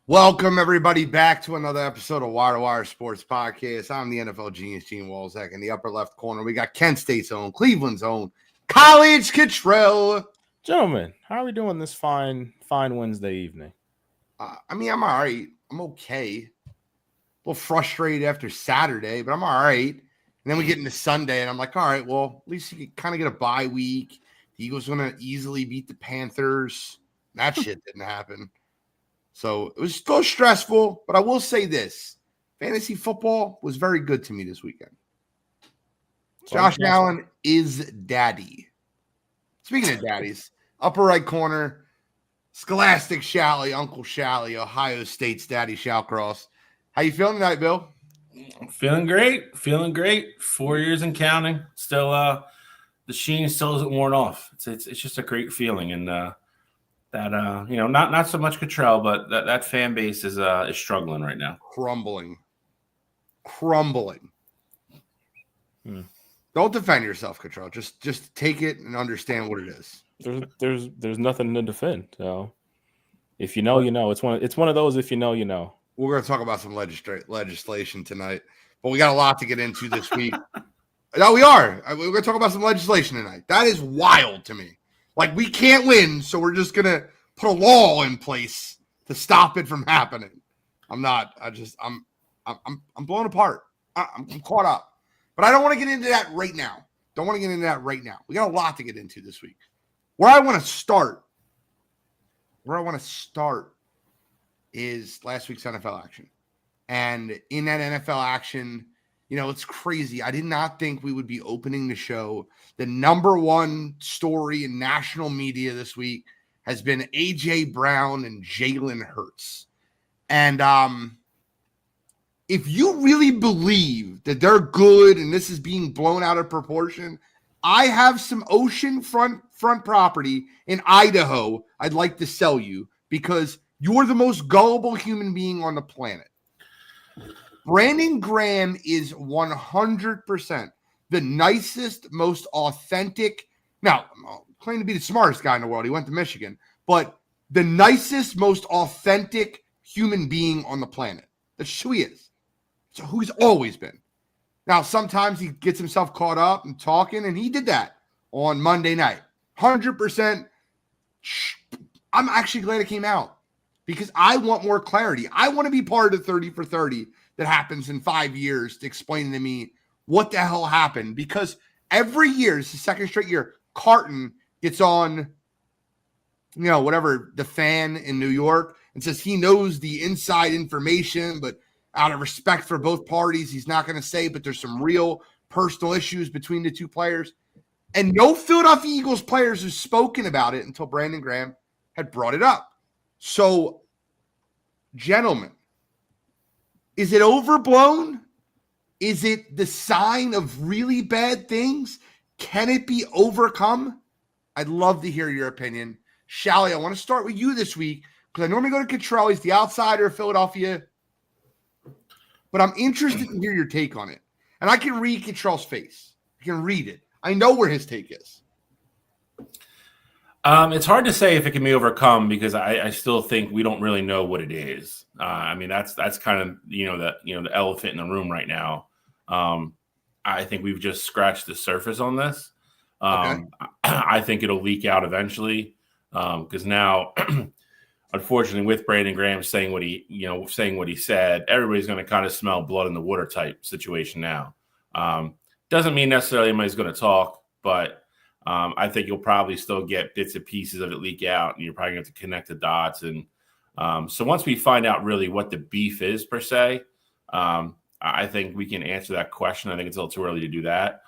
Welcome, everybody, back to another episode of Wire2Wire Sports Podcast. I'm the NFL genius, Gene Walzak. In the upper left corner, we got Kent State's own, Cleveland's own, College Cottrell. Gentlemen, how are we doing this fine Wednesday evening? I'm all right. I'm okay. A little frustrated after Saturday, but I'm all right. And then we get into Sunday, and I'm like, all right, well, at least you can kind of get a bye week. The Eagles going to easily beat the Panthers. That shit didn't happen. So it was still stressful, but I will say this. Fantasy football was very good to me this weekend. Josh Allen is daddy. Speaking of daddies, upper right corner, Scholastic Shally, Uncle Shally, Ohio State's daddy Shallcross. How you feeling tonight, Bill? Feeling great. 4 years and counting. Still, the sheen still isn't worn off. It's just a great feeling, and not so much Cottrell, but that fan base is struggling right now. Crumbling. Don't defend yourself, Cottrell. Just take it and understand what it is. There's nothing to defend. So if you know, you know. It's one of those. If you know, you know. We're going to talk about some legislation tonight, but we got a lot to get into this week. No, we are. We're going to talk about some legislation tonight. That is wild to me. Like, we can't win, so we're just going to put a law in place to stop it from happening. I'm blown apart. I'm caught up. But I don't want to get into that right now. We got a lot to get into this week. Where I want to start is last week's NFL action. And in that NFL action, it's crazy. I did not think we would be opening the show. The number one story in national media this week has been A.J. Brown and Jalen Hurts. And if you really believe that they're good and this is being blown out of proportion, I have some ocean front property in Idaho I'd like to sell you because you're the most gullible human being on the planet. Brandon Graham is 100% the nicest, most authentic. Now, I'm claiming to be the smartest guy in the world. He went to Michigan, but the nicest, most authentic human being on the planet. That's who he is. So who he's always been. Now, sometimes he gets himself caught up and talking, and he did that on Monday night. 100%. I'm actually glad it came out because I want more clarity. I want to be part of the 30 for 30 that happens in 5 years to explain to me what the hell happened. Because every year, it's the second straight year, Carton gets on, whatever, The Fan in New York and says he knows the inside information, but out of respect for both parties, he's not going to say, but there's some real personal issues between the two players. And no Philadelphia Eagles players have spoken about it until Brandon Graham had brought it up. So, gentlemen, is it overblown? Is it the sign of really bad things? Can it be overcome? I'd love to hear your opinion. Shally, I want to start with you this week because I normally go to Cottrell. He's the outsider of Philadelphia. But I'm interested to hear your take on it. And I can read Cottrell's face. I can read it. I know where his take is. It's hard to say if it can be overcome because I still think we don't really know what it is. That's kind of the elephant in the room right now. I think we've just scratched the surface on this. Okay. I think it'll leak out eventually because now, unfortunately, with Brandon Graham saying what he said, everybody's going to kind of smell blood in the water type situation now. Doesn't mean necessarily anybody's going to talk, but I think you'll probably still get bits and pieces of it leak out, and you're probably going to have to connect the dots. And so once we find out really what the beef is per se, I think we can answer that question. I think it's a little too early to do that.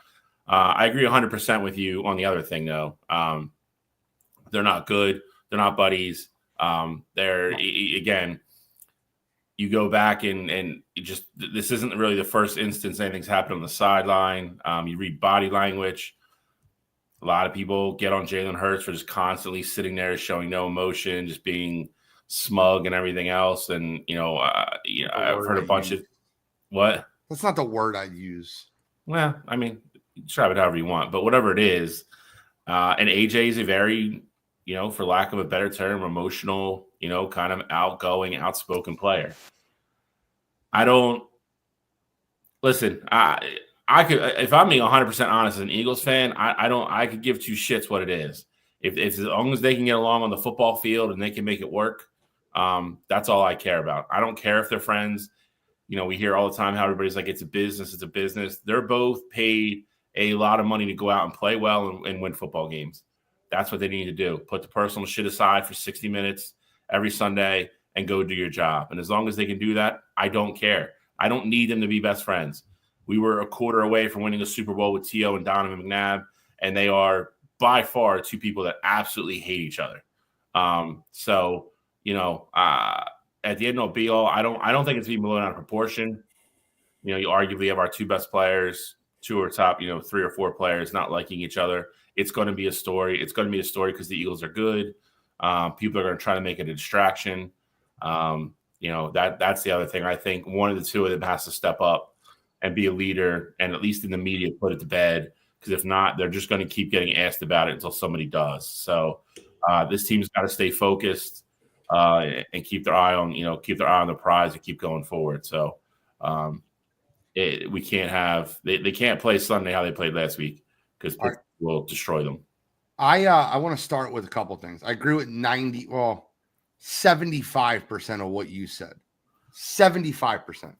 I agree 100% with you on the other thing, though. They're not good. They're not buddies. Again, you go back and just this isn't really the first instance anything's happened on the sideline. You read body language. A lot of people get on Jalen Hurts for just constantly sitting there, showing no emotion, just being smug and everything else. And I've heard a bunch of what? That's not the word I'd use. Well, I mean, describe it however you want, but whatever it is. And AJ is a very, for lack of a better term, emotional kind of outgoing, outspoken player. I don't listen. I could, if I'm being 100% honest as an Eagles fan, I could give two shits what it is. If as long as they can get along on the football field and they can make it work, that's all I care about. I don't care if they're friends. We hear all the time how everybody's like, it's a business. It's a business. They're both paid a lot of money to go out and play well and win football games. That's what they need to do. Put the personal shit aside for 60 minutes every Sunday and go do your job. And as long as they can do that, I don't care. I don't need them to be best friends. We were a quarter away from winning a Super Bowl with T.O. and Donovan McNabb, and they are by far two people that absolutely hate each other. At the end of be all, I don't think it's being blown out of proportion. You arguably have our two best players, two or top, 3 or 4 players not liking each other. It's going to be a story. It's going to be a story because the Eagles are good. People are going to try to make it a distraction. That's the other thing. I think one of the two of them has to step up and be a leader, and at least in the media, put it to bed. Because if not, they're just going to keep getting asked about it until somebody does. So this team's got to stay focused and keep their eye on the prize and keep going forward. So we can't have they can't play Sunday how they played last week because will destroy them. I want to start with a couple things. I agree with 75% of what you said. 75%.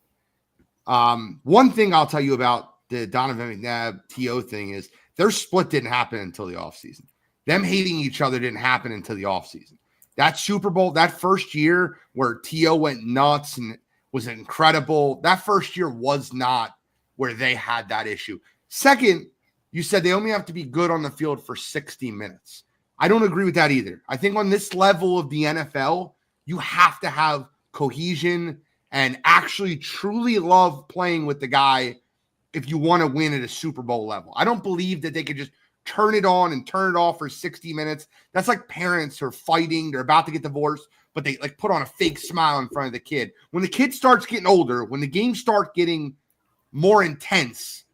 One thing I'll tell you about the Donovan McNabb TO thing is their split didn't happen until the offseason. Them hating each other didn't happen until the offseason. That Super Bowl, that first year where TO went nuts and was incredible, that first year was not where they had that issue. Second, you said they only have to be good on the field for 60 minutes. I don't agree with that either. I think on this level of the NFL, you have to have cohesion and actually truly love playing with the guy if you want to win at a Super Bowl level. I don't believe that they could just turn it on and turn it off for 60 minutes. That's like parents who are fighting. They're about to get divorced, but they like put on a fake smile in front of the kid. When the kid starts getting older, when the games start getting more intense,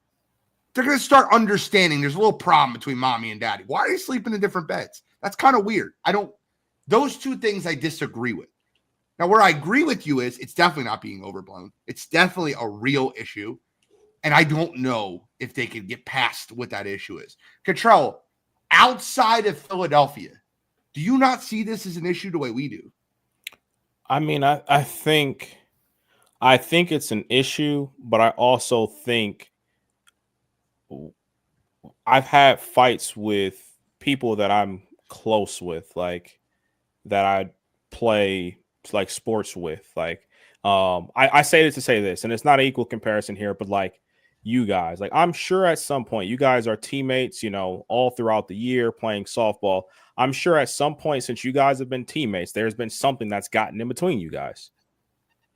they're going to start understanding there's a little problem between mommy and daddy. Why are you sleeping in different beds? That's kind of weird. Those two things I disagree with. Now, where I agree with you is it's definitely not being overblown. It's definitely a real issue. And I don't know if they could get past what that issue is. Cottrell, outside of Philadelphia, do you not see this as an issue the way we do? I mean, I think it's an issue, but I also think I've had fights with people that I'm close with, like that I play like sports with. Like, I say this to say this, and it's not an equal comparison here, but like you guys, like I'm sure at some point you guys are teammates, all throughout the year playing softball. I'm sure at some point since you guys have been teammates, there's been something that's gotten in between you guys.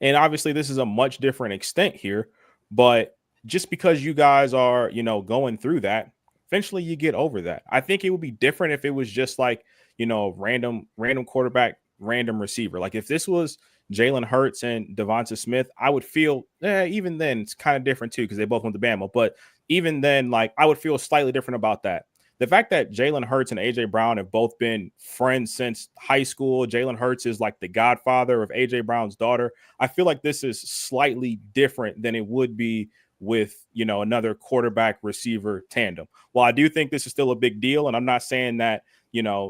And obviously this is a much different extent here, but just because you guys are, going through that, eventually you get over that. I think it would be different if it was just like, random quarterback, random receiver. Like if this was Jalen Hurts and Devonta Smith, I would feel, even then it's kind of different too, because they both went to Bama. But even then, like I would feel slightly different about that. The fact that Jalen Hurts and A.J. Brown have both been friends since high school. Jalen Hurts is like the godfather of A.J. Brown's daughter. I feel like this is slightly different than it would be with, another quarterback receiver tandem. While I do think this is still a big deal, and I'm not saying that,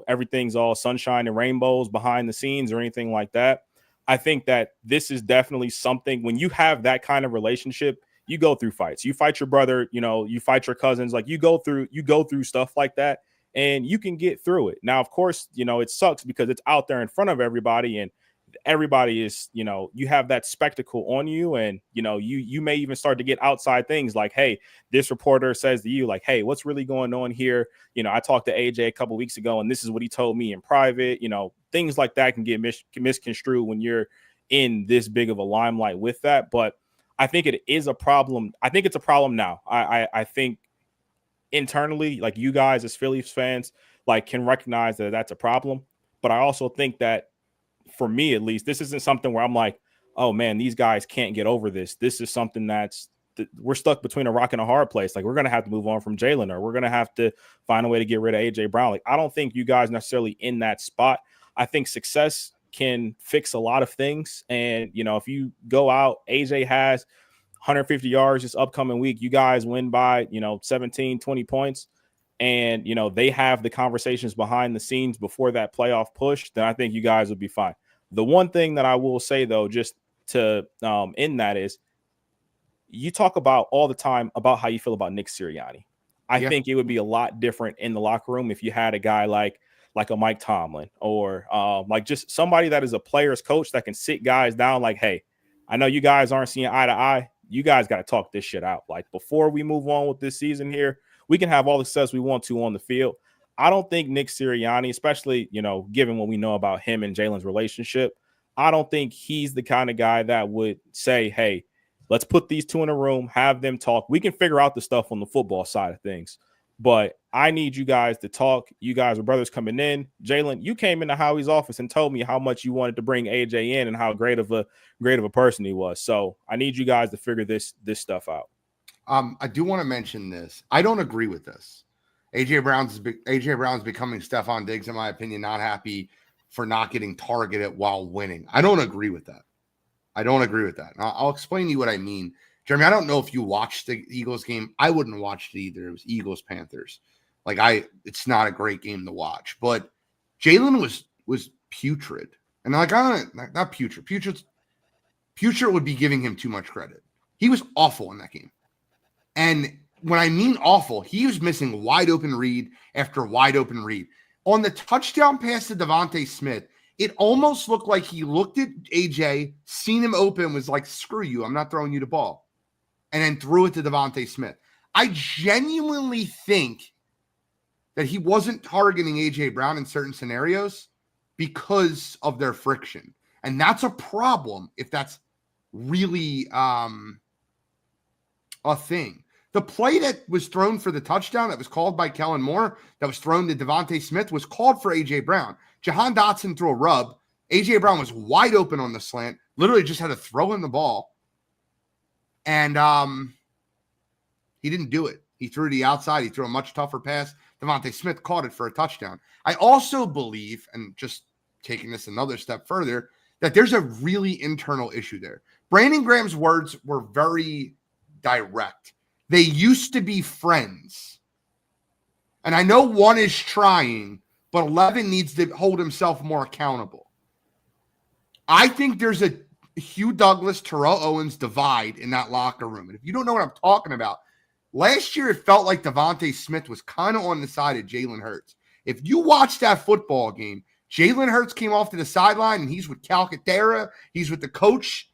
everything's all sunshine and rainbows behind the scenes or anything like that. I think that this is definitely something when you have that kind of relationship, you go through fights. You fight your brother, you fight your cousins, like you go through stuff like that and you can get through it. Now, of course, it sucks because it's out there in front of everybody and everybody is, you have that spectacle on you and, you may even start to get outside things like, hey, this reporter says to you like, hey, what's really going on here? I talked to AJ a couple of weeks ago and this is what he told me in private, things like that can get misconstrued when you're in this big of a limelight with that. But I think it is a problem. I think it's a problem now. I think internally, like you guys as Phillies fans, like can recognize that that's a problem. But I also think that for me, at least, this isn't something where I'm like, oh man, these guys can't get over this. This is something we're stuck between a rock and a hard place. Like we're going to have to move on from Jalen or we're going to have to find a way to get rid of A.J. Brown. Like I don't think you guys necessarily in that spot. I think success can fix a lot of things. And, you know, if you go out, AJ has 150 yards this upcoming week, you guys win by, 17, 20 points. And, they have the conversations behind the scenes before that playoff push, then I think you guys will be fine. The one thing that I will say, though, just to end that is, you talk about all the time about how you feel about Nick Sirianni. I think it would be a lot different in the locker room if you had a guy like a Mike Tomlin or like just somebody that is a player's coach that can sit guys down like, hey, I know you guys aren't seeing eye to eye. You guys got to talk this shit out. Like, before we move on with this season here, we can have all the success we want to on the field. I don't think Nick Sirianni, especially, given what we know about him and Jalen's relationship, I don't think he's the kind of guy that would say, hey, let's put these two in a room, have them talk. We can figure out the stuff on the football side of things. But I need you guys to talk. You guys are brothers coming in. Jalen, you came into Howie's office and told me how much you wanted to bring AJ in and how great of a person he was. So I need you guys to figure this stuff out. I do want to mention this. I don't agree with this. AJ Brown's becoming Stephon Diggs, in my opinion, not happy for not getting targeted while winning. I don't agree with that. And I'll explain to you what I mean. Jeremy, I don't know if you watched the Eagles game. I wouldn't watch it either. It was Eagles-Panthers. It's not a great game to watch. But Jalen was putrid. And not putrid. Putrid would be giving him too much credit. He was awful in that game. And when I mean awful, he was missing wide open read after wide open read. On the touchdown pass to Devontae Smith, it almost looked like he looked at AJ, seen him open, was like, screw you, I'm not throwing you the ball. And then threw it to Devontae Smith. I genuinely think that he wasn't targeting AJ Brown in certain scenarios because of their friction. And that's a problem if that's really a thing. The play that was thrown for the touchdown that was called by Kellen Moore, that was thrown to Devontae Smith, was called for A.J. Brown. Jahan Dotson threw a rub. A.J. Brown was wide open on the slant, literally just had to throw in the ball. And he didn't do it. He threw to the outside. He threw a much tougher pass. Devontae Smith caught it for a touchdown. I also believe, and just taking this another step further, that there's a really internal issue there. Brandon Graham's words were very direct. They used to be friends. And I know one is trying, but 11 needs to hold himself more accountable. I think there's a Hugh Douglas, Terrell Owens divide in that locker room. And if you don't know what I'm talking about, last year it felt like Devontae Smith was kind of on the side of Jalen Hurts. If you watch that football game, Jalen Hurts came off to the sideline and he's with Calcaterra. He's with the coach.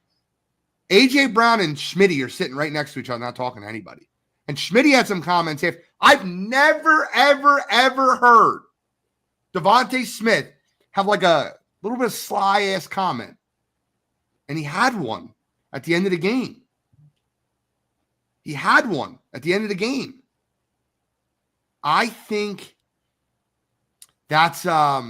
A.J. Brown and Schmitty are sitting right next to each other, not talking to anybody. And Schmitty had some comments. I've never, ever, ever heard Devontae Smith have like a little bit of sly-ass comment. And he had one at the end of the game. I think that's a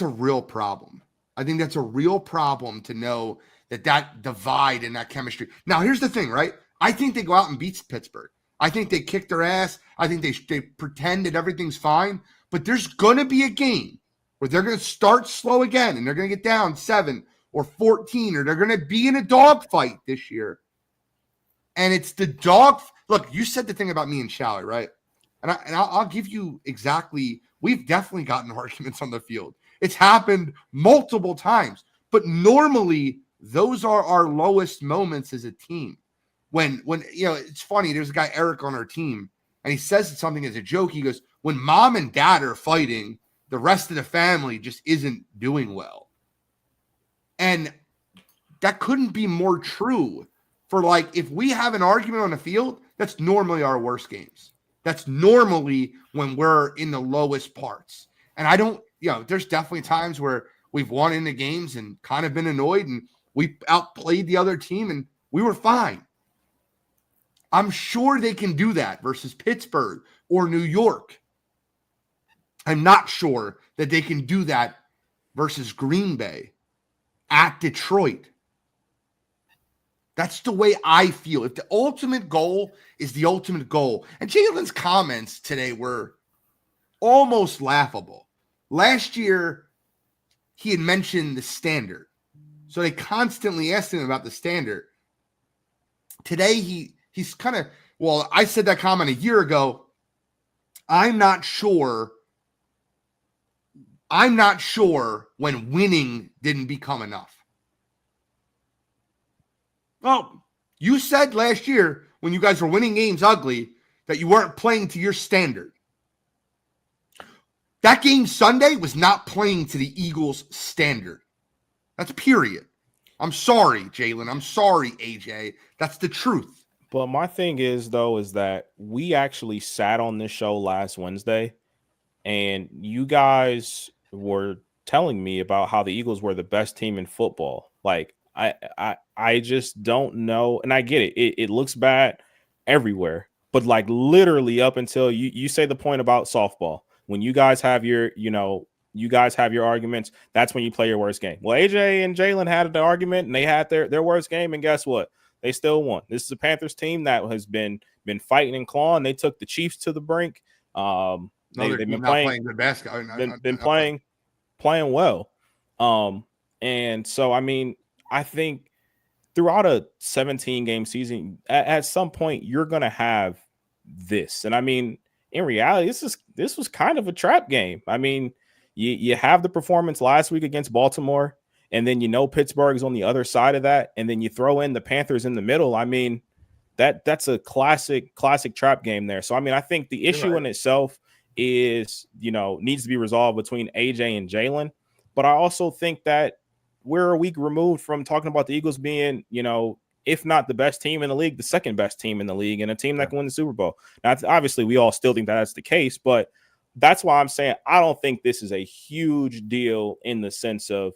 real problem. I think that's a real problem to know that divide and that chemistry. Now, here's the thing, right? I think they go out and beat Pittsburgh. I think they kick their ass. I think they pretend that everything's fine. But there's going to be a game where they're going to start slow again and they're going to get down 7 or 14, or they're going to be in a dogfight this year. And it's the dog. Look, you said the thing about me and Shally, right? And I'll give you exactly. We've definitely gotten arguments on the field. It's happened multiple times. But normally, those are our lowest moments as a team. When it's funny, there's a guy, Eric, on our team, and he says something as a joke. He goes, when mom and dad are fighting, the rest of the family just isn't doing well. And that couldn't be more true for, like, if we have an argument on the field, that's normally our worst games. That's normally when we're in the lowest parts. And I don't, there's definitely times where we've won in the games and kind of been annoyed and we outplayed the other team and we were fine. I'm sure they can do that versus Pittsburgh or New York. I'm not sure that they can do that versus Green Bay, at Detroit. That's the way I feel. If the ultimate goal is the ultimate goal, and Jalen's comments today were almost laughable. Last year, he had mentioned the standard. So they constantly asked him about the standard. Today, he's kind of, well, I said that comment a year ago. I'm not sure when winning didn't become enough. Well, you said last year when you guys were winning games ugly that you weren't playing to your standard. That game Sunday was not playing to the Eagles' standard. That's period. I'm sorry, Jalen. I'm sorry, AJ. That's the truth. But my thing is, though, is that we actually sat on this show last Wednesday, and you guys were telling me about how the Eagles were the best team in football. Like, I just don't know. And I get it. It looks bad everywhere. But, like, literally up until you say the point about softball, when you guys have your, you guys have your arguments, that's when you play your worst game. Well, AJ and Jalen had the argument, and they had their worst game, and guess what? They still won. This is a Panthers team that has been fighting and clawing. They took the Chiefs to the brink. They've been playing good basketball. Been playing well. And so, I mean, I think throughout a 17-game season, at some point, you're going to have this. And I mean, in reality, this was kind of a trap game. I mean, you have the performance last week against Baltimore, and then Pittsburgh is on the other side of that, and then you throw in the Panthers in the middle. I mean, that's a classic trap game there. So I mean, I think the issue in itself is needs to be resolved between AJ and Jalen. But I also think that we're a week removed from talking about the Eagles being, if not the best team in the league, the second best team in the league, and a team that can win the Super Bowl. Now, obviously, we all still think that that's the case, but that's why I'm saying I don't think this is a huge deal in the sense of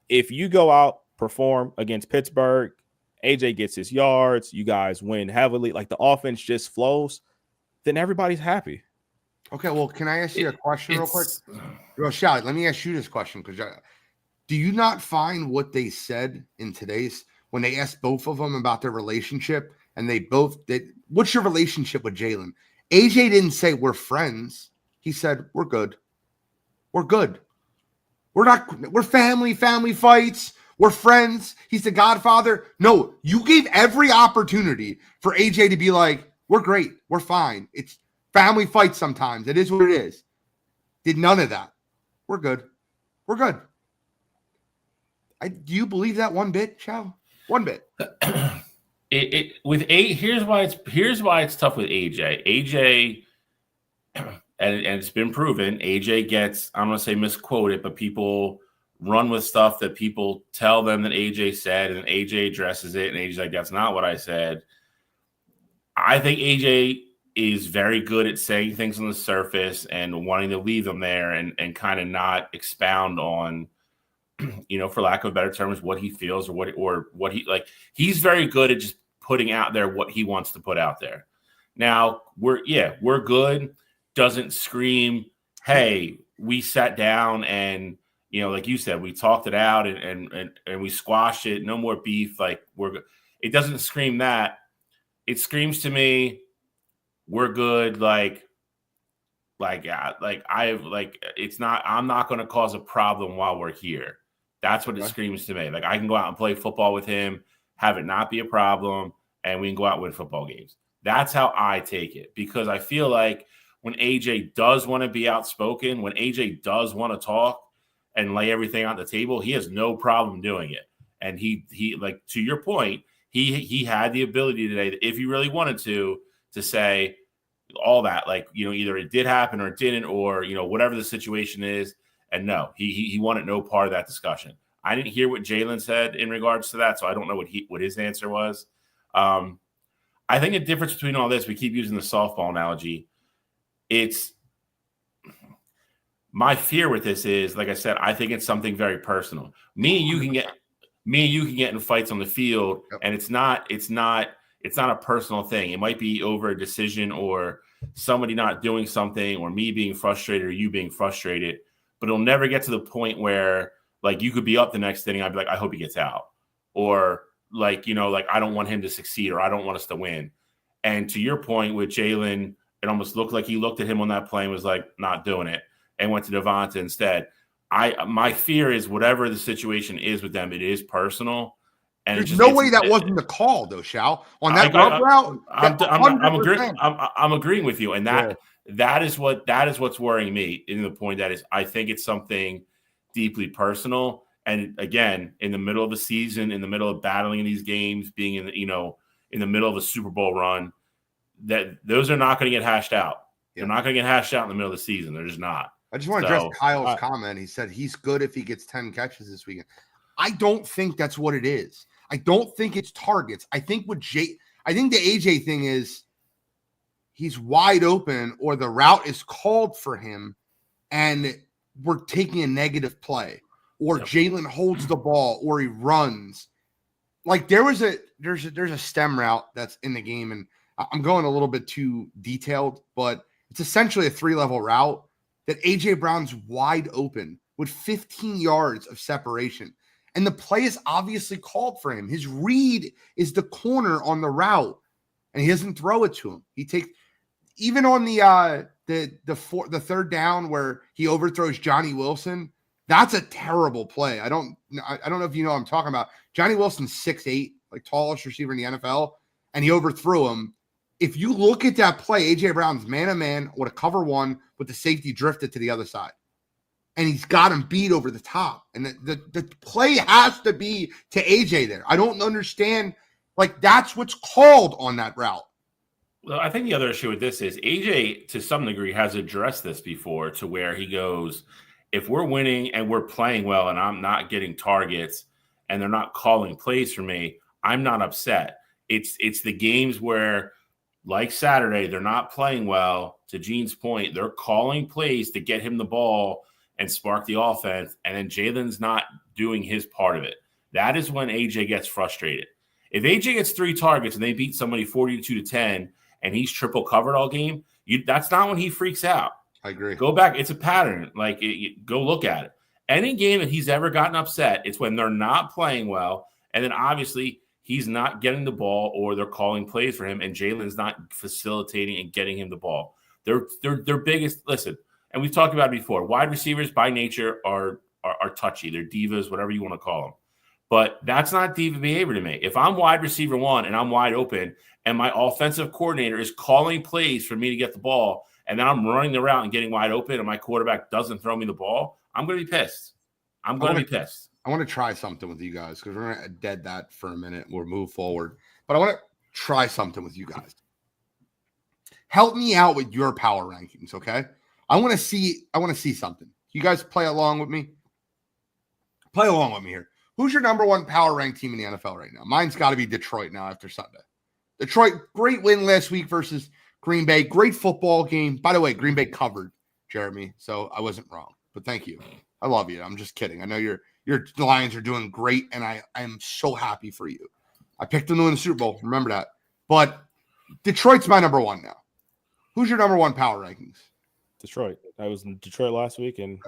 if you go out, perform against Pittsburgh, AJ gets his yards, you guys win heavily, like the offense just flows, then everybody's happy. Okay, well, can I ask you a question real quick? Rochelle, let me ask you this question, because do you not find what they said in today's, when they asked both of them about their relationship, and they both did, what's your relationship with Jalen? AJ didn't say we're friends. He said, we're good. We're good. We're family fights. We're friends. He's the Godfather. No, you gave every opportunity for AJ to be like, we're great. We're fine. It's family fights sometimes. It is what it is. Did none of that. We're good. We're good. Do you believe that one bit, Chow? One bit. Here's why it's tough with AJ. AJ, and it's been proven, AJ gets, I'm gonna say misquoted, but people run with stuff that people tell them that AJ said, and AJ addresses it, and AJ's like, that's not what I said. I think AJ is very good at saying things on the surface and wanting to leave them there and kind of not expound on, for lack of better terms, what he feels or what he like. He's very good at just putting out there what he wants to put out there. Now we're good. Doesn't scream, hey, we sat down and like you said, we talked it out and we squashed it. No more beef. Like we're good. It doesn't scream that. It screams to me, we're good. It's not. I'm not going to cause a problem while we're here. That's what it screams to me. Like I can go out and play football with him, have it not be a problem, and we can go out and win football games. That's how I take it, because I feel like when AJ does want to be outspoken, when AJ does want to talk and lay everything on the table, he has no problem doing it. And he like, to your point, he had the ability today, if he really wanted to say all that, like, either it did happen or it didn't, or, whatever the situation is. And no, he wanted no part of that discussion. I didn't hear what Jalen said in regards to that, so I don't know what his answer was. I think the difference between all this, we keep using the softball analogy. It's my fear with this is, like I said, I think it's something very personal. Me and you can get in fights on the field, and it's not a personal thing. It might be over a decision or somebody not doing something or me being frustrated or you being frustrated, but it'll never get to the point where like you could be up the next inning. I'd be like, I hope he gets out, or like, I don't want him to succeed, or I don't want us to win. And to your point with Jalen, it almost looked like he looked at him on that play and was like, not doing it. and went to Devonta instead. My fear is whatever the situation is with them, it is personal. And there's no way that wasn't the call, though, Shal. On that route, I'm agreeing with you, and that is what's worrying me. In the point that is, I think it's something deeply personal. And again, in the middle of the season, in the middle of battling in these games, being in the middle of a Super Bowl run, that those are not going to get hashed out. They're not going to get hashed out in the middle of the season. They're just not. I just want to address Kyle's comment. He said he's good if he gets 10 catches this weekend. I don't think that's what it is. I don't think it's targets. I think the AJ thing is he's wide open or the route is called for him and we're taking a negative play or Jalen holds the ball or he runs. Like there's a stem route that's in the game, and I'm going a little bit too detailed, but it's essentially a 3-level route that AJ Brown's wide open with 15 yards of separation. And the play is obviously called for him. His read is the corner on the route, and he doesn't throw it to him. He takes even on the third down where he overthrows Johnny Wilson. That's a terrible play. I don't know if you know what I'm talking about. Johnny Wilson's 6'8", like tallest receiver in the NFL, and he overthrew him. If you look at that play, AJ Brown's man-to-man with a cover one with the safety drifted to the other side. And he's got him beat over the top. And the play has to be to AJ there. I don't understand. Like, that's what's called on that route. Well, I think the other issue with this is AJ, to some degree, has addressed this before to where he goes, if we're winning and we're playing well and I'm not getting targets and they're not calling plays for me, I'm not upset. It's the games where, like Saturday, they're not playing well. To Gene's point, they're calling plays to get him the ball and spark the offense, and then Jalen's not doing his part of it. That is when AJ gets frustrated. If AJ gets 3 targets and they beat somebody 42-10 and he's triple covered all game, that's not when he freaks out. I agree. Go back. It's a pattern. Like, go look at it. Any game that he's ever gotten upset, it's when they're not playing well, and then obviously he's not getting the ball or they're calling plays for him, and Jalen's not facilitating and getting him the ball. Their biggest – listen – and we've talked about it before. Wide receivers by nature are touchy. They're divas, whatever you want to call them. But that's not diva behavior to me. If I'm wide receiver 1 and I'm wide open and my offensive coordinator is calling plays for me to get the ball and then I'm running the route and getting wide open and my quarterback doesn't throw me the ball, I'm going to be pissed. I want to try something with you guys because we're going to dead that for a minute. We'll move forward. But I want to try something with you guys. Help me out with your power rankings, okay? I want to see something. You guys play along with me? Play along with me here. Who's your number 1 power ranked team in the NFL right now? Mine's got to be Detroit now after Sunday. Detroit, great win last week versus Green Bay. Great football game. By the way, Green Bay covered, Jeremy, so I wasn't wrong. But thank you. I love you. I'm just kidding. I know your Lions are doing great, and I am so happy for you. I picked them to win the Super Bowl. Remember that. But Detroit's my number 1 now. Who's your number 1 power rankings? Detroit. I was in Detroit last week, and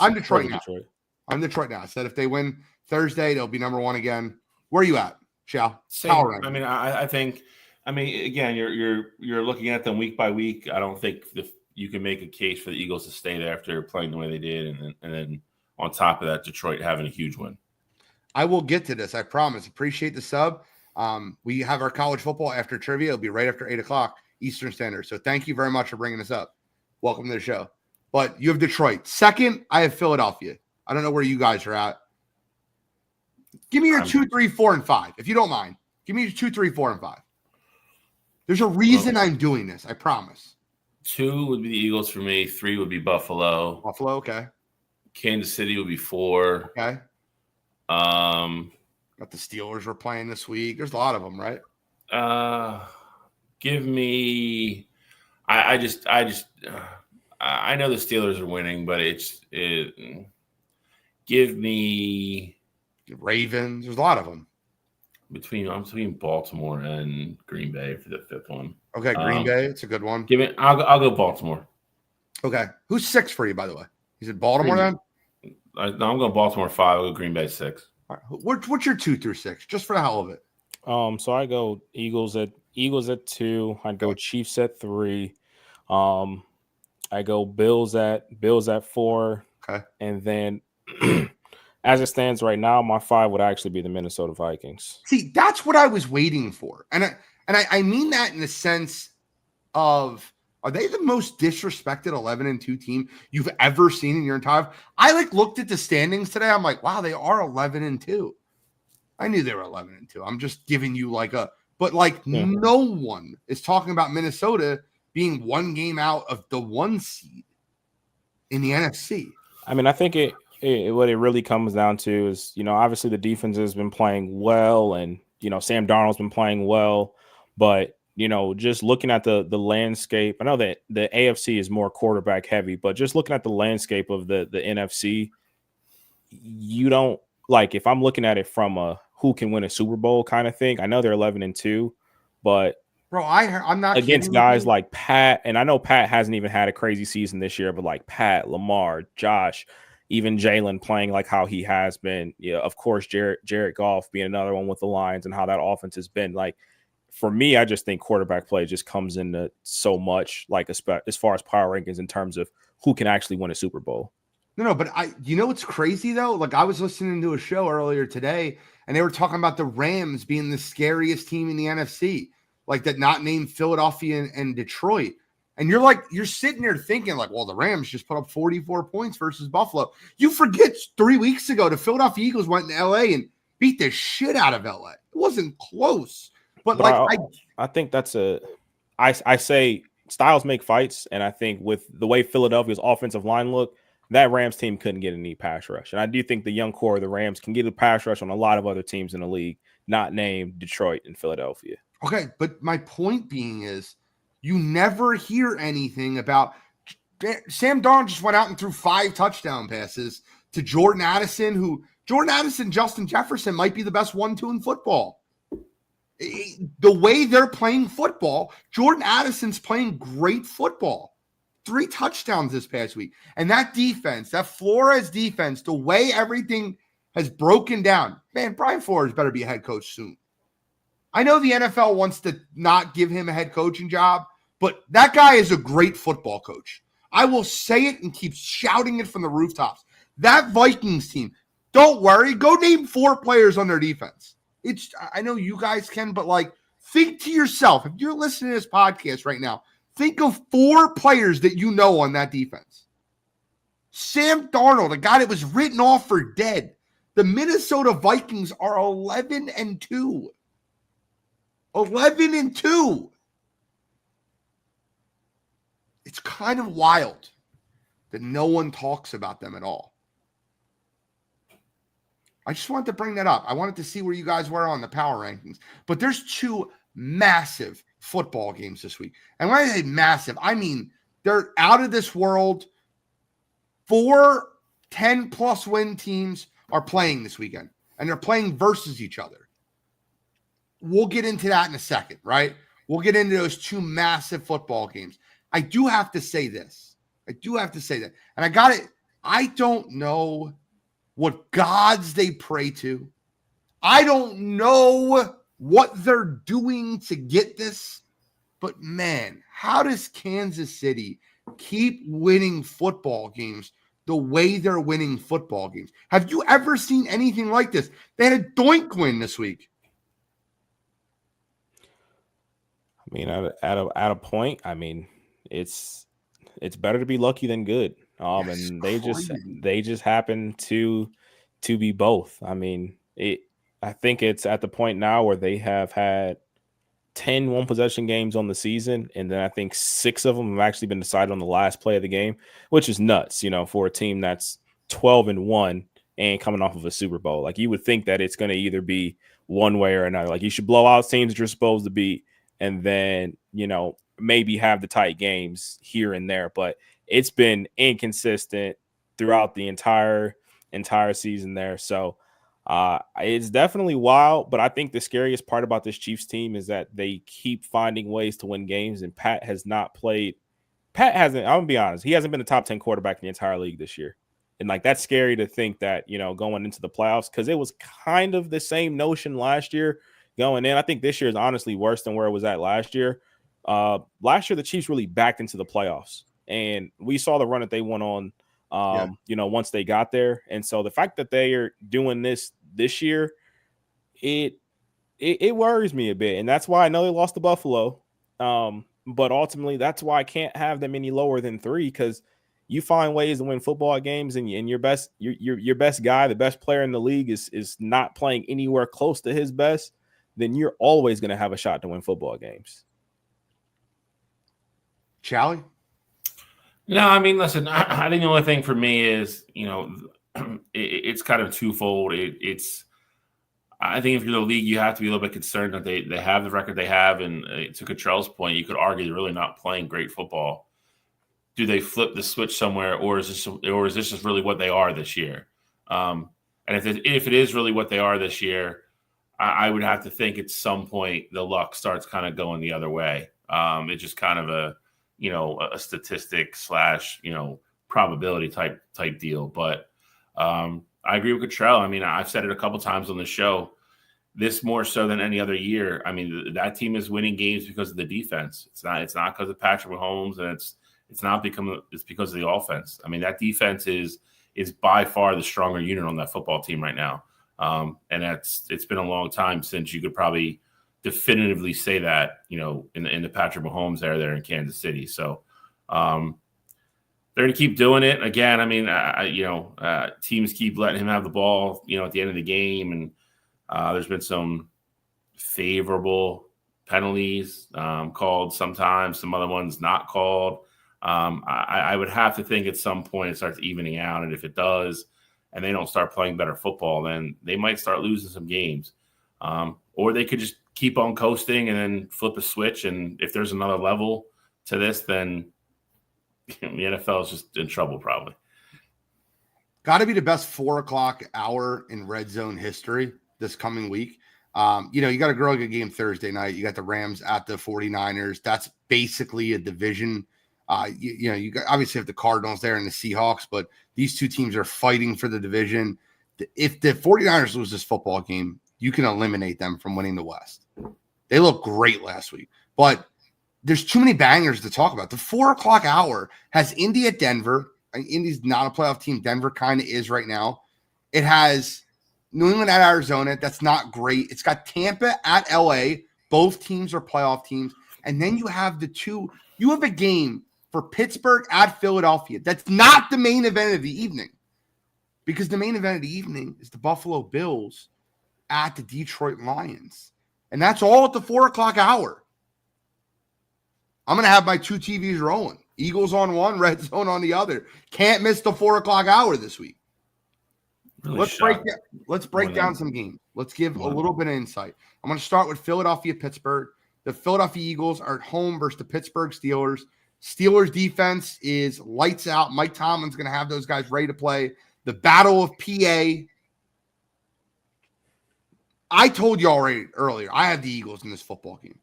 I'm Detroit now. I'm Detroit now. I said if they win Thursday, they'll be number 1 again. Where are you at, Shal? Power rankings. I mean, I think. I mean, again, you're looking at them week by week. I don't think you can make a case for the Eagles to stay there after playing the way they did, and then on top of that, Detroit having a huge win. I will get to this. I promise. Appreciate the sub. We have our college football after trivia. It'll be right after 8:00 Eastern Standard. So thank you very much for bringing this up. Welcome to the show. But you have Detroit. Second, I have Philadelphia. I don't know where you guys are at. Give me your 2, 3, 4, and 5, if you don't mind. Give me your 2, 3, 4, and 5. There's a reason I'm doing this. I promise. 2 would be the Eagles for me. 3 would be Buffalo. Buffalo, okay. Kansas City would be 4. Okay. Got the Steelers we're playing this week. There's a lot of them, right? Give me. I know the Steelers are winning, but give me the Ravens. There's a lot of them. I'm between Baltimore and Green Bay for the 5th one. Okay, Green Bay. It's a good one. I'll go Baltimore. Okay. Who's 6 for you, by the way? Is it Baltimore then? No, I'm going Baltimore 5. I'll go Green Bay 6. All right. What's your 2 through 6? Just for the hell of it. So I go Eagles at 2. I'd go Chiefs at 3. I go Bills at 4. Okay. And then as it stands right now, my 5 would actually be the Minnesota Vikings. See, that's what I was waiting for. And I mean that in the sense of, are they the most disrespected 11-2 team you've ever seen in your entire life? I looked at the standings today. I'm like, wow, they are 11-2. I knew they were 11-2. I'm just giving you no one is talking about Minnesota being one game out of the 1 seed in the NFC. I mean, I think what it really comes down to is, obviously the defense has been playing well, and Sam Darnold's been playing well, but just looking at the landscape, I know that the AFC is more quarterback heavy, but just looking at the landscape of the NFC, you don't if I'm looking at it from a who can win a Super Bowl kind of thing. I know they're 11-2, but bro, I'm not against guys like Pat, and I know Pat hasn't even had a crazy season this year, but like Pat, Lamar, Josh, even Jalen playing like how he has been. Yeah, of course, Jared Goff being another one with the Lions and how that offense has been. For me, I just think quarterback play just comes into so much, as far as power rankings in terms of who can actually win a Super Bowl. No, but what's crazy though? I was listening to a show earlier today, and they were talking about the Rams being the scariest team in the NFC, that not named Philadelphia and Detroit. And you're sitting there thinking well, the Rams just put up 44 points versus Buffalo. You forget 3 weeks ago, the Philadelphia Eagles went to LA and beat the shit out of LA. It wasn't close. But I think that's I say styles make fights, and I think with the way Philadelphia's offensive line looked, that Rams team couldn't get any pass rush. And I do think the young core of the Rams can get a pass rush on a lot of other teams in the league, not named Detroit and Philadelphia. Okay, but my point being is you never hear anything about Sam Darnold just went out and threw 5 touchdown passes to Jordan Addison, Justin Jefferson might be the best 1-2 in football. The way they're playing football, Jordan Addison's playing great football. 3 touchdowns this past week. And that defense, that Flores defense, the way everything has broken down, man, Brian Flores better be a head coach soon. I know the NFL wants to not give him a head coaching job, but that guy is a great football coach. I will say it and keep shouting it from the rooftops. That Vikings team, don't worry, go name 4 players on their defense. I know you guys can, but think to yourself, if you're listening to this podcast right now, think of 4 players that you know on that defense. Sam Darnold, a guy that was written off for dead. The Minnesota Vikings are 11-2. 11-2. It's kind of wild that no one talks about them at all. I just wanted to bring that up. I wanted to see where you guys were on the power rankings. But there's 2 massive football games this week. And when I say massive, I mean they're out of this world. 4 10-plus win teams are playing this weekend, and they're playing versus each other. We'll get into that in a second, right? We'll get into those 2 massive football games. I do have to say this. And I got it. I don't know what gods they pray to. I don't know what they're doing to get this. But man, how does Kansas City keep winning football games the way they're winning football games? Have you ever seen anything like this? They had a doink win this week. I mean, at a point, I mean, it's better to be lucky than good. And they just happen to be both. I mean, I think it's at the point now where they have had 10 one-possession games on the season, and then I think 6 of them have actually been decided on the last play of the game, which is nuts, for a team that's 12-1 and coming off of a Super Bowl. You would think that it's going to either be one way or another. You should blow out teams that you're supposed to beat, and then, maybe have the tight games here and there. But it's been inconsistent throughout the entire season there. So it's definitely wild, but I think the scariest part about this Chiefs team is that they keep finding ways to win games, and Pat hasn't, I'm gonna be honest, he hasn't been a top 10 quarterback in the entire league this year. And that's scary to think that, going into the playoffs, because it was kind of the same notion last year going in. I think this year is honestly worse than where it was at last year. Last year, the Chiefs really backed into the playoffs. and we saw the run that they went on. Once they got there, and so the fact that they are doing this year, it worries me a bit, and that's why I know they lost to Buffalo. But ultimately, that's why I can't have them any lower than 3, because you find ways to win football games, and your best guy, the best player in the league, is not playing anywhere close to his best. Then you're always going to have a shot to win football games. Charlie? No, I mean, listen, I think the only thing for me is, it's kind of twofold. I think if you're the league, you have to be a little bit concerned that they have the record they have. And to Cottrell's point, you could argue they're really not playing great football. Do they flip the switch somewhere, or is this just really what they are this year? And if it is really what they are this year, I would have to think at some point the luck starts kind of going the other way. It's just kind of a statistic / probability type deal. But I agree with Cottrell. I mean, I've said it a couple times on the show, this more so than any other year. I mean, that team is winning games because of the defense. It's not because of Patrick Mahomes, and it's because of the offense. I mean, that defense is by far the stronger unit on that football team right now. And it's been a long time since you could probably definitively say that, in the Patrick Mahomes era there in Kansas City. So they're going to keep doing it. Again, I mean, teams keep letting him have the ball, at the end of the game. And there's been some favorable penalties called sometimes, some other ones not called. I would have to think at some point it starts evening out. And if it does, and they don't start playing better football, then they might start losing some games. Or they could just keep on coasting and then flip a switch. And if there's another level to this, then the NFL is just in trouble probably. Got to be the best 4:00 hour in red zone history this coming week. You got a really good game Thursday night. You got the Rams at the 49ers. That's basically a division. You obviously have the Cardinals there and the Seahawks, but these two teams are fighting for the division. If the 49ers lose this football game, you can eliminate them from winning the West. They looked great last week, but there's too many bangers to talk about. The 4:00 hour has Indy at Denver. Indy's not a playoff team. Denver kind of is right now. It has New England at Arizona. That's not great. It's got Tampa at LA. Both teams are playoff teams. And then you have you have a game for Pittsburgh at Philadelphia. That's not the main event of the evening, because the main event of the evening is the Buffalo Bills at the Detroit Lions. And that's all at the 4:00 hour. I'm going to have my 2 TVs rolling. Eagles on one, Red Zone on the other. Can't miss the 4:00 hour this week. Really Let's break down some games. Let's give a little bit of insight. I'm going to start with Philadelphia-Pittsburgh. The Philadelphia Eagles are at home versus the Pittsburgh Steelers. Steelers defense is lights out. Mike Tomlin's going to have those guys ready to play. The Battle of PA. I told you already earlier, I have the Eagles in this football game.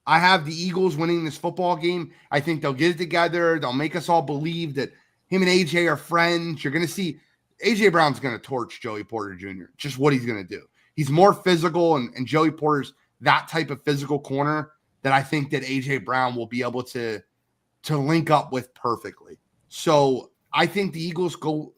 I have the Eagles winning this football game. I think they'll get it together. They'll make us all believe that him and AJ are friends. You're going to see AJ Brown's going to torch Joey Porter Jr. Just what he's going to do. He's more physical, and Joey Porter's that type of physical corner that I think that AJ Brown will be able to link up with perfectly. So I think the Eagles go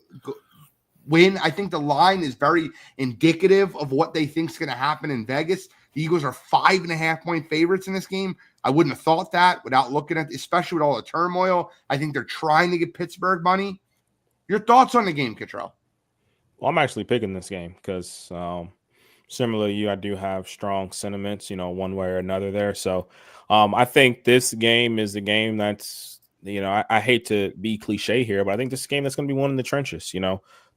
win. I think the line is very indicative of what they think is going to happen in Vegas. The Eagles are 5.5-point favorites in this game. I wouldn't have thought that without looking at, especially with all the turmoil. I think they're trying to get Pittsburgh money. Your thoughts on the game, Cottrell? Well, I'm actually picking this game because similar to you, I do have strong sentiments, one way or another there. So I think this game is a game that's, I hate to be cliche here, but I think this is a game that's going to be won in the trenches.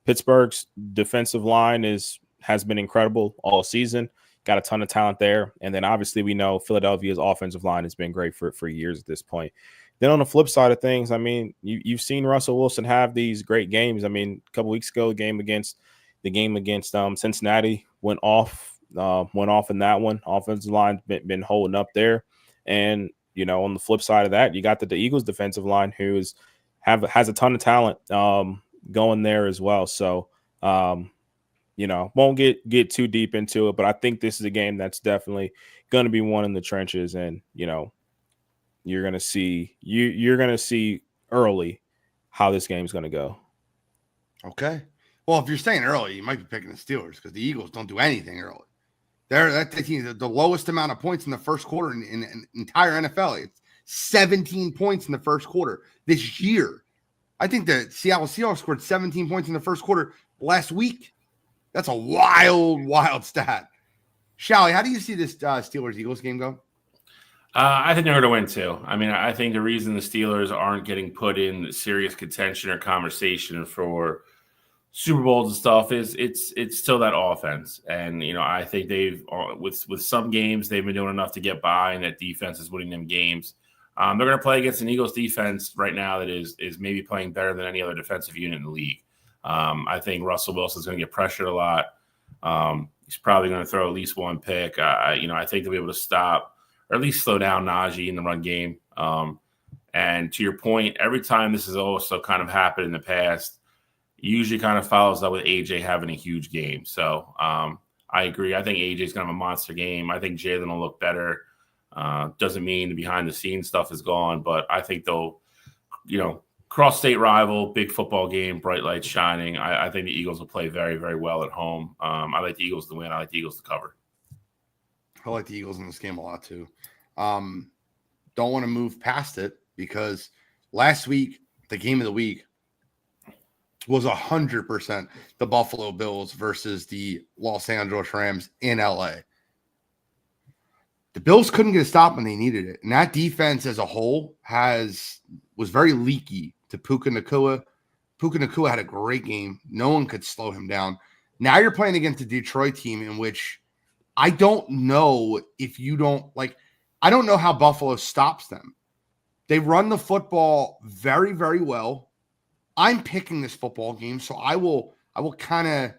Pittsburgh's defensive line has been incredible all season. Got a ton of talent there. And then obviously we know Philadelphia's offensive line has been great for years at this point. Then on the flip side of things, I mean, you've seen Russell Wilson have these great games. I mean, a couple weeks ago, the game against Cincinnati went off in that one. Offensive line been holding up there. And, on the flip side of that, you got the Eagles defensive line who has a ton of talent going there as well. So, won't get too deep into it, but I think this is a game that's definitely going to be won in the trenches. And, you're going to see early how this game's going to go. Okay. Well, if you're saying early, you might be picking the Steelers because the Eagles don't do anything early. They're the lowest amount of points in the first quarter in entire NFL. It's 17 points in the first quarter this year. I think the Seattle Seahawks scored 17 points in the first quarter last week. That's a wild stat. Shally, how do you see this Steelers-Eagles game go? I think they're going to win too. I mean, I think the reason the Steelers aren't getting put in serious contention or conversation for Super Bowls and stuff is it's still that offense. And, I think they've with some games they've been doing enough to get by, and that defense is winning them games. They're going to play against an Eagles defense right now that is maybe playing better than any other defensive unit in the league. I think Russell Wilson's going to get pressured a lot. He's probably going to throw at least one pick. I think they'll be able to stop or at least slow down Najee in the run game. And to your point, every time this has also kind of happened in the past, usually kind of follows up with AJ having a huge game. So I agree. I think AJ's going to have a monster game. I think Jalen will look better. Doesn't mean the behind-the-scenes stuff is gone, but I think they'll, cross-state rival, big football game, bright lights shining. I think the Eagles will play very, very well at home. I like the Eagles to win. I like the Eagles to cover. I like the Eagles in this game a lot too. Don't want to move past it because last week, the game of the week was 100% the Buffalo Bills versus the Los Angeles Rams in LA. The Bills couldn't get a stop when they needed it. And that defense as a whole was very leaky to Puka Nacua. Puka Nacua had a great game. No one could slow him down. Now you're playing against a Detroit team in which I don't know I don't know how Buffalo stops them. They run the football very, very well. I'm picking this football game, so I will kind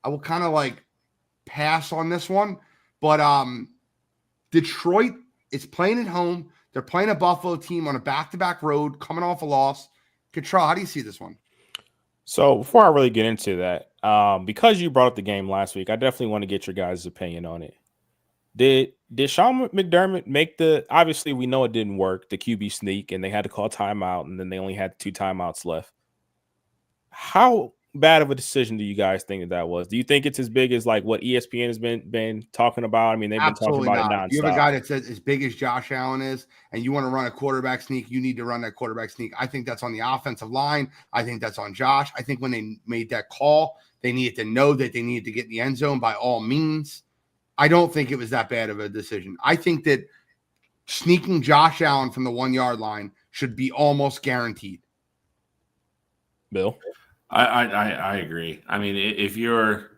of like pass on this one. But Detroit is playing at home. They're playing a Buffalo team on a back-to-back road, coming off a loss. Cottrell, how do you see this one? So before I really get into that, because you brought up the game last week, I definitely want to get your guys' opinion on it. Did Sean McDermott make obviously we know it didn't work, the QB sneak, and they had to call timeout, and then they only had 2 timeouts left. How bad of a decision do you guys think that was? Do you think it's as big as like what ESPN has been talking about? I mean, they've Absolutely been talking about not. it nonstop. You have a guy that says as big as Josh Allen is, and you want to run a quarterback sneak, you need to run that quarterback sneak. I think that's on the offensive line. I think that's on Josh. I think when they made that call, they needed to know that they needed to get in the end zone by all means. I don't think it was that bad of a decision. I think that sneaking Josh Allen from the 1-yard line should be almost guaranteed. Bill? I agree. I mean, if you're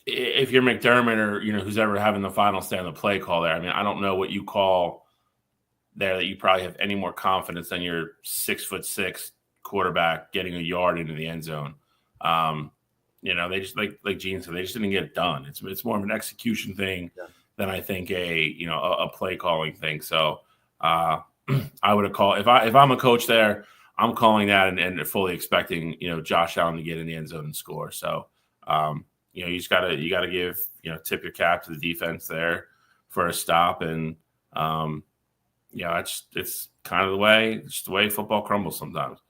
McDermott or who's ever having the final say on the play call there, I mean, I don't know what you call there that you probably have any more confidence than your 6'6" quarterback getting a yard into the end zone. They just like Gene said, they just didn't get it done. It's more of an execution thing than I think a play calling thing. So I would have called if I'm a coach there. I'm calling that and fully expecting, Josh Allen to get in the end zone and score. So, you just gotta give, tip your cap to the defense there for a stop. And, it's kind of the way football crumbles sometimes.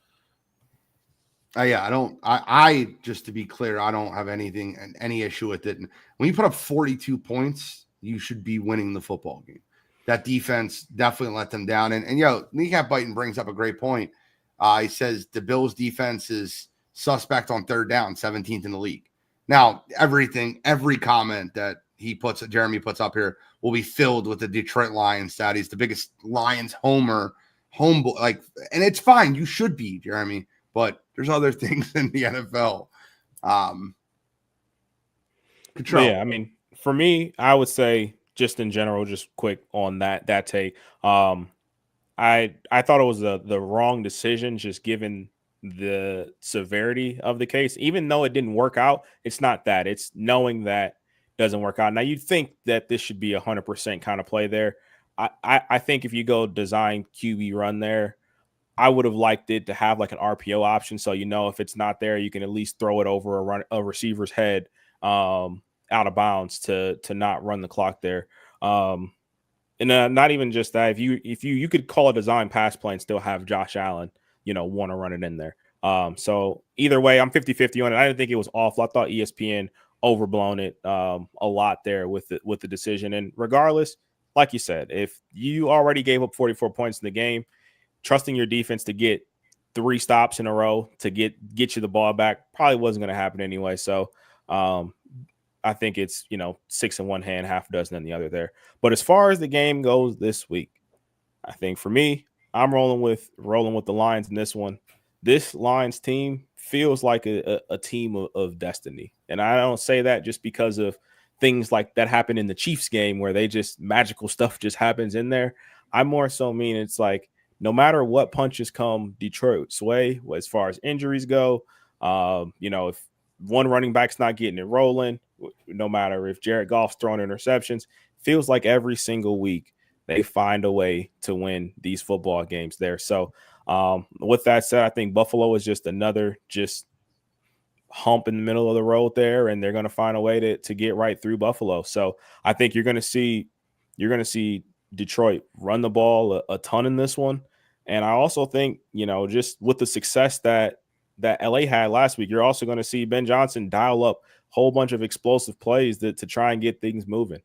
I just to be clear, I don't have any issue with it. When you put up 42 points, you should be winning the football game. That defense definitely let them down. And Kneecap Biting brings up a great point. He says the Bills defense is suspect on third down, 17th in the league. Now, every comment that Jeremy puts up here will be filled with the Detroit Lions stat. He's the biggest Lions homeboy, and it's fine. You should be, Jeremy, but there's other things in the NFL. Control. Yeah, I mean, for me, I would say just in general, just quick on that take. I thought it was the wrong decision, just given the severity of the case. Even though it didn't work out, it's not that. It's knowing that doesn't work out. Now, you'd think that this should be 100% kind of play there. I think if you go design QB run there, I would have liked it to have like an RPO option. So, if it's not there, you can at least throw it over a receiver's head out of bounds to not run the clock there. And And not even just that. If you could call a design pass play and still have Josh Allen, want to run it in there. So either way, I'm 50-50 on it. I didn't think it was awful. I thought ESPN overblown it a lot there with the decision. And regardless, like you said, if you already gave up 44 points in the game, trusting your defense to get 3 stops in a row to get you the ball back probably wasn't going to happen anyway. So I think it's 6 in one hand, half a dozen in the other there. But as far as the game goes this week, I think for me, I'm rolling with the Lions in this one. This Lions team feels like a team of destiny, and I don't say that just because of things like that happen in the Chiefs game where they just magical stuff just happens in there. I more so mean it's like no matter what punches come Detroit's way as far as injuries go, if one running back's not getting it rolling, no matter if Jared Goff's throwing interceptions, feels like every single week they find a way to win these football games there. So with that said, I think Buffalo is just another hump in the middle of the road there, and they're going to find a way to get right through Buffalo. So I think you're going to see Detroit run the ball a ton in this one. And I also think, just with the success that LA had last week, you're also going to see Ben Johnson dial up a whole bunch of explosive plays to try and get things moving.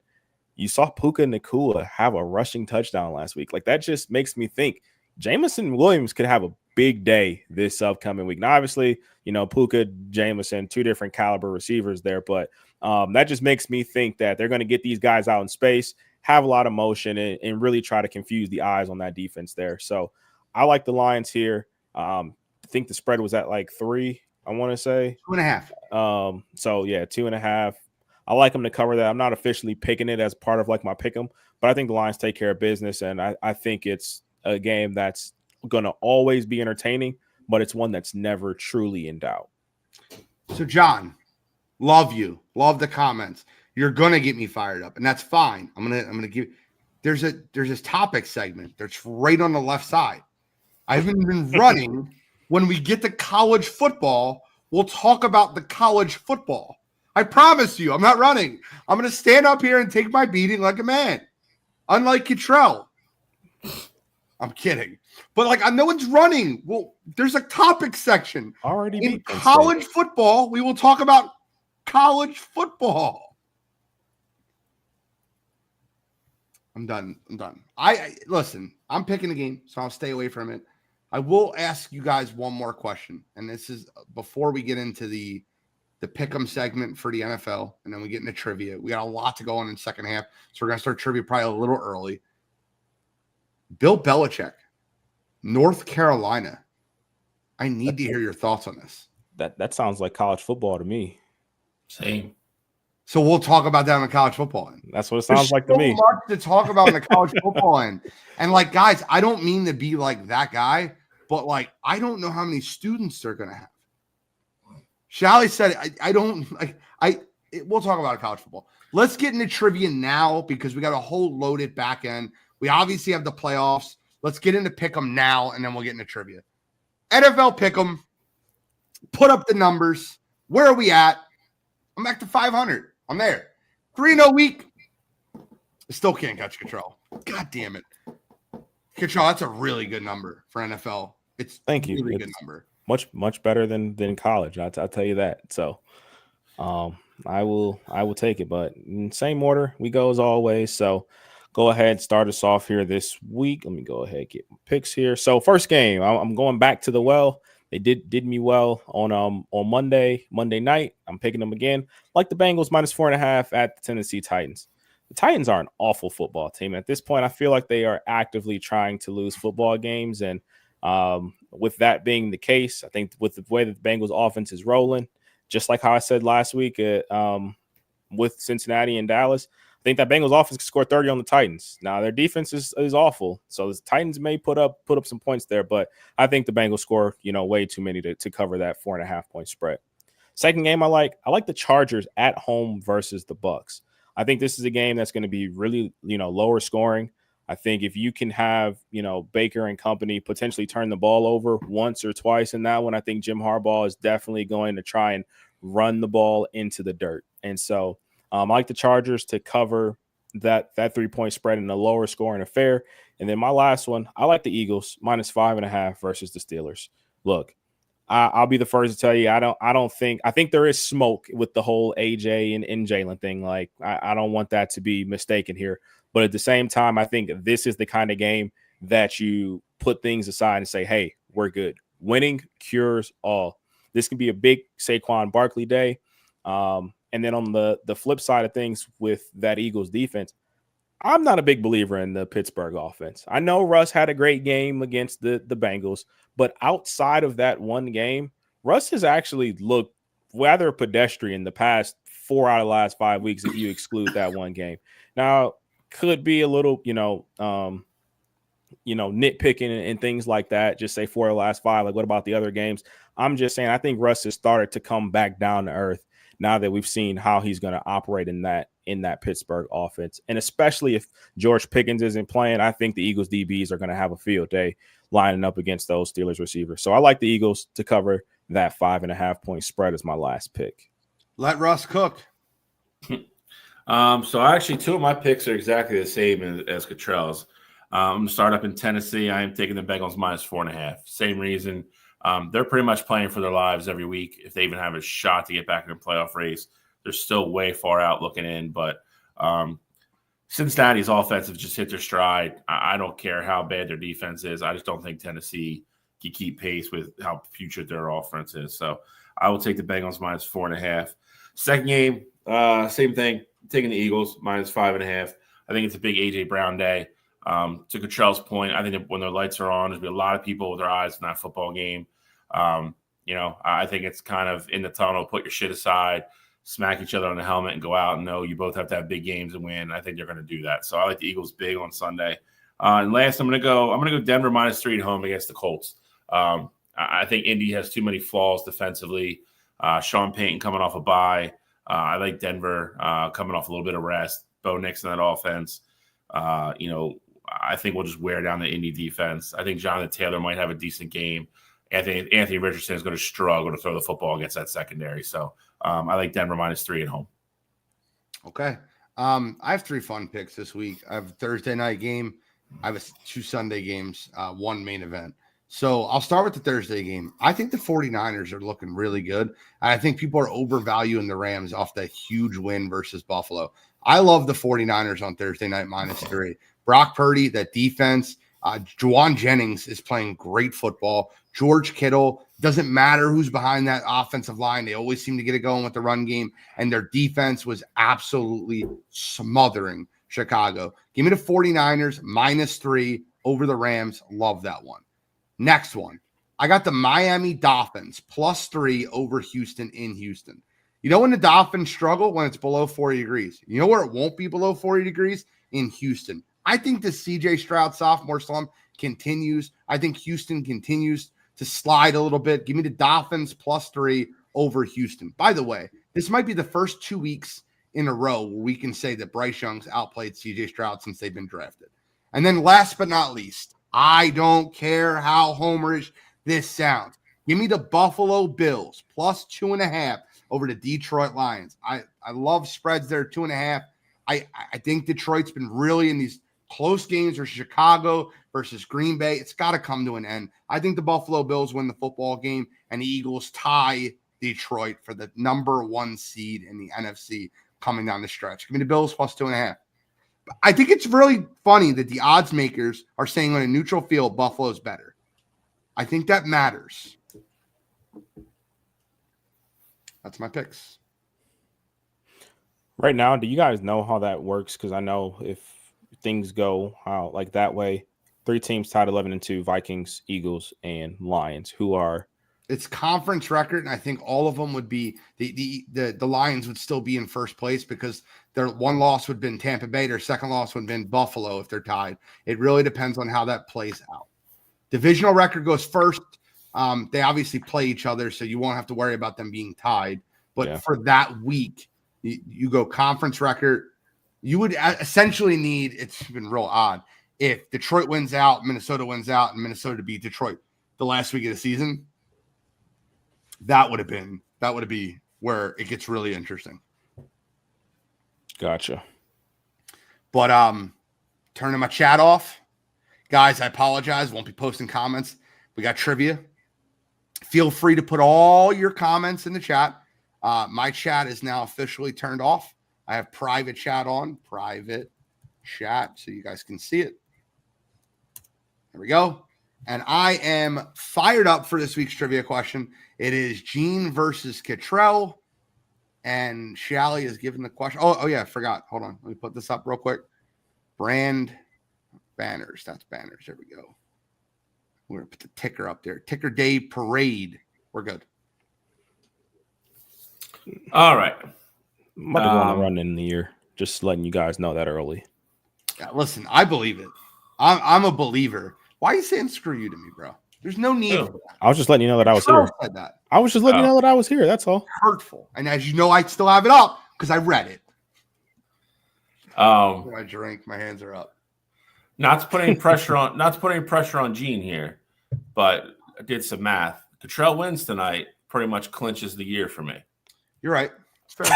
You saw Puka Nacua have a rushing touchdown last week. Like, that just makes me think Jameson Williams could have a big day this upcoming week. Now, obviously, Puka, Jameson, 2 different caliber receivers there, but that just makes me think that they're going to get these guys out in space, have a lot of motion, and really try to confuse the eyes on that defense there. So I like the Lions here. I think the spread was at like 3, I want to say. 2.5. So, yeah, 2.5. I like them to cover that. I'm not officially picking it as part of like my pick 'em, but I think the Lions take care of business, and I think it's a game that's going to always be entertaining, but it's one that's never truly in doubt. So, John, love you. Love the comments. You're going to get me fired up, and that's fine. I'm going to give – there's this topic segment that's right on the left side. I haven't been running. When we get to college football, we'll talk about the college football. I promise you, I'm not running. I'm going to stand up here and take my beating like a man, unlike Cottrell. I'm kidding. But, no one's running. Well, there's a topic section. Already in college football, we will talk about college football. I'm done. Listen, I'm picking the game, so I'll stay away from it. I will ask you guys one more question, and this is before we get into the pick'em segment for the NFL, and then we get into trivia. We got a lot to go on in the second half, so we're going to start trivia probably a little early. Bill Belichick, North Carolina. I need to hear your thoughts on this. That sounds like college football to me. Same. So we'll talk about that on the college football end. That's what it sounds like to me. There's so much to talk about in the college football end. And guys, I don't mean to be like that guy, but I don't know how many students they're going to have. Shally said, we'll talk about college football. Let's get into trivia now because we got a whole loaded back end. We obviously have the playoffs. Let's get into pick'em now, and then we'll get into trivia. NFL pick'em. Put up the numbers. Where are we at? I'm back to 500. I'm there. 3-0 week. I still can't catch Cottrell. God damn it. Cottrell, that's a really good number for NFL. Thank you. Really good number. Much better than college. I'll tell you that. So I will take it. But in same order, we go as always. So go ahead, start us off here this week. Let me go ahead and get my picks here. So first game, I'm going back to the well. They did me well on Monday night. I'm picking them again. Like the Bengals -4.5 at the Tennessee Titans. The Titans are an awful football team. At this point, I feel like they are actively trying to lose football games. And with that being the case, I think with the way that the Bengals offense is rolling, just like how I said last week with Cincinnati and Dallas, I think that Bengals offense can score 30 on the Titans. Now, their defense is awful, so the Titans may put up some points there, but I think the Bengals score, way too many to cover that 4.5 point spread. Second game I like the Chargers at home versus the Bucks. I think this is a game that's going to be really, lower scoring. I think if you can have, Baker and company potentially turn the ball over once or twice in that one, I think Jim Harbaugh is definitely going to try and run the ball into the dirt. And so I like the Chargers to cover that 3-point spread in a lower scoring affair. And then my last one, I like the Eagles -5.5 versus the Steelers. Look, I'll be the first to tell you, I think there is smoke with the whole AJ and Jalen thing. Like, I don't want that to be mistaken here. But at the same time, I think this is the kind of game that you put things aside and say, hey, we're good. Winning cures all. This can be a big Saquon Barkley day. And then on the flip side of things with that Eagles defense, I'm not a big believer in the Pittsburgh offense. I know Russ had a great game against the Bengals, but outside of that one game, Russ has actually looked rather pedestrian the past 4 out of the last 5 weeks if you exclude that one game. Now, could be a little, nitpicking and things like that. Just say 4 of the last 5. Like, what about the other games? I'm just saying I think Russ has started to come back down to earth now that we've seen how he's going to operate in that Pittsburgh offense. And especially if George Pickens isn't playing, I think the Eagles DBs are going to have a field day lining up against those Steelers receivers. So I like the Eagles to cover that 5.5-point spread as my last pick. Let Russ cook. So actually 2 of my picks are exactly the same as Cottrell's. I'm going to start up in Tennessee. I am taking the Bengals -4.5. Same reason. They're pretty much playing for their lives every week. If they even have a shot to get back in the playoff race, they're still way far out looking in. But Cincinnati's offense have just hit their stride. I don't care how bad their defense is. I just don't think Tennessee can keep pace with how putrid their offense is. So I will take the Bengals -4.5. Second game, same thing. Taking the Eagles -5.5. I think it's a big A.J. Brown day. To Cottrell's point, I think that when their lights are on, there's going to be a lot of people with their eyes in that football game. I think it's kind of in the tunnel, put your shit aside, smack each other on the helmet and go out and know you both have to have big games and win. I think they're going to do that. So I like the Eagles big on Sunday. And last, I'm going to go Denver -3 at home against the Colts. I think Indy has too many flaws defensively. Sean Payton coming off a bye. I like Denver coming off a little bit of rest. Bo Nix in that offense. I think we'll just wear down the Indy defense. I think Jonathan Taylor might have a decent game. Anthony Richardson is going to struggle to throw the football against that secondary. So I like Denver -3 at home. Okay. I have 3 fun picks this week. I have a Thursday night game. I have 2 Sunday games, 1 main event. So I'll start with the Thursday game. I think the 49ers are looking really good. I think people are overvaluing the Rams off that huge win versus Buffalo. I love the 49ers on Thursday night -3. Brock Purdy, that defense. Juwan Jennings is playing great football. George Kittle, doesn't matter who's behind that offensive line. They always seem to get it going with the run game, and their defense was absolutely smothering Chicago. Give me the 49ers -3 over the Rams. Love that one. Next one, I got the Miami Dolphins +3 over Houston in Houston. You know when the Dolphins struggle? When it's below 40 degrees. You know where it won't be below 40 degrees? In Houston. I think the C.J. Stroud sophomore slump continues. I think Houston continues to slide a little bit. Give me the Dolphins +3 over Houston. By the way, this might be the first 2 weeks in a row where we can say that Bryce Young's outplayed C.J. Stroud since they've been drafted. And then last but not least, I don't care how homerish this sounds. Give me the Buffalo Bills +2.5 over the Detroit Lions. I love spreads there, 2.5. I think Detroit's been really in these close games versus Chicago versus Green Bay. It's got to come to an end. I think the Buffalo Bills win the football game and the Eagles tie Detroit for the number 1 seed in the NFC coming down the stretch. Give me the Bills +2.5. I think it's really funny that the odds makers are saying on a neutral field, Buffalo's better. I think that matters. That's my picks. Right now, do you guys know how that works? Because I know if things go how like that way, 3 teams tied 11-2: Vikings, Eagles, and Lions, who are it's conference record, and I think all of them would be the Lions would still be in first place because their one loss would have been Tampa Bay, their second loss would have been Buffalo if they're tied. It really depends on how that plays out. Divisional record goes first. They obviously play each other, so you won't have to worry about them being tied. But for that week, you go conference record. You would essentially need, it's been real odd, if Detroit wins out, Minnesota wins out, and Minnesota beat Detroit the last week of the season. That would be where it gets really interesting. Gotcha. But turning my chat off. Guys, I apologize. Won't be posting comments. We got trivia. Feel free to put all your comments in the chat. My chat is now officially turned off. I have private chat on. Private chat so you guys can see it. There we go. And I am fired up for this week's trivia question. It is Gene versus Cottrell. And Shally is given the question. Oh, yeah, I forgot. Hold on. Let me put this up real quick. Brand banners. That's banners. There we go. We're going to put the ticker up there. Ticker Day Parade. We're good. All right. Might be going to run in the year. Just letting you guys know that early. Yeah, listen, I believe it. I'm a believer. Why are you saying screw you to me, bro? There's no need for that. I was just letting you know that I was Charles here. said that. I was just letting you know that I was here. That's all. Hurtful. And as you know, I still have it up because I read it. I drink. My hands are up. Not to put any pressure on Gene here, but I did some math. Cottrell wins tonight, pretty much clinches the year for me. You're right. It's fair.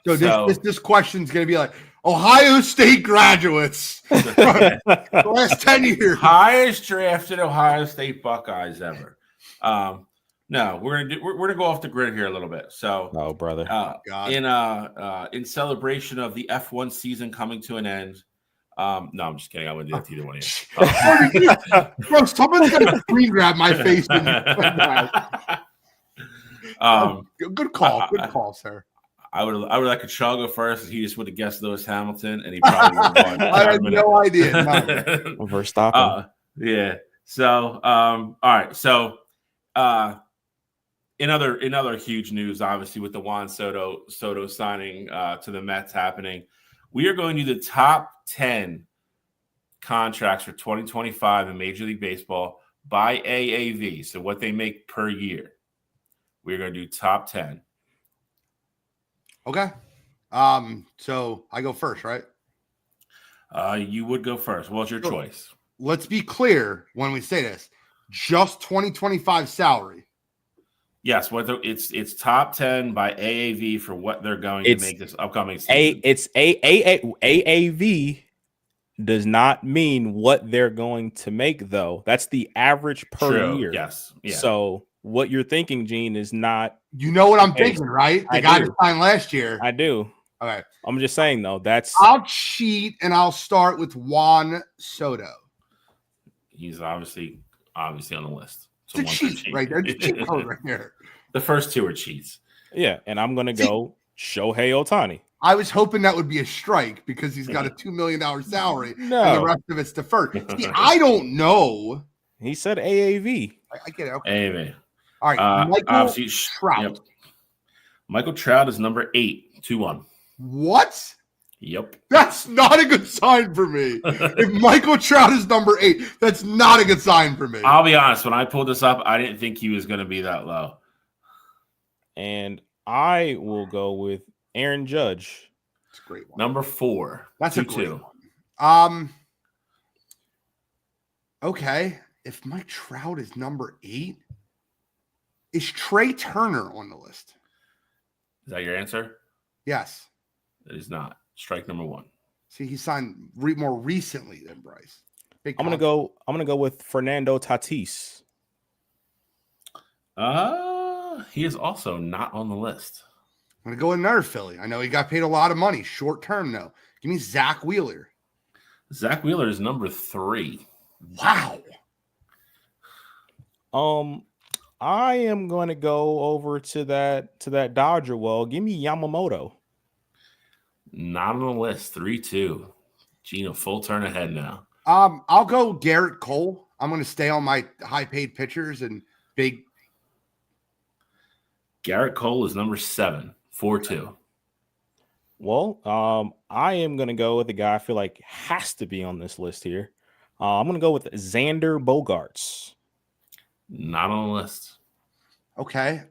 So this question's going to be like, Ohio State graduates the last 10 years. Highest drafted Ohio State Buckeyes ever. No, we're gonna go off the grid here a little bit. So, oh brother, in celebration of the F1 season coming to an end. No, I'm just kidding. I wouldn't do that to either one of you. Bro, someone's gonna screen grab my face. Good call, sir. I would let Cottrell go first. He just would have guessed Lewis Hamilton, and he probably would have won. I had no idea. Verstappen. Yeah. So, all right. So, in other huge news, obviously with the Juan Soto signing to the Mets happening, we are going to do the top 10 contracts for 2025 in Major League Baseball by AAV. So what they make per year. We're going to do top 10. Okay. So I go first, right? You would go first. What's your choice? Let's be clear when we say this. Just 2025 salary. Yes, it's top 10 by AAV for what they're going to make this upcoming season. AAV does not mean what they're going to make, though. That's the average per year. Yes. Yeah. So what you're thinking, Gene, is not. You know what I'm thinking, right? The guy that signed last year. I do. Okay. I'm just saying, though. I'll cheat and I'll start with Juan Soto. He's obviously on the list. So it's a cheat right there. It's a cheat code right there. The first two are cheats. Yeah, and I'm going to go Shohei Ohtani. I was hoping that would be a strike because he's got a $2 million salary. No. And the rest of it's deferred. See, I don't know. He said AAV. I get it. Okay. AAV. All right. Michael Trout. Yep. Michael Trout is number 8, 2-1. What? Yep. That's not a good sign for me. If Michael Trout is number 8, that's not a good sign for me. I'll be honest. When I pulled this up, I didn't think he was going to be that low. And I will go with Aaron Judge. That's a great one. Number 4. That's 2-2. a great one. Okay. If Mike Trout is number 8, is Trey Turner on the list? Is that your answer? Yes. It is not. Strike number 1. See, he signed more recently than Bryce. I'm gonna go with Fernando Tatis. He is also not on the list. I'm gonna go with another Philly. I know he got paid a lot of money, short term though. Give me Zach Wheeler. Zach Wheeler is number 3. Wow. I am going to go over to that Dodger well. Give me Yamamoto. Not on the list. 3-2. Gene, a full turn ahead now. I'll go Garrett Cole. I'm going to stay on my high-paid pitchers and big. Garrett Cole is number 7, 4-2. Well, I am going to go with the guy I feel like has to be on this list here. I'm going to go with Xander Bogaerts. Not on the list. Okay.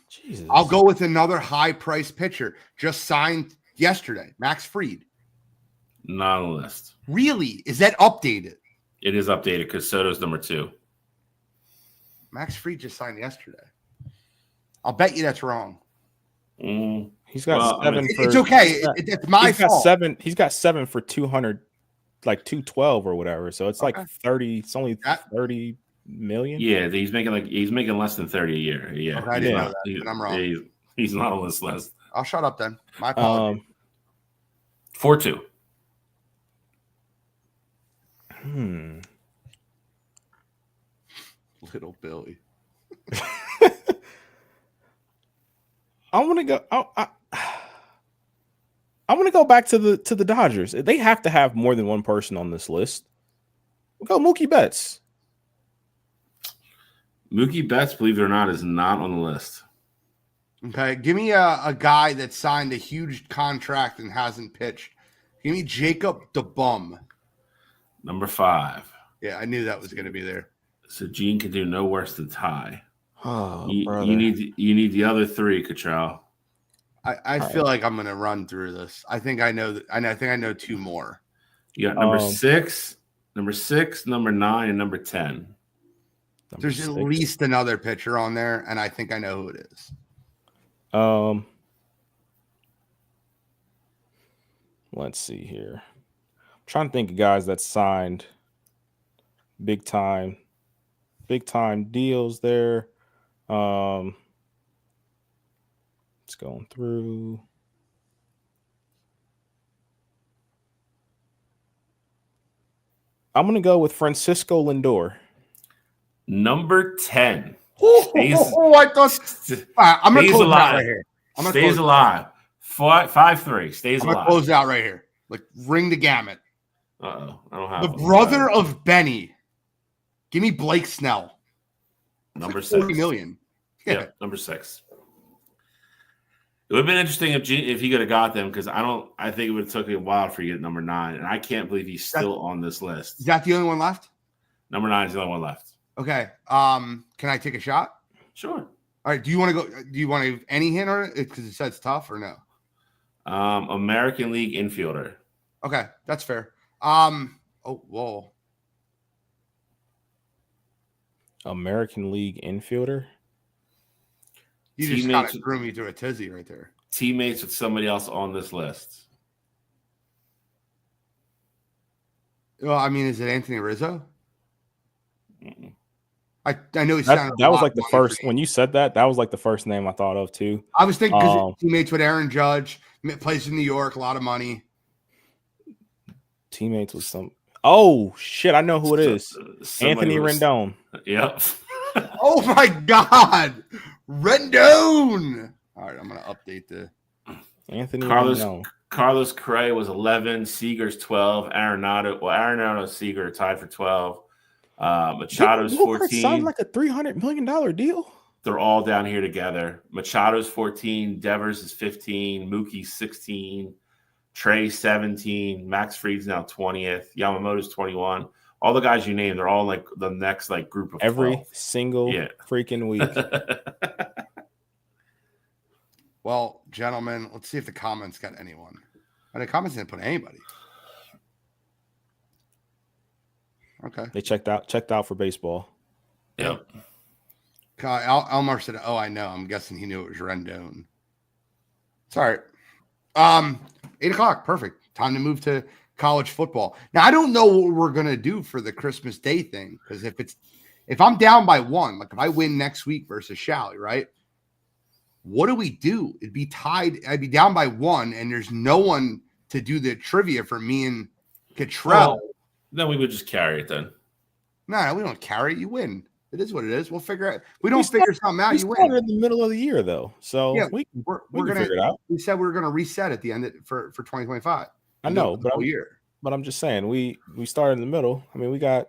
Jesus. I'll go with another high-priced pitcher just signed yesterday, Max Fried. Not on the list. Really? Is that updated? It is updated because Soto's number 2. Max Fried just signed yesterday. I'll bet you that's wrong. He's got it's okay. It's my fault. He's got 7 for 200, like 212 or whatever. So it's like 30. It's only 30 million. Yeah, he's making less than 30 a year. Yeah, okay, I didn't know that. And I'm wrong. He's not on this list. I'll shut up then. My apologies. 4-2. Little Billy. I want to go. I want to go back to the Dodgers. They have to have more than one person on this list. We'll go Mookie Betts. Mookie Betts, believe it or not, is not on the list. Okay, give me a guy that signed a huge contract and hasn't pitched. Give me Jacob DeBum. Number 5. Yeah, I knew that was going to be there. So Gene can do no worse than tie. Oh, you need the other 3, Cottrell. I feel like I'm going to run through this. I think I know. I think I know 2 more. You got number 6, number 9, and number 10. There's at least another pitcher on there, and I think I know who it is. Let's see here. I'm trying to think of guys that signed big time deals there. It's going through. I'm going to go with Francisco Lindor. Number 10. I thought I'm going to close it out right here. Stays alive. 5-3. Stays alive. I'm going to close it out right here. Like, ring the gamut. Uh-oh. I don't have the brother of Benny. Give me Blake Snell. Number 6. 40 million. Yeah, number 6. It would have been interesting if he could have got them, because I think it would have took a while for you to get number 9, and I can't believe he's still on this list. Is that the only one left? Number 9 is the only one left. Okay. Can I take a shot? Sure. All right. Do you want to go? Do you want to any hint on it? Because it says tough or no? American League infielder. Okay, that's fair. Oh, whoa. American League infielder. You just kind of threw me through a tizzy right there. Teammates with somebody else on this list. Well, I mean, is it Anthony Rizzo? Mm-mm. I know that was like the first when you said that was like the first name I thought of too. I was thinking because teammates with Aaron Judge, plays in New York, a lot of money. Teammates with some. Oh shit! I know who it is. Anthony Rendon. Yep. Oh my God, Rendon! All right, I'm gonna update the Anthony Rendon. Carlos Correa was 11. Seager's 12. Arenado, Seager tied for 12. Machado's 14. Sounds like a $300 million deal. They're all down here together. Machado's 14. Devers is 15. Mookie's 16. Trey 17. Max Fried's now 20th. Yamamoto's 21. All the guys you named, they're all like the next like group of every 12. single freaking week. Well, gentlemen, let's see if the comments got anyone. The comments didn't put anybody. Okay. They checked out for baseball. Yep. Elmar said, "Oh, I know." I'm guessing he knew it was Rendon. Sorry. 8:00. Perfect. Time to move to college football. Now, I don't know what we're gonna do for the Christmas Day thing, because if I'm down by 1, like if I win next week versus Shally, right? What do we do? It'd be tied. I'd be down by 1, and there's no one to do the trivia for me and Cottrell. Then we would just carry it then. No, we don't carry it. You win. It is what it is. We'll figure it. We don't figure something out. You win. In the middle of the year, though, so yeah, we're gonna figure it out. We said we were gonna reset at the end for 2025. I know, but But I'm just saying we started in the middle. I mean, we can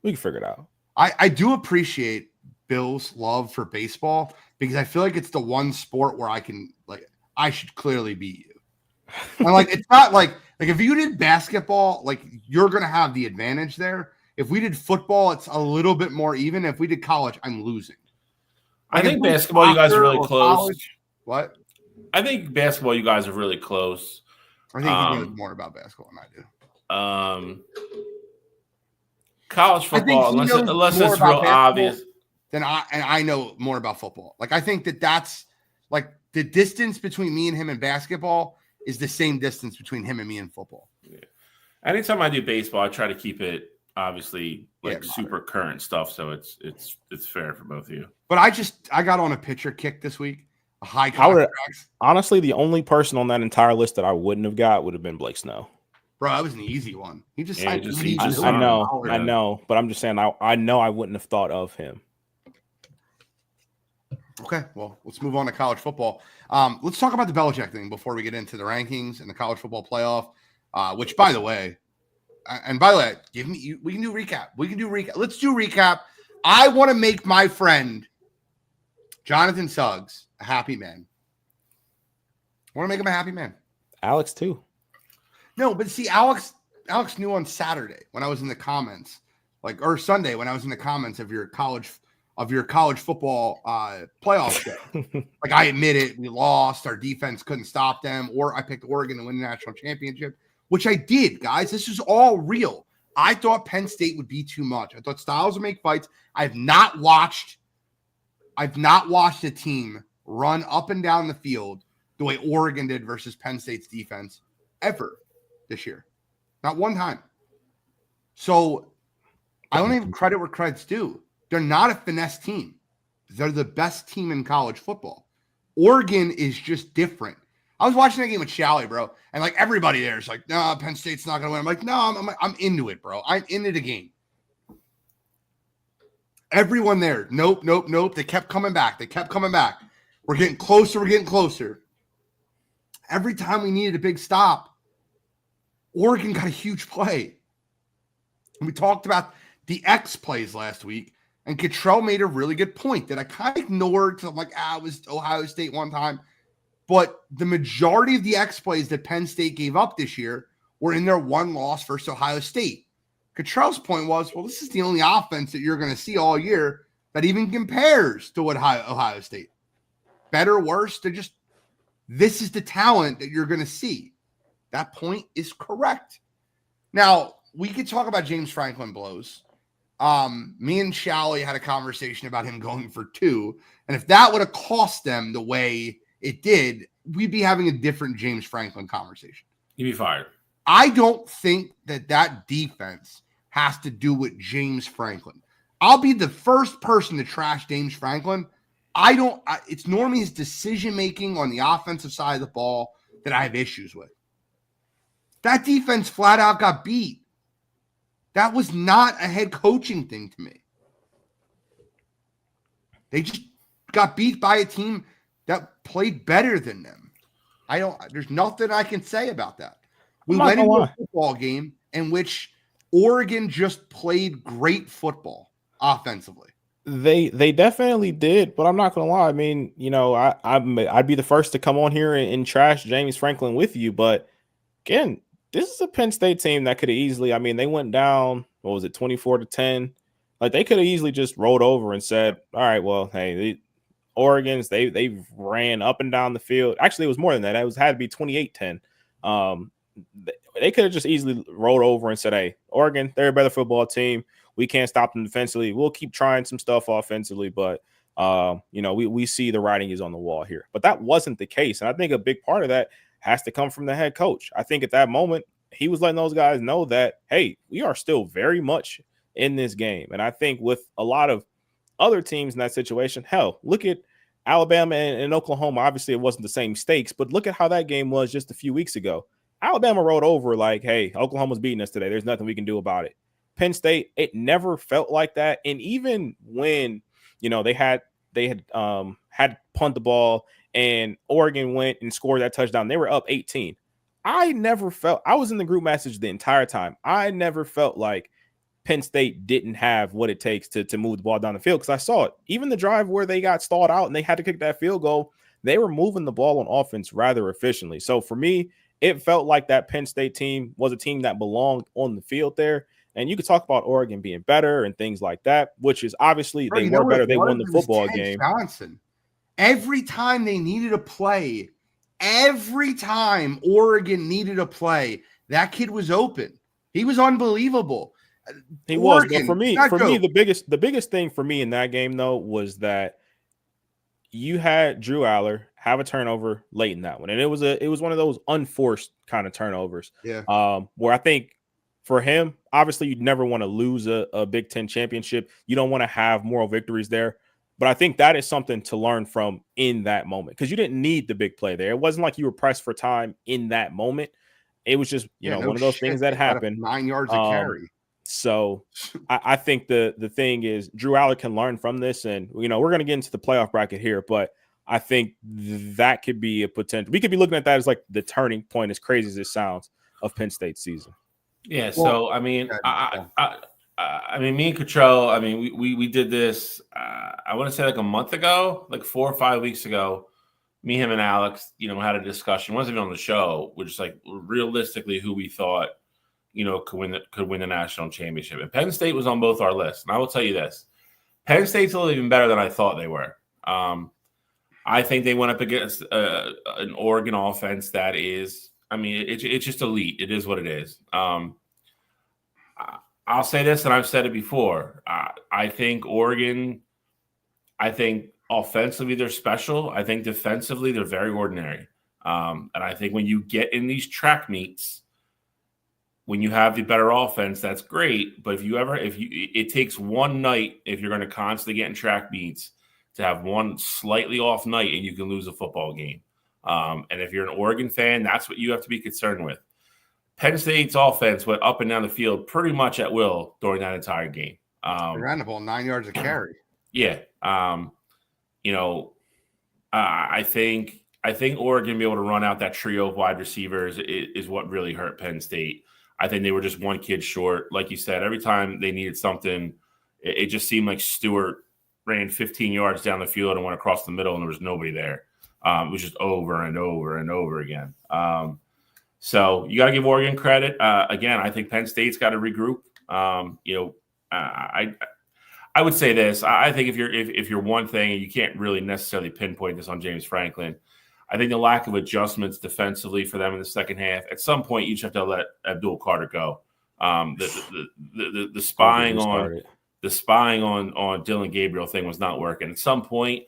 figure it out. I do appreciate Bill's love for baseball, because I feel like it's the one sport where I should clearly beat you. And like, it's not like if you did basketball, like you're going to have the advantage there. If we did football, it's a little bit more even. If we did college, I'm losing. I think basketball, you guys are really close. College, what? I think basketball, you guys are really close. I think he knows more about basketball than I do. College football, unless it's real obvious. Then I know more about football. Like, I think that's the distance between me and him in basketball is the same distance between him and me in football. Yeah. Anytime I do baseball, I try to keep it obviously like Yeah, super current stuff, so it's fair for both of you. But I got on a pitcher kick this week. A high contract. Honestly, the only person on that entire list that I wouldn't have got would have been Blake Snow. Bro, that was an easy one. He just signed. I know, but I'm just saying I know I wouldn't have thought of him. Okay, well, let's move on to college football. Let's talk about the Belichick thing before we get into the rankings and the college football playoff. Which, by the way, we can do recap. Let's do recap. I want to make my friend Jonathan Suggs a happy man. I want to make him a happy man. Alex too. No, but see, Alex knew on Saturday when I was in the comments, or Sunday when I was in the comments of your college football playoff show. Like, I admit it, we lost. Our defense couldn't stop them. Or I picked Oregon to win the national championship, which I did, guys. This is all real. I thought Penn State would be too much. I thought Styles would make fights. I've not watched a team run up and down the field the way Oregon did versus Penn State's defense ever this year. Not one time. So I don't even credit where credit's due. They're not a finesse team. They're the best team in college football. Oregon is just different. I was watching that game with Shally, bro, and like everybody there is like, no, Penn State's not going to win. I'm like, no, I'm into it, bro. I'm into the game. Everyone there, nope. They kept coming back. We're getting closer. Every time we needed a big stop, Oregon got a huge play. And we talked about the X plays last week, and Cottrell made a really good point that I kind of ignored because I'm like, it was Ohio State one time. But the majority of the X plays that Penn State gave up this year were in their one loss versus Ohio State. Cottrell's point was, well, this is the only offense that you're going to see all year that even compares to what Ohio State. Better, worse, this is the talent that you're going to see. That point is correct. Now, we could talk about James Franklin blows. Me and Shally had a conversation about him going for 2. And if that would have cost them the way it did, we'd be having a different James Franklin conversation. You'd be fired. I don't think that defense has to do with James Franklin. I'll be the first person to trash James Franklin. It's normally his decision-making on the offensive side of the ball that I have issues with. That defense flat out got beat. That was not a head coaching thing to me. They just got beat by a team that played better than them. There's nothing I can say about that. We went into a football game in which Oregon just played great football offensively. They definitely did, but I'm not gonna lie. I mean, I'd be the first to come on here and trash James Franklin with you, but again, this is a Penn State team that could have easily. I mean, they went down. What was it, 24-10? Like, they could have easily just rolled over and said, "All right, well, hey, Oregon's they ran up and down the field." Actually, it was more than that. It had to be 28-10. They could have just easily rolled over and said, "Hey, Oregon, they're a better football team. We can't stop them defensively. We'll keep trying some stuff offensively, but we see the writing is on the wall here." But that wasn't the case, and I think a big part of that has to come from the head coach. I think at that moment he was letting those guys know that, hey, we are still very much in this game. And I think with a lot of other teams in that situation, hell, look at Alabama and Oklahoma. Obviously, it wasn't the same stakes, but look at how that game was just a few weeks ago. Alabama rolled over like, hey, Oklahoma's beating us today. There's nothing we can do about it. Penn State, it never felt like that. And even when, they had punt the ball and Oregon went and scored that touchdown, they were up 18. I was in the group message the entire time. I never felt like Penn State didn't have what it takes to move the ball down the field, because I saw it. Even the drive where they got stalled out and they had to kick that field goal, they were moving the ball on offense rather efficiently. So for me, it felt like that Penn State team was a team that belonged on the field there. And you could talk about Oregon being better and things like that, which is obviously they were better. They won the football game. Johnson. Every time they needed a play, every time Oregon needed a play, that kid was open. He was unbelievable. He was. But for me, the biggest thing for me in that game, though, was that you had Drew Aller have a turnover late in that one, and it was one of those unforced kind of turnovers. Yeah. Where I think for him, obviously, you'd never want to lose a Big Ten championship. You don't want to have moral victories there. But I think that is something to learn from in that moment, because you didn't need the big play there. It wasn't like you were pressed for time in that moment. It was just, one of those things that happened. 9 yards of carry. So I think the thing is Drew Aller can learn from this, and we're going to get into the playoff bracket here, but I think that could be a potential. We could be looking at that as like the turning point, as crazy as it sounds, of Penn State's season. Yeah. So I mean, I mean, me and Cottrell, I mean, we did this. I want to say like a month ago, like 4 or 5 weeks ago. Me, him, and Alex, had a discussion. It wasn't even on the show. We're just like realistically who we thought, could win the national championship. And Penn State was on both our lists. And I will tell you this: Penn State's a little even better than I thought they were. I think they went up against an Oregon offense that is, I mean, it's just elite. It is what it is. I'll say this, and I've said it before. I think Oregon, offensively they're special. I think defensively they're very ordinary. And I think when you get in these track meets, when you have the better offense, that's great. But it takes one night, if you're going to constantly get in track meets, to have one slightly off night and you can lose a football game. And if you're an Oregon fan, that's what you have to be concerned with. Penn State's offense went up and down the field pretty much at will during that entire game. They ran the ball 9 yards of carry. Yeah. I think Oregon being able to run out that trio of wide receivers is what really hurt Penn State. I think they were just one kid short. Like you said, every time they needed something, it just seemed like Stewart ran 15 yards down the field and went across the middle, and there was nobody there. It was just over and over and over again. So you got to give Oregon credit. Again, I think Penn State's got to regroup. I would say this. I think if you're one thing, and you can't really necessarily pinpoint this on James Franklin, I think the lack of adjustments defensively for them in the second half. At some point, you just have to let Abdul Carter go. The spying on Dylan Gabriel thing was not working. At some point,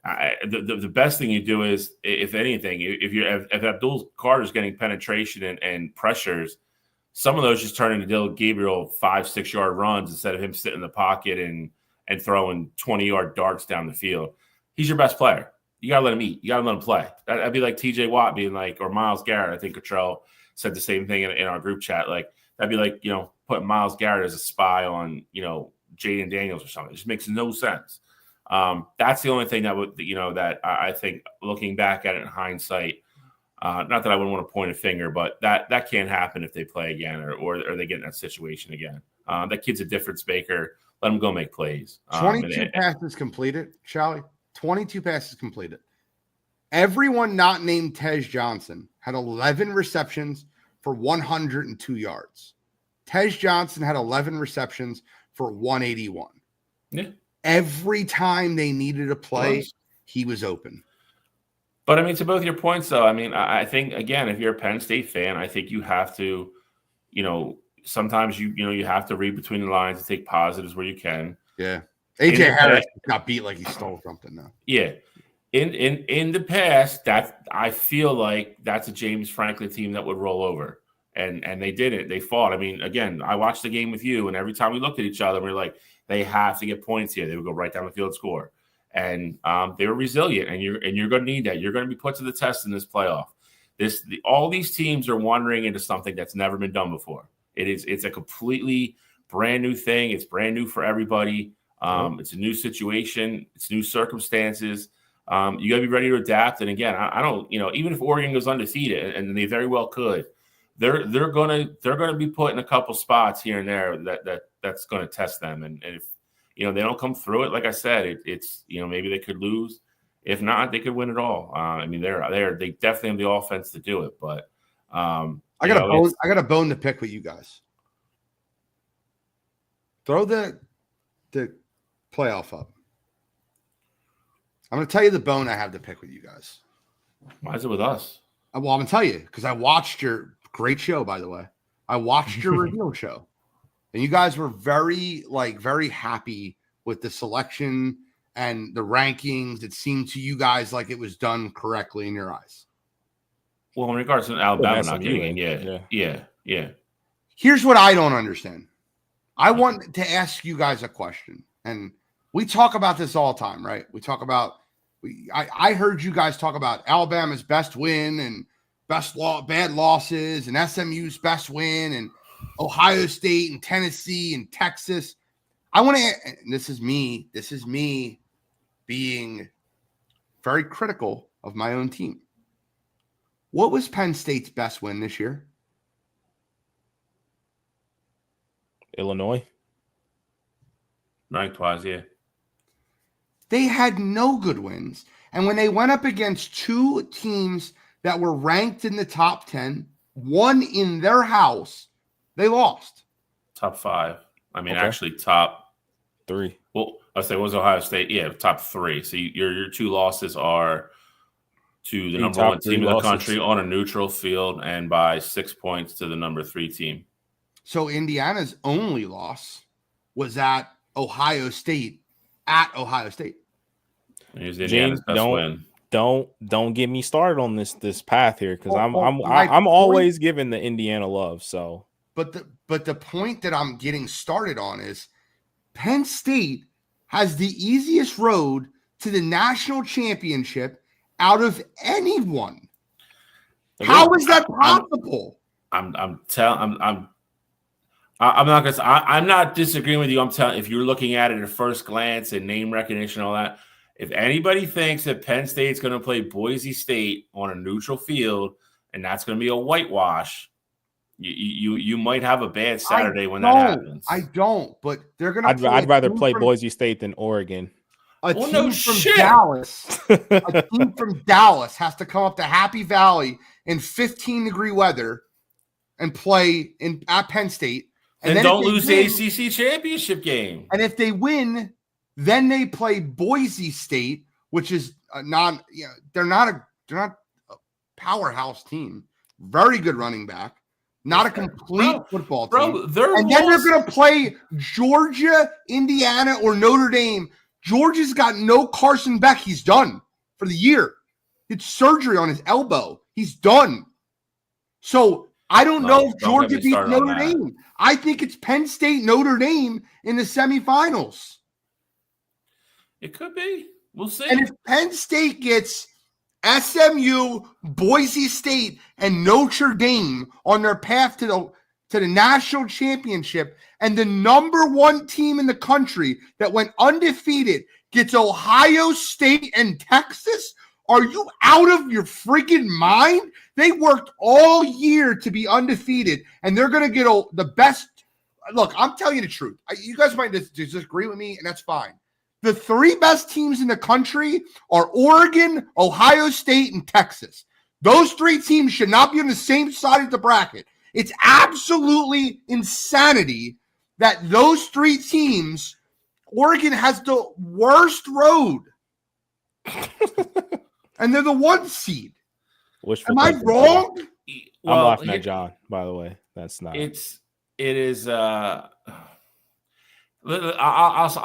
the best thing you do is, if anything, if Abdul Carter's getting penetration and pressures, some of those just turn into Dylan Gabriel 5-6 yard runs instead of him sitting in the pocket and throwing 20-yard darts down the field. He's your best player. You got to let him eat. You got to let him play. That'd be like TJ Watt being like, or Myles Garrett. I think Cottrell said the same thing in our group chat. Like, that'd be like, putting Myles Garrett as a spy on, Jaden Daniels or something. It just makes no sense. That's the only thing that would, that I think, looking back at it in hindsight, not that I wouldn't want to point a finger, but that can't happen if they play again or they get in that situation again. That kid's a difference maker. Let him go make plays. 22 passes completed, Charlie. 22 passes completed. Everyone not named Tej Johnson had 11 receptions for 102 yards. Tej Johnson had 11 receptions for 181. Yeah. Every time they needed a play, he was open. But I mean, to both your points, though, I mean, I think, again, if you're a Penn State fan, I think you have to, sometimes you have to read between the lines and take positives where you can. Yeah. AJ Harris got beat like he stole something now. Yeah. In the past, that I feel like that's a James Franklin team that would roll over. And they did it. They fought. I mean, again, I watched the game with you, and every time we looked at each other, we were like, they have to get points here. They would go right down the field and score. And they were resilient, and you're going to need that. You're going to be put to the test in this playoff. All these teams are wandering into something that's never been done before. It's a completely brand new thing. It's brand new for everybody. It's a new situation. It's new circumstances. You got to be ready to adapt. And again, I don't, even if Oregon goes undefeated, and they very well could, they're gonna be put in a couple spots here and there that's going to test them. And if they don't come through it, like I said, it's maybe they could lose. If not, they could win it all. I mean, they definitely have the offense to do it. But I got a bone to pick with you guys. Throw the playoff up. I'm going to tell you the bone I have to pick with you guys. Why is it with us? Well, I'm going to tell you because I watched your great show, by the way. I watched your reveal show. And you guys were very happy with the selection and the rankings, it seemed to you guys like it was done correctly in your eyes? Well, in regards to Alabama not getting in, yeah. Here's what I don't understand. I want to ask you guys a question, and we talk about this all the time, right? We talk about. I heard you guys talk about Alabama's best win and bad losses, and SMU's best win, and Ohio State and Tennessee and Texas. I want to. This is me being very critical of my own team. What was Penn State's best win this year? Illinois. Ranked-wise, yeah. They had no good wins. And when they went up against two teams that were ranked in the top 10, one in their house, they lost. Top 5. I mean, actually top 3. Well, I'll say, what was Ohio State? Yeah, top 3. So your 2 losses are to the number 1 team in the country on a neutral field and by 6 points to the number 3 team. So Indiana's only loss was at Ohio State, Here's Indiana's best win. Don't get me started on this path here, because I'm always giving the Indiana love. So, but the point that I'm getting started on is Penn State has the easiest road to the national championship out of anyone. How is that possible? I'm not disagreeing with you. I'm telling, if you're looking at it at first glance and name recognition and all that, if anybody thinks that Penn State's going to play Boise State on a neutral field and that's going to be a whitewash, you might have a bad Saturday when that happens. I don't, but they're going to. I'd rather play Boise State than Oregon. A team from Dallas, a team from Dallas has to come up to Happy Valley in 15-degree weather and play at Penn State. And then don't lose the ACC championship game. And if they win, then they play Boise State, which is they're not a powerhouse team. Very good running back, not a complete football team. And then they're going to play Georgia, Indiana, or Notre Dame. Georgia's got no Carson Beck. He's done for the year. It's surgery on his elbow. He's done. So I don't know if Georgia beats Notre Dame. I think it's Penn State, Notre Dame in the semifinals. It could be. We'll see. And if Penn State gets SMU, Boise State, and Notre Dame on their path to the national championship, and the number 1 team in the country that went undefeated gets Ohio State and Texas, are you out of your freaking mind? They worked all year to be undefeated, and they're going to get the best. Look, I'm telling you the truth. You guys might disagree with me, and that's fine. The 3 best teams in the country are Oregon, Ohio State, and Texas. Those 3 teams should not be on the same side of the bracket. It's absolutely insanity that those 3 teams, Oregon has the worst road. And they're the 1 seed. Am I wrong? I'm laughing at John, by the way. That's not. It is. I'll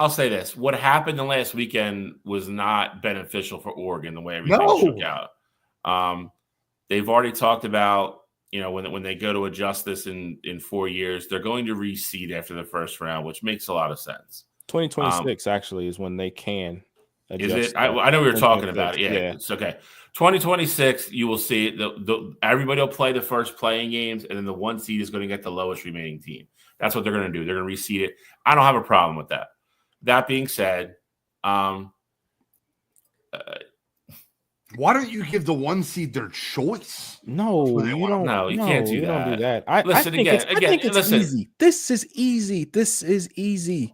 say this: what happened the last weekend was not beneficial for Oregon. The way everything shook out. They've already talked about, when they go to adjust this in 4 years, they're going to reseed after the first round, which makes a lot of sense. 2026 actually is when they can. Is it? I know we were talking about it. Yeah, it's okay. 2026, you will see it. Everybody will play the first playing games, and then the 1 seed is going to get the lowest remaining team. That's what they're going to do. They're going to reseed it. I don't have a problem with that. That being said, why don't you give the 1 seed their choice? No, you don't. No, you can't do that. Don't do that. I think it's easy. This is easy.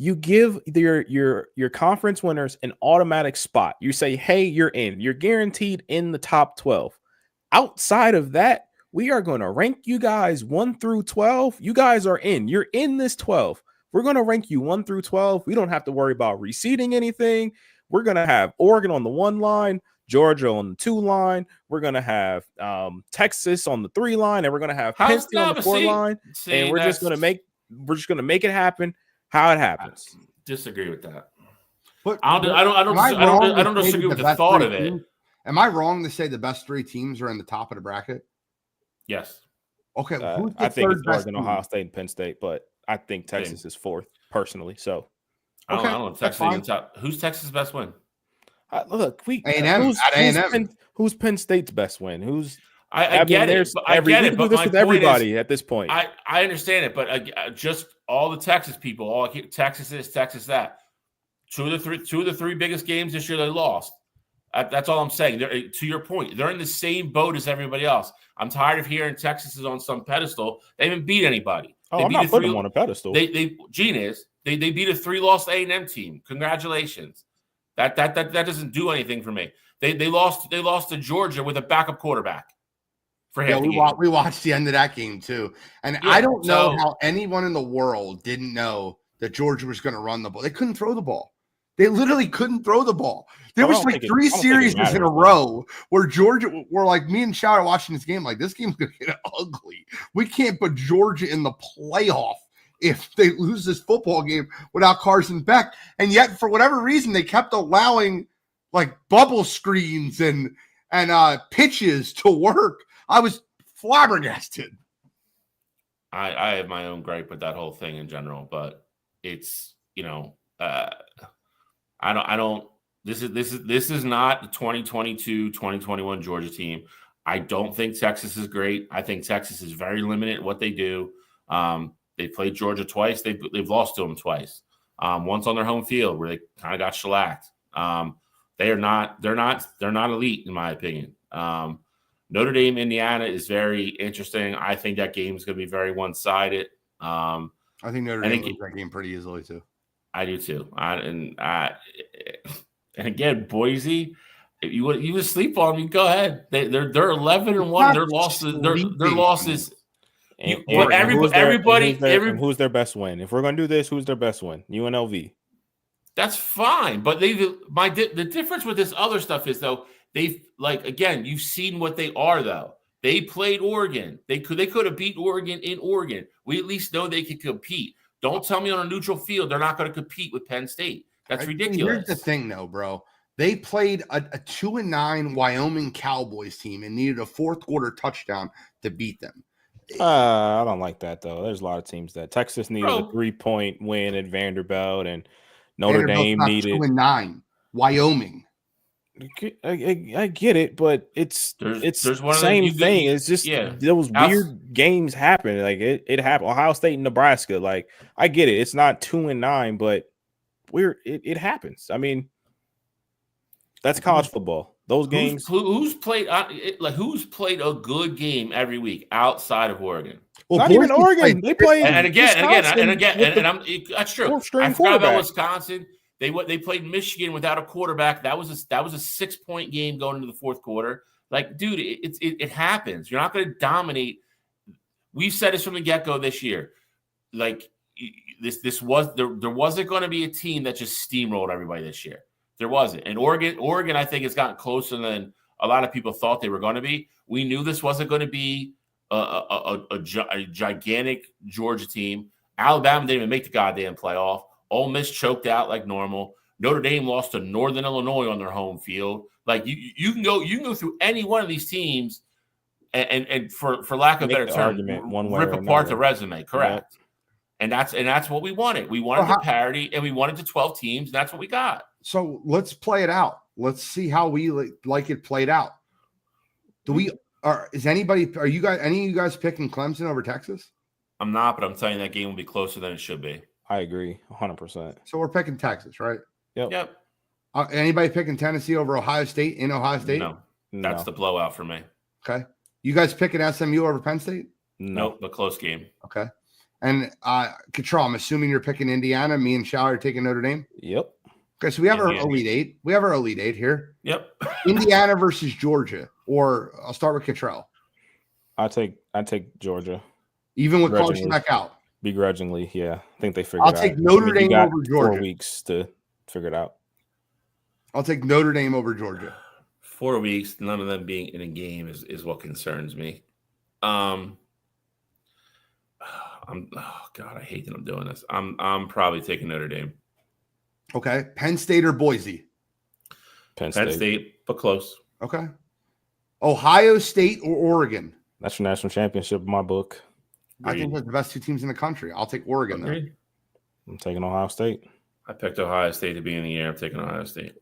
You give your conference winners an automatic spot. You say, hey, you're in. You're guaranteed in the top 12. Outside of that, we are going to rank you guys 1 through 12. You guys are in. You're in this 12. We're going to rank you 1 through 12. We don't have to worry about reseeding anything. We're going to have Oregon on the 1 line, Georgia on the 2 line. We're going to have Texas on the 3 line, and we're going to have Penn State on the 4 line. And we're just going to make it happen how it happens. I disagree with that. But I don't disagree with the thought of it. Am I wrong to say the best 3 teams are in the top of the bracket? Yes. Okay. Who's the I think it's third best Oregon, team? Ohio State, and Penn State, but I think Texas is 4th personally. So I don't Okay, know. that's Texas top. Who's Texas' best win? look, A&M at A&M. Who's Penn State's best win? I get it. I get it. We can But do this my with point everybody is, at this point. I understand it, but just all the Texas people, all Texas this, Texas that. Two of the three biggest games this year they lost. That's all I'm saying. To your point, they're in the same boat as everybody else. I'm tired of hearing Texas is on some pedestal. They haven't beat anybody. I'm not putting them on a pedestal. Gene is. They beat a 3-loss A&M team. Congratulations. That doesn't do anything for me. They lost to Georgia with a backup quarterback. For half the game. We watched the end of that game too, and I don't know how anyone in the world didn't know that Georgia was going to run the ball. They couldn't throw the ball. They literally couldn't throw the ball. There was like 3 series in a row where Georgia were like, me and Shao are watching this game like, this game's going to get ugly. We can't put Georgia in the playoff if they lose this football game without Carson Beck. And yet, for whatever reason, they kept allowing like bubble screens and pitches to work. I was flabbergasted. I have my own gripe with that whole thing in general, but it's, I don't. This is not the 2022-2021 Georgia team. I don't think Texas is great. I think Texas is very limited at what they do. They played Georgia twice. They've lost to them twice. Once on their home field where they kind of got shellacked. They're not elite in my opinion. Notre Dame, Indiana is very interesting. I think that game is going to be very one-sided. I think Notre Dame wins that game pretty easily too. I do too. And again, Boise, if you would sleep on me, go ahead. They're 11-1. Their losses. Who's their best win? If we're gonna do this, who's their best win? UNLV. That's fine, but the difference with this other stuff is though again, you've seen what they are though. They played Oregon. They could have beat Oregon in Oregon. We at least know they could compete. Don't tell me on a neutral field they're not going to compete with Penn State. That's ridiculous. Here's the thing, though, bro. They played a 2-9 Wyoming Cowboys team and needed a 4th quarter touchdown to beat them. I don't like that, though. There's a lot of teams that Texas needed a 3-point win at Vanderbilt, and Notre Dame needed 2-9. Wyoming. I get it, but it's the same thing. It's just those weird games happen. Like it happened. Ohio State and Nebraska. Like I get it. It's not 2-9, but it happens. I mean, that's college football. Those games. Who's played a good game every week outside of Oregon? Well, not even Oregon. They played and again. That's true. I forgot about Wisconsin. They played Michigan without a quarterback. That was a 6-point game going into the 4th quarter. Like, dude, it happens. You're not going to dominate. We've said this from the get-go this year. Like, there wasn't going to be a team that just steamrolled everybody this year. There wasn't. And Oregon, I think, has gotten closer than a lot of people thought they were going to be. We knew this wasn't going to be a gigantic Georgia team. Alabama didn't even make the goddamn playoff. Ole Miss choked out like normal. Notre Dame lost to Northern Illinois on their home field. Like you can go through any one of these teams, and for lack of a better term, rip apart the resume. Correct. Yep. And that's what we wanted. We wanted the parity, and we wanted the 12 teams. And that's what we got. So let's play it out. Let's see how we like it played out. Are any of you guys picking Clemson over Texas? I'm not, but I'm telling you that game will be closer than it should be. I agree 100%. So we're picking Texas, right? Yep. Anybody picking Tennessee over Ohio State in Ohio State? No. That's the blowout for me. Okay. You guys picking SMU over Penn State? Nope, the close game. Okay. And Control, I'm assuming you're picking Indiana. Me and Shao are taking Notre Dame? Yep. Okay, so we have our Elite Eight. We have our Elite Eight here. Yep. Indiana versus Georgia. Or I'll start with Cottrell. I take Georgia. Even with Carson back out. Begrudgingly, yeah. I think they figured it out. I'll take Notre Dame over Georgia. 4 weeks to figure it out. I'll take Notre Dame over Georgia. 4 weeks, none of them being in a game is what concerns me. I hate that I'm doing this. I'm probably taking Notre Dame. Okay. Penn State or Boise? Penn Penn State. State, but close. Okay. Ohio State or Oregon? That's your national championship in my book. I think they're the best two teams in the country. I'll take Oregon, though. Agreed. I'm taking Ohio State. I picked Ohio State to be in the year. I'm taking Ohio State.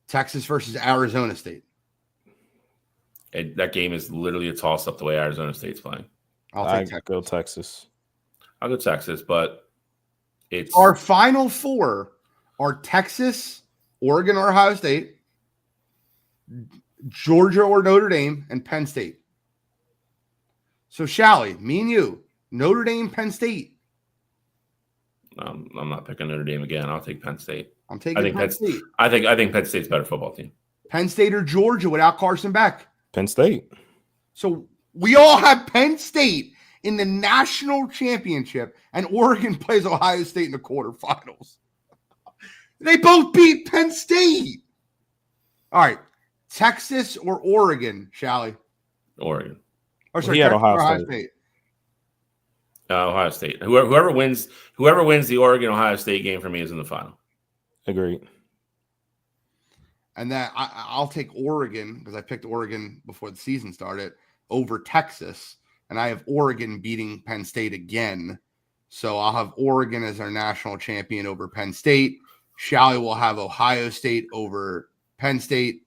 Texas versus Arizona State. That game is literally a toss-up the way Arizona State's playing. I'll take Texas. Go Texas. I'll go Texas, but it's Our final four are Texas, Oregon or Ohio State, Georgia or Notre Dame, and Penn State. So, Shally, me and you, Notre Dame, Penn State. I'm not picking Notre Dame again. I'll take Penn State. I'm taking Penn State. I think Penn State's a better football team. Penn State or Georgia without Carson Beck. Penn State. So we all have Penn State in the national championship, and Oregon plays Ohio State in the quarterfinals. They both beat Penn State. All right. Texas or Oregon, Shally? Oregon. Or sorry, He had Texas Ohio or State. Ohio State. Whoever wins the Oregon-Ohio State game for me is in the final. Agreed. And then I'll take Oregon because I picked Oregon before the season started over Texas. And I have Oregon beating Penn State again. So I'll have Oregon as our national champion over Penn State. Shally will have Ohio State over Penn State.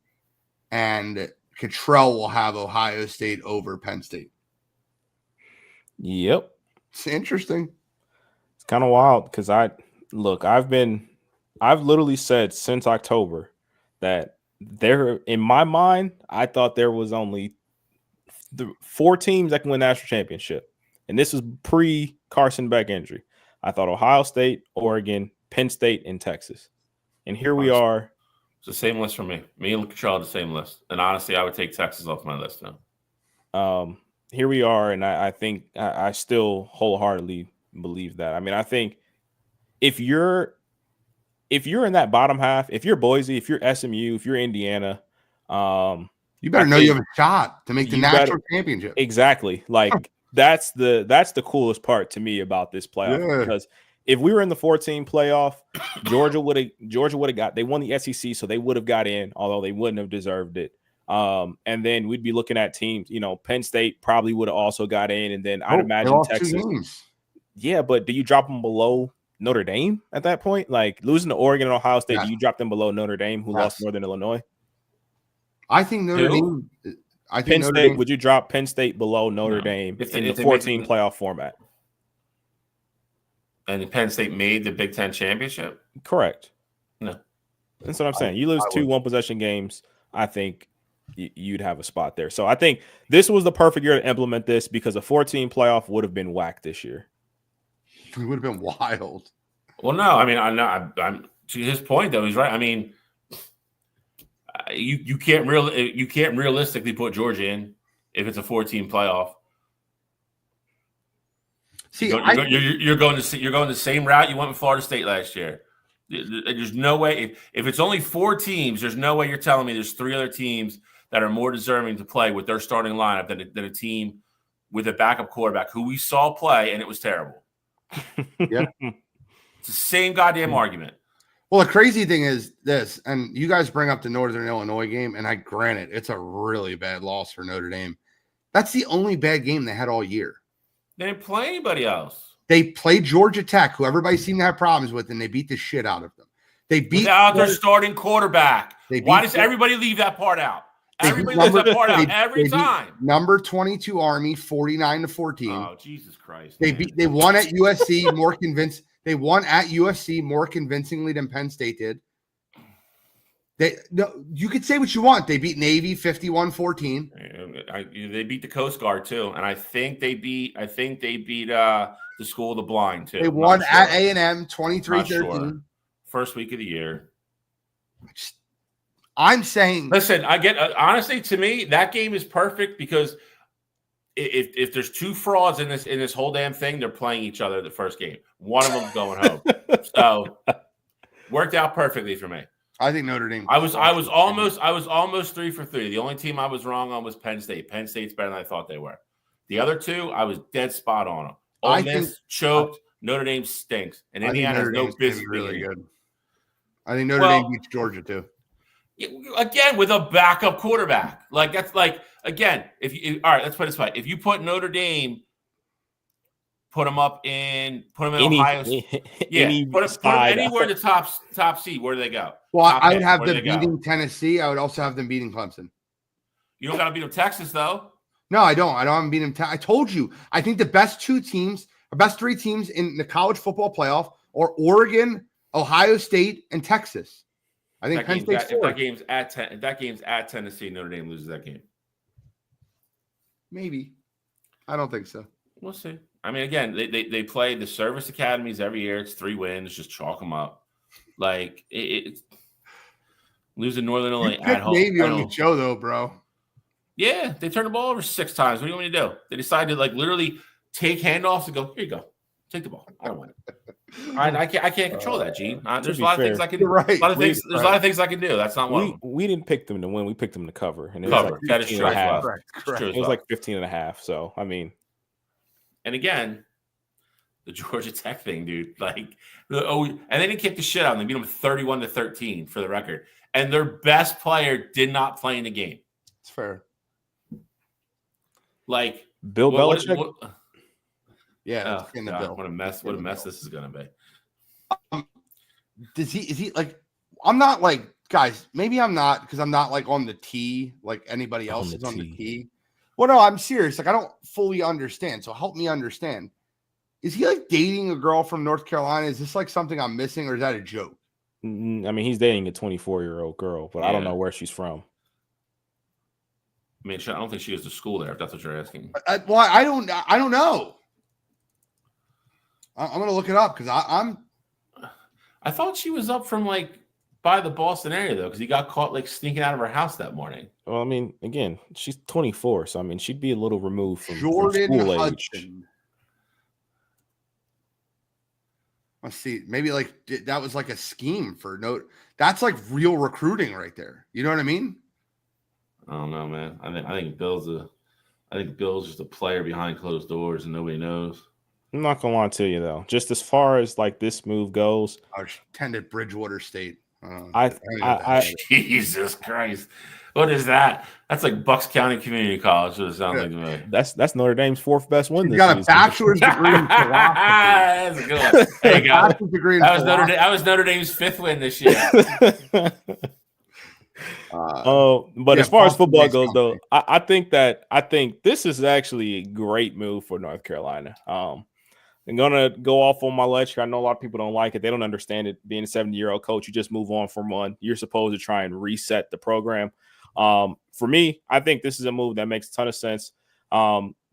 And Cottrell will have Ohio State over Penn State. Yep. It's interesting. It's kind of wild because I've literally said since October that there, in my mind, I thought there was only the 4 teams that can win national championship. And this was pre Carson Beck injury. I thought Ohio State, Oregon, Penn State, and Texas. And here we are. It's the same list for me. Me and Cottrell the same list. And honestly, I would take Texas off my list now. Here we are, and I think I still wholeheartedly believe that. I mean, I think if you're in that bottom half, if you're Boise, if you're SMU, if you're Indiana, you better know you have a shot to make the national championship. Exactly. Like that's the coolest part to me about this playoff because if we were in the 14 playoff, Georgia would have got. They won the SEC, so they would have got in, although they wouldn't have deserved it. And then we'd be looking at teams. Penn State probably would have also got in, and then I'd imagine Texas. Yeah, but do you drop them below Notre Dame at that point? Like losing to Oregon and Ohio State, do you drop them below Notre Dame, who lost Northern Illinois? I think Notre Dame. I think Penn Notre State. Dame, Would you drop Penn State below Notre Dame in the 14 playoff format? And Penn State made the Big Ten championship? Correct. No. That's what I'm saying. You lose 2 one-possession games, I think you'd have a spot there. So I think this was the perfect year to implement this because a 14 playoff would have been whacked this year. It would have been wild. Well, no. I mean, I'm to his point, though. He's right. I mean, you can't realistically put Georgia in if it's a 14 playoff. See, you're going the same route you went with Florida State last year. There's no way if it's only 4 teams, there's no way you're telling me there's 3 other teams that are more deserving to play with their starting lineup than a team with a backup quarterback who we saw play and it was terrible. Yeah, it's the same goddamn argument. Well, the crazy thing is this, and you guys bring up the Northern Illinois game, and I grant it's a really bad loss for Notre Dame. That's the only bad game they had all year. They didn't play anybody else. They played Georgia Tech, who everybody seemed to have problems with, and they beat the shit out of them. They beat without their starting quarterback. Why does everybody leave that part out? Everybody leaves that part out every time. Number 22 Army, 49-14. Oh, Jesus Christ! They won at USC more convinced. They won at USC more convincingly than Penn State did. You could say what you want. They beat Navy 51-14. They beat the Coast Guard too, and I think they beat the School of the Blind too. They won at A&M 23-13. Sure. First week of the year. I'm saying. Listen, I get honestly to me that game is perfect because if there's 2 frauds in this whole damn thing, they're playing each other the first game. One of them's going home. So worked out perfectly for me. I think Notre Dame. I was almost 3 for 3. The only team I was wrong on was Penn State. Penn State's better than I thought they were. The other 2, I was dead spot on them. Ole Miss choked. Notre Dame stinks, and Indiana has no business. Really good. I think Notre Dame beats Georgia too. Again, with a backup quarterback. Like that's like again, all right, let's put it this way. If you put Notre Dame, put them in Ohio. Put them anywhere in the top seed. Where do they go? Well, I would have them beating Tennessee. I would also have them beating Clemson. You don't got to beat them Texas though. No, I don't. I don't have them beat them. I told you. I think the best three teams in the college football playoff are Oregon, Ohio State, and Texas. I think Penn State's if that game's at Tennessee, Notre Dame loses that game. Maybe. I don't think so. We'll see. I mean, again, they play the service academies every year. It's 3 wins. Just chalk them up. Like it's losing Northern Illinois at home. Navy on the show though, bro. Yeah, they turned the ball over 6 times. What do you want me to do? They decided to literally take handoffs and go, here you go. Take the ball. I don't want it. I can't control that, Gene. There's a lot of things I can do. Right. There's a lot of things I can do. That's not one. We didn't pick them to win. We picked them to cover. And it was like that is true. Correct. It was like 15.5. So, I mean. And again, the Georgia Tech thing, dude. Like, and they didn't kick the shit out of them. They beat them 31-13 for the record. And their best player did not play in the game. It's fair. Like Bill Belichick. Yeah, what a mess! What a mess this is gonna be. Is he like? I'm not like guys. Maybe I'm not because I'm not like on the tee like anybody else is on the tee. Well, no, I'm serious. Like I don't fully understand. So help me understand. Is he like dating a girl from North Carolina? Is this like something I'm missing, or is that a joke? I mean, he's dating a 24-year-old girl, but I don't know where she's from. I mean, I don't think she goes to school there. If that's what you're asking. I don't know. I'm gonna look it up because I thought she was up from like by the Boston area though, because he got caught like sneaking out of her house that morning. Well, I mean, again, she's 24, so I mean, she'd be a little removed from Jordan school Hudson. age. Let's see. Maybe like that was like a scheme for That's like real recruiting right there. You know what I mean? I don't know, man. I think Bill's just a player behind closed doors and nobody knows. I'm not gonna lie to you though. Just as far as like this move goes, I attended Bridgewater State. Jesus Christ, what is that? That's like Bucks County Community College. What it sounds like to me. That's Notre Dame's 4th best win. He's got a bachelor's degree in philosophy. That's a good one. There you go. That was Notre Dame's 5th win this year. But as far as football goes, though, I think this is actually a great move for North Carolina. I'm gonna go off on my ledge here. I know a lot of people don't like it; they don't understand it. Being a 70-year-old coach, you just move on from one. You're supposed to try and reset the program. For me, I think this is a move that makes a ton of sense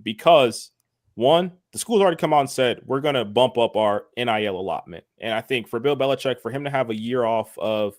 because one, the school's already come out and said we're gonna bump up our NIL allotment, and I think for Bill Belichick, for him to have a year off of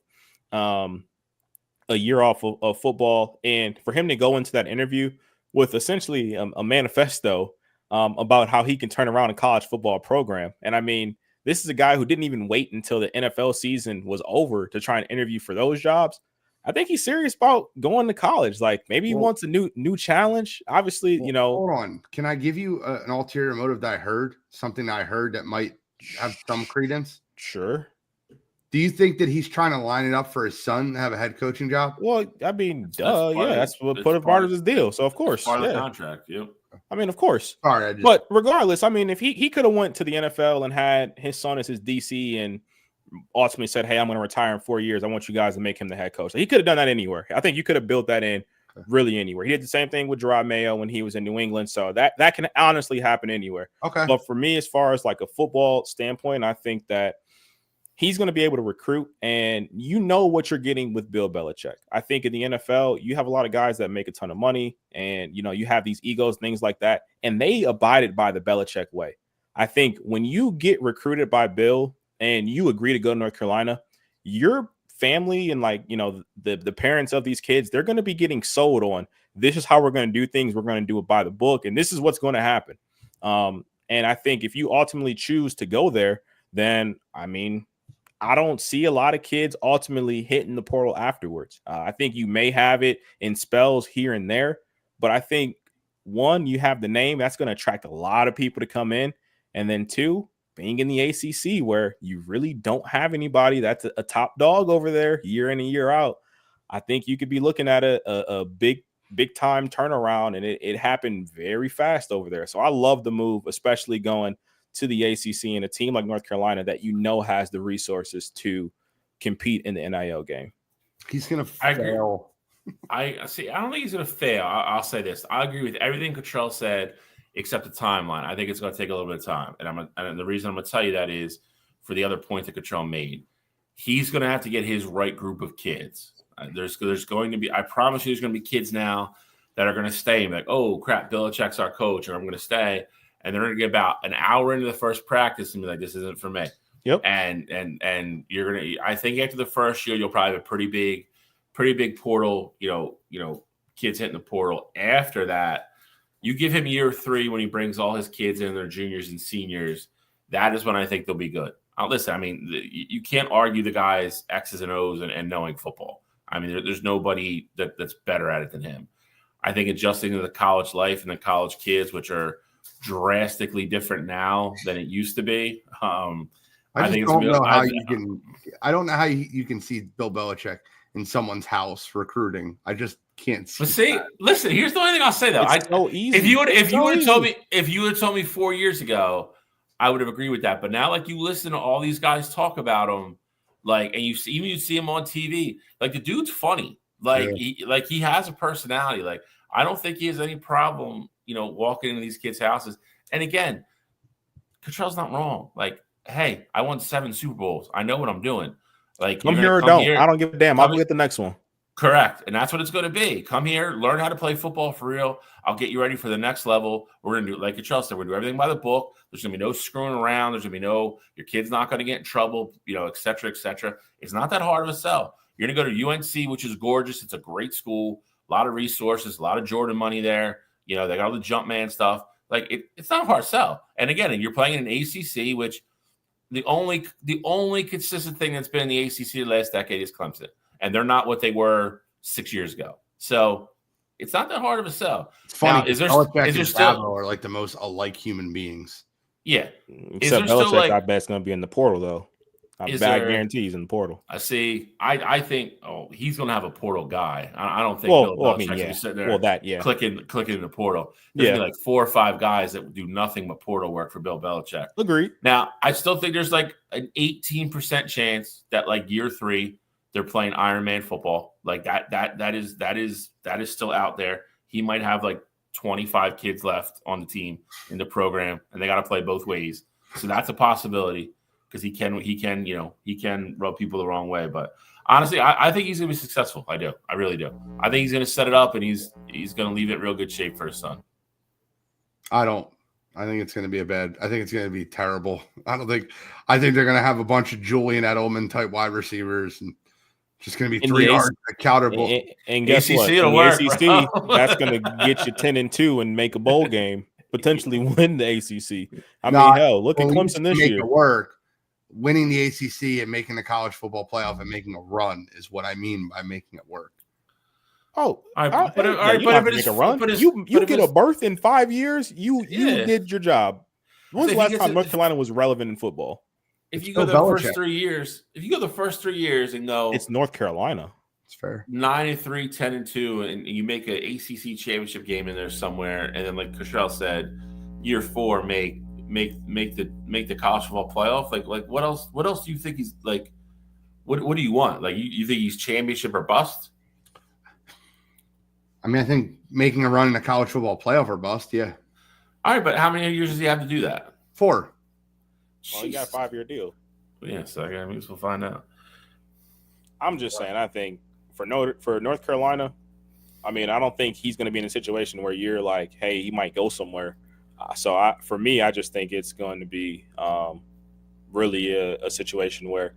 football, and for him to go into that interview with essentially a manifesto about how he can turn around a college football program. And I mean, this is a guy who didn't even wait until the NFL season was over to try and interview for those jobs. I think he's serious about going to college. Like maybe he wants a new challenge. Obviously, Hold on. Can I give you an ulterior motive that I heard? Something that I heard that might have some credence? Sure. Do you think that he's trying to line it up for his son to have a head coaching job? Well, I mean, that's what put part of his deal. So of course, part of the contract. Yep. I mean, of course. Sorry, but regardless, I mean, if he could have went to the NFL and had his son as his DC and ultimately said, "Hey, I'm going to retire in 4 years. I want you guys to make him the head coach." He could have done that anywhere. I think you could have built that in really anywhere. He did the same thing with Gerard Mayo when he was in New England. So that can honestly happen anywhere. Okay. But for me, as far as like a football standpoint, I think that he's going to be able to recruit, and you know what you're getting with Bill Belichick. I think in the NFL, you have a lot of guys that make a ton of money, and you have these egos, things like that, and they abided by the Belichick way. I think when you get recruited by Bill and you agree to go to North Carolina, your family and the parents of these kids, they're going to be getting sold on this is how we're going to do things. We're going to do it by the book, and this is what's going to happen. And I think if you ultimately choose to go there, then I mean, I don't see a lot of kids ultimately hitting the portal afterwards. I think you may have it in spells here and there, but I think one, you have the name that's going to attract a lot of people to come in. And then two, being in the ACC where you really don't have anybody that's a top dog over there year in and year out, I think you could be looking at a big time turnaround, and it happened very fast over there. So I love the move, especially going to the ACC and a team like North Carolina that has the resources to compete in the NIL game. He's going to fail. I see. I don't think he's going to fail. I'll say this. I agree with everything Cottrell said, except the timeline. I think it's going to take a little bit of time. And the reason I'm going to tell you that is for the other point that Cottrell made. He's going to have to get his right group of kids. There's going to be, I promise you, there's going to be kids now that are going to stay and be like, oh, crap, Belichick's our coach, or I'm going to stay. And they're going to get about an hour into the first practice and be like, this isn't for me. Yep. And you're going to, I think after the first year, you'll probably have a pretty big portal, kids hitting the portal. After that, you give him year 3 when he brings all his kids in, their juniors and seniors. That is when I think they'll be good. Listen, I mean, you can't argue the guy's X's and O's and knowing football. I mean, there's nobody that's better at it than him. I think adjusting to the college life and the college kids, which are drastically different now than it used to be. I don't know how you can see Bill Belichick in someone's house recruiting. I just can't see. But see, listen, here's the only thing I'll say though. It's so easy. If you would have told me 4 years ago, I would have agreed with that. But now, like, you listen to all these guys talk about him, like, and you see him on TV. Like, the dude's funny. Like, he has a personality. Like, I don't think he has any problem, walking into these kids' houses. And again, Cottrell's not wrong. Like, hey, I won 7 Super Bowls. I know what I'm doing. Like, come here or don't. I don't give a damn. I'll get the next one. Correct. And that's what it's going to be. Come here, learn how to play football for real. I'll get you ready for the next level. We're going to do, like Cottrell said, we're going to do everything by the book. There's going to be no screwing around. There's going to be your kid's not going to get in trouble, et cetera, et cetera. It's not that hard of a sell. You're going to go to UNC, which is gorgeous. It's a great school, a lot of resources, a lot of Jordan money there. They got all the jump man stuff. Like, it's not a hard sell. And again, you're playing in an ACC, which the only consistent thing that's been in the ACC the last decade is Clemson. And they're not what they were 6 years ago. So it's not that hard of a sell. It's funny. Now, is there still are like the most alike human beings? Yeah. Except Belichick, I bet it's going to be in the portal, though. I guarantee he's in the portal. I see. I think, he's going to have a portal guy. I don't think Bill Belichick's going to be sitting there clicking in the portal. There's going to be like 4 or 5 guys that do nothing but portal work for Bill Belichick. Agreed. Now, I still think there's like an 18% chance that like year 3, they're playing Iron Man football. Like that is still out there. He might have like 25 kids left on the team in the program, and they got to play both ways. So that's a possibility because he can rub people the wrong way. But honestly, I think he's gonna be successful. I do. I really do. I think he's gonna set it up, and he's gonna leave it in real good shape for his son. I think it's going to be I think it's going to be terrible. I think they're going to have a bunch of Julian Edelman type wide receivers and just going to be 3 yards accountable. And guess what? In the ACC, that's going to get you 10-2 and make a bowl game, potentially win the ACC. Hell, look at Clemson this year. It work. Winning the ACC and making the college football playoff and making a run is what I mean by making it work. Oh, you get a berth in 5 years. You did your job. When's the last time North Carolina was relevant in football? If you go the first 3 years, and go, it's North Carolina. It's fair. 9-3, 10-2, and you make an ACC championship game in there somewhere, and then like Cottrell said, year 4 make the college football playoff. Like what else? What else do you think he's like? What do you want? Like you think he's championship or bust? I think making a run in the college football playoff or bust, yeah. All right, but how many years does he have to do that? 4. Well, he got a 5-year deal. Yeah, so I guess we'll find out. I'm just saying, I think for North Carolina, I don't think he's going to be in a situation where you're like, hey, he might go somewhere. For me, I just think it's going to be really a situation where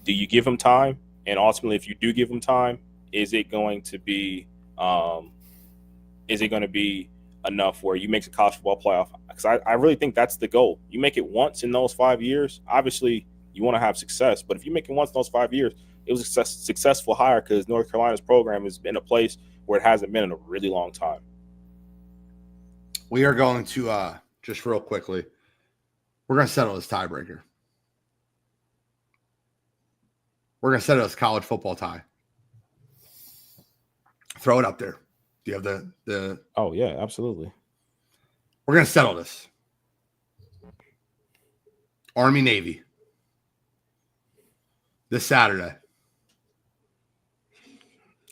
do you give him time? And ultimately, if you do give him time, is it going to be enough where you make the college football playoff? Because I really think that's the goal. You make it once in those 5 years. Obviously, you want to have success. But if you make it once in those 5 years, it was a successful hire because North Carolina's program has been a place where it hasn't been in a really long time. We are going to, just real quickly, We're going to settle this tiebreaker. We're going to settle this college football tie. Throw it up there. Do you have the? Oh, yeah, absolutely. We're going to settle this. Army Navy. This Saturday.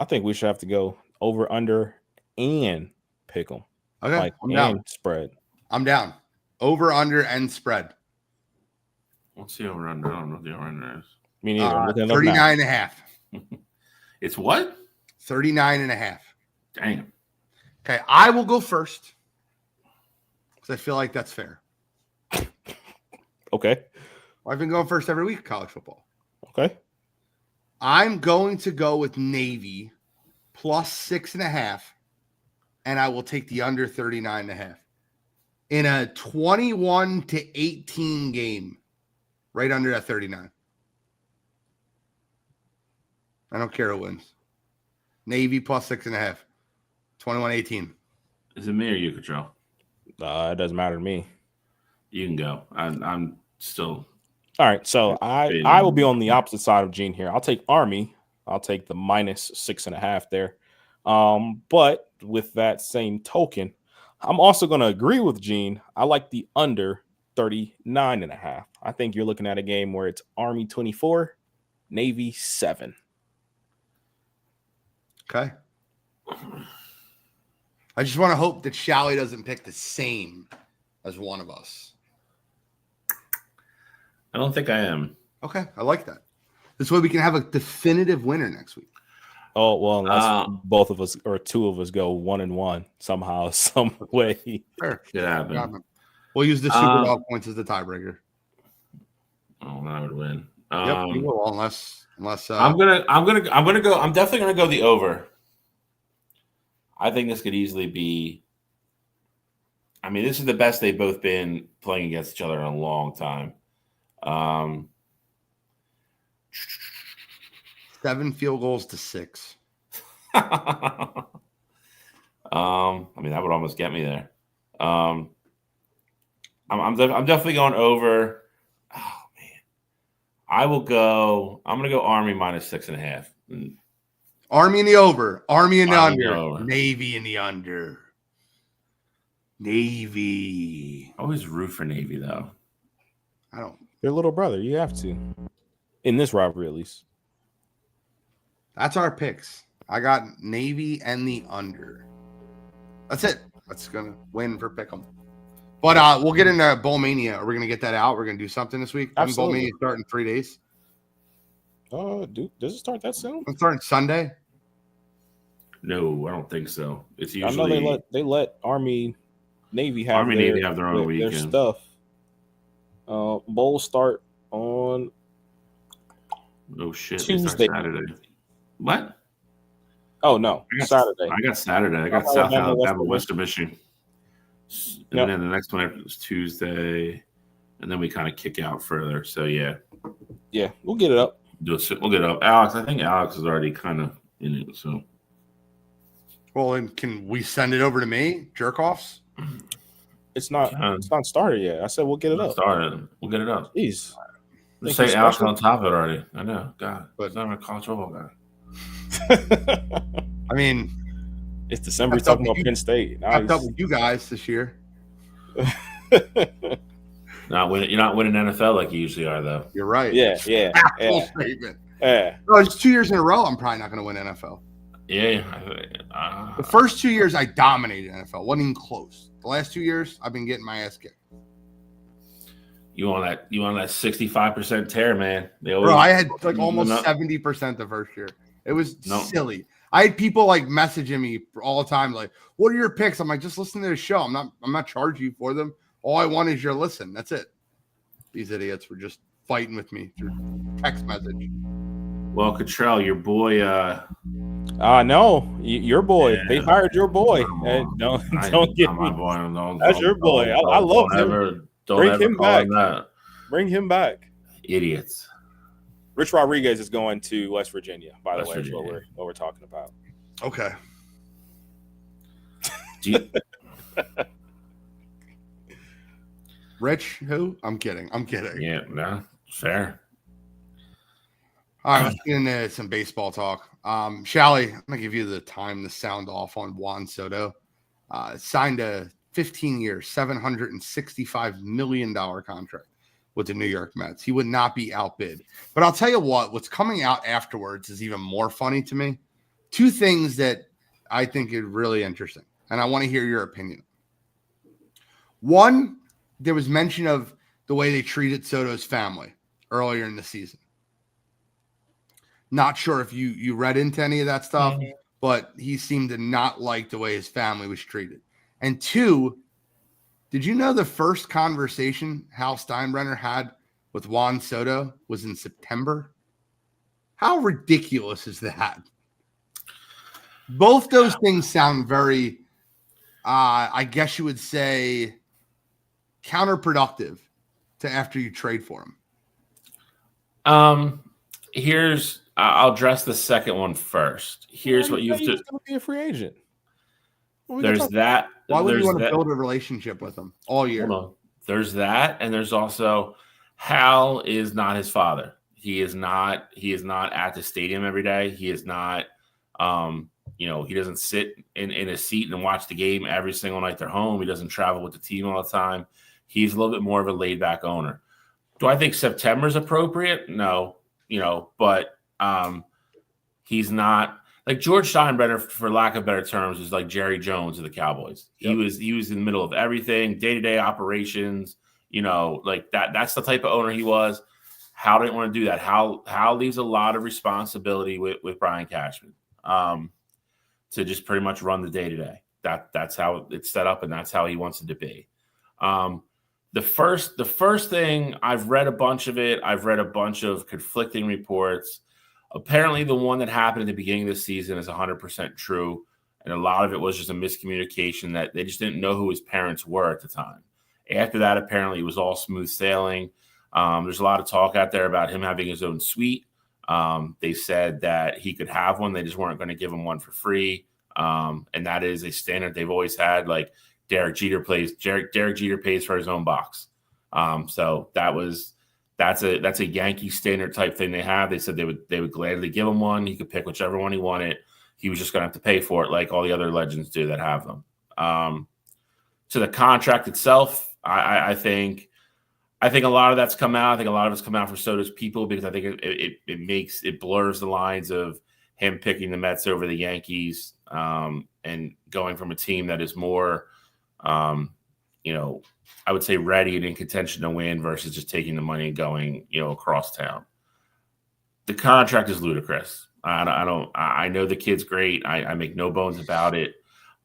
I think we should have to go over, under, and pick them. Okay, Like, I'm and down. spread. I'm down. Over, under, and spread. What's the over under? I don't know what the over under is. Me neither. I'm looking it up 39 now. and a half. It's what? 39 and a half. Damn. Okay, I will go first because I feel like that's fair. Okay. I've been going first every week in college football. Okay. I'm going to go with Navy plus 6.5, and I will take the under 39 and a half in a 21-18 game, right under that 39. I don't care who wins. Navy plus 6.5, 21-18. Is it me or you, Control? It doesn't matter to me. You can go. I'm still. All right, so I will be on the opposite side of Gene here. I'll take Army. I'll take the minus 6.5 there. But with that same token, I'm also going to agree with Gene. I like the under 39.5. I think you're looking at a game where it's Army 24, Navy 7. Okay. I just want to hope that Shally doesn't pick the same as one of us. I don't think I am. Okay, I like that. This way we can have a definitive winner next week. Oh, well, unless both of us or two of us go 1-1 somehow, some way. Fair. Could happen. We'll use the Super Bowl points as the tiebreaker. Oh, then I would win. Yep, you will, unless I'm gonna go. I'm definitely gonna go the over. I think this could easily be. I mean, this is the best they've both been playing against each other in a long time. 7 field goals to 6. I mean, that would almost get me there. I'm definitely going over. Oh man, I will go. I'm going to go Army minus 6.5. Army in the over. Army in the Army in under. the over. Navy in the under. Navy. I always root for Navy though. I don't. Your little brother, you have to. In this rivalry, at least. That's our picks. I got Navy and the under. That's it. That's going to win for Pick'em. But we'll get into Bowl Mania. Are we going to get that out? We're going to do something this week? Doesn't Bowl Mania start in 3 days? Does it start that soon? It's starting Sunday. No, I don't think so. It's I usually know they let Army Navy have Navy have their own their weekend. stuff. Bowls start on Oh shit! Tuesday. Saturday. What? Oh no, Saturday. I got Saturday. I got South Alabama, Western Michigan, and then the next one is Tuesday, and then we kind of kick out further. So yeah, we'll get it up. we'll get it up. Alex, I think Alex is already kind of in it. So Well, and can we send it over to me? Jerk offs? It's not started yet. I said we'll get it up. Started. We'll get it up. Jeez. Let's Think say you Alex special? on top of it already. I know. God, But- it's not even a college football guy. I mean, It's December. Kept Talking up about with Penn State. kept up Nice. with you guys this year. You're not winning NFL like you usually are, though. You're right. yeah. Full statement. Yeah. No, it's 2 years in a row. I'm probably not going to win NFL. Yeah. The first 2 years, I dominated NFL. Wasn't even close. The last 2 years, I've been getting my ass kicked. You on that 65% tear, man. They always, Bro, I had like No. almost 70% the first year. It was No. silly. I had people like messaging me all the time, like, "What are your picks?" I'm like, "Just listen to the show. I'm not charging you for them. All I want is your listen. That's it." These idiots were just fighting with me through text message. Well, Cottrell, your boy. No, your boy. Yeah. They hired your boy. Come Hey, on. don't get my me. boy. Don't, That's your boy. I love him. Don't Bring ever him call back. him that. Bring him back. Idiots. Rich Rodriguez is going to West Virginia. By the West way, is Virginia. what we're talking about. Okay. Do you- Rich, who? I'm kidding. Yeah, no, fair. All right, let's get into some baseball talk. Shally, I'm going to give you the time to sound off on Juan Soto. Signed a 15-year, $765 million contract with the New York Mets. He would not be outbid. But I'll tell you what's coming out afterwards is even more funny to me. Two things that I think are really interesting, and I want to hear your opinion. One, there was mention of the way they treated Soto's family earlier in the season. Not sure if you read into any of that stuff, but he seemed to not like the way his family was treated. And two, did you know the first conversation Hal Steinbrenner had with Juan Soto was in September? How ridiculous is that? Both those things sound very, I guess you would say, counterproductive to after you trade for him. I'll address the second one first. Here's what you have to be a free agent. There's that. Why would you want to build a relationship with him all year? There's that, and there's also Hal is not his father. He is not at the stadium every day. He is not. He doesn't sit in a seat and watch the game every single night they're home. He doesn't travel with the team all the time. He's a little bit more of a laid back owner. Do I think September is appropriate? No, but he's not like George Steinbrenner, for lack of better terms, is like Jerry Jones of the Cowboys. Yep. He was in the middle of everything, day-to-day operations, like that. That's the type of owner he was. Hal didn't want to do that. Hal leaves a lot of responsibility with Brian Cashman to just pretty much run the day-to-day. That's how it's set up, and that's how he wants it to be. The first thing, I've read a bunch of it. I've read a bunch of conflicting reports. Apparently, the one that happened at the beginning of the season is 100% true, and a lot of it was just a miscommunication that they just didn't know who his parents were at the time. After that, apparently, it was all smooth sailing. There's a lot of talk out there about him having his own suite. They said that he could have one. They just weren't going to give him one for free, and that is a standard they've always had. Like Derek Jeter pays for his own box. So that's a Yankee standard type thing they have. They said they would gladly give him one. He could pick whichever one he wanted. He was just going to have to pay for it, like all the other legends do that have them. To the contract itself, I think a lot of that's come out. I think a lot of it's come out for Soto's people, because I think it blurs the lines of him picking the Mets over the Yankees, and going from a team that is more, I would say ready and in contention to win versus just taking the money and going, across town. The contract is ludicrous. I know the kid's great. I make no bones about it.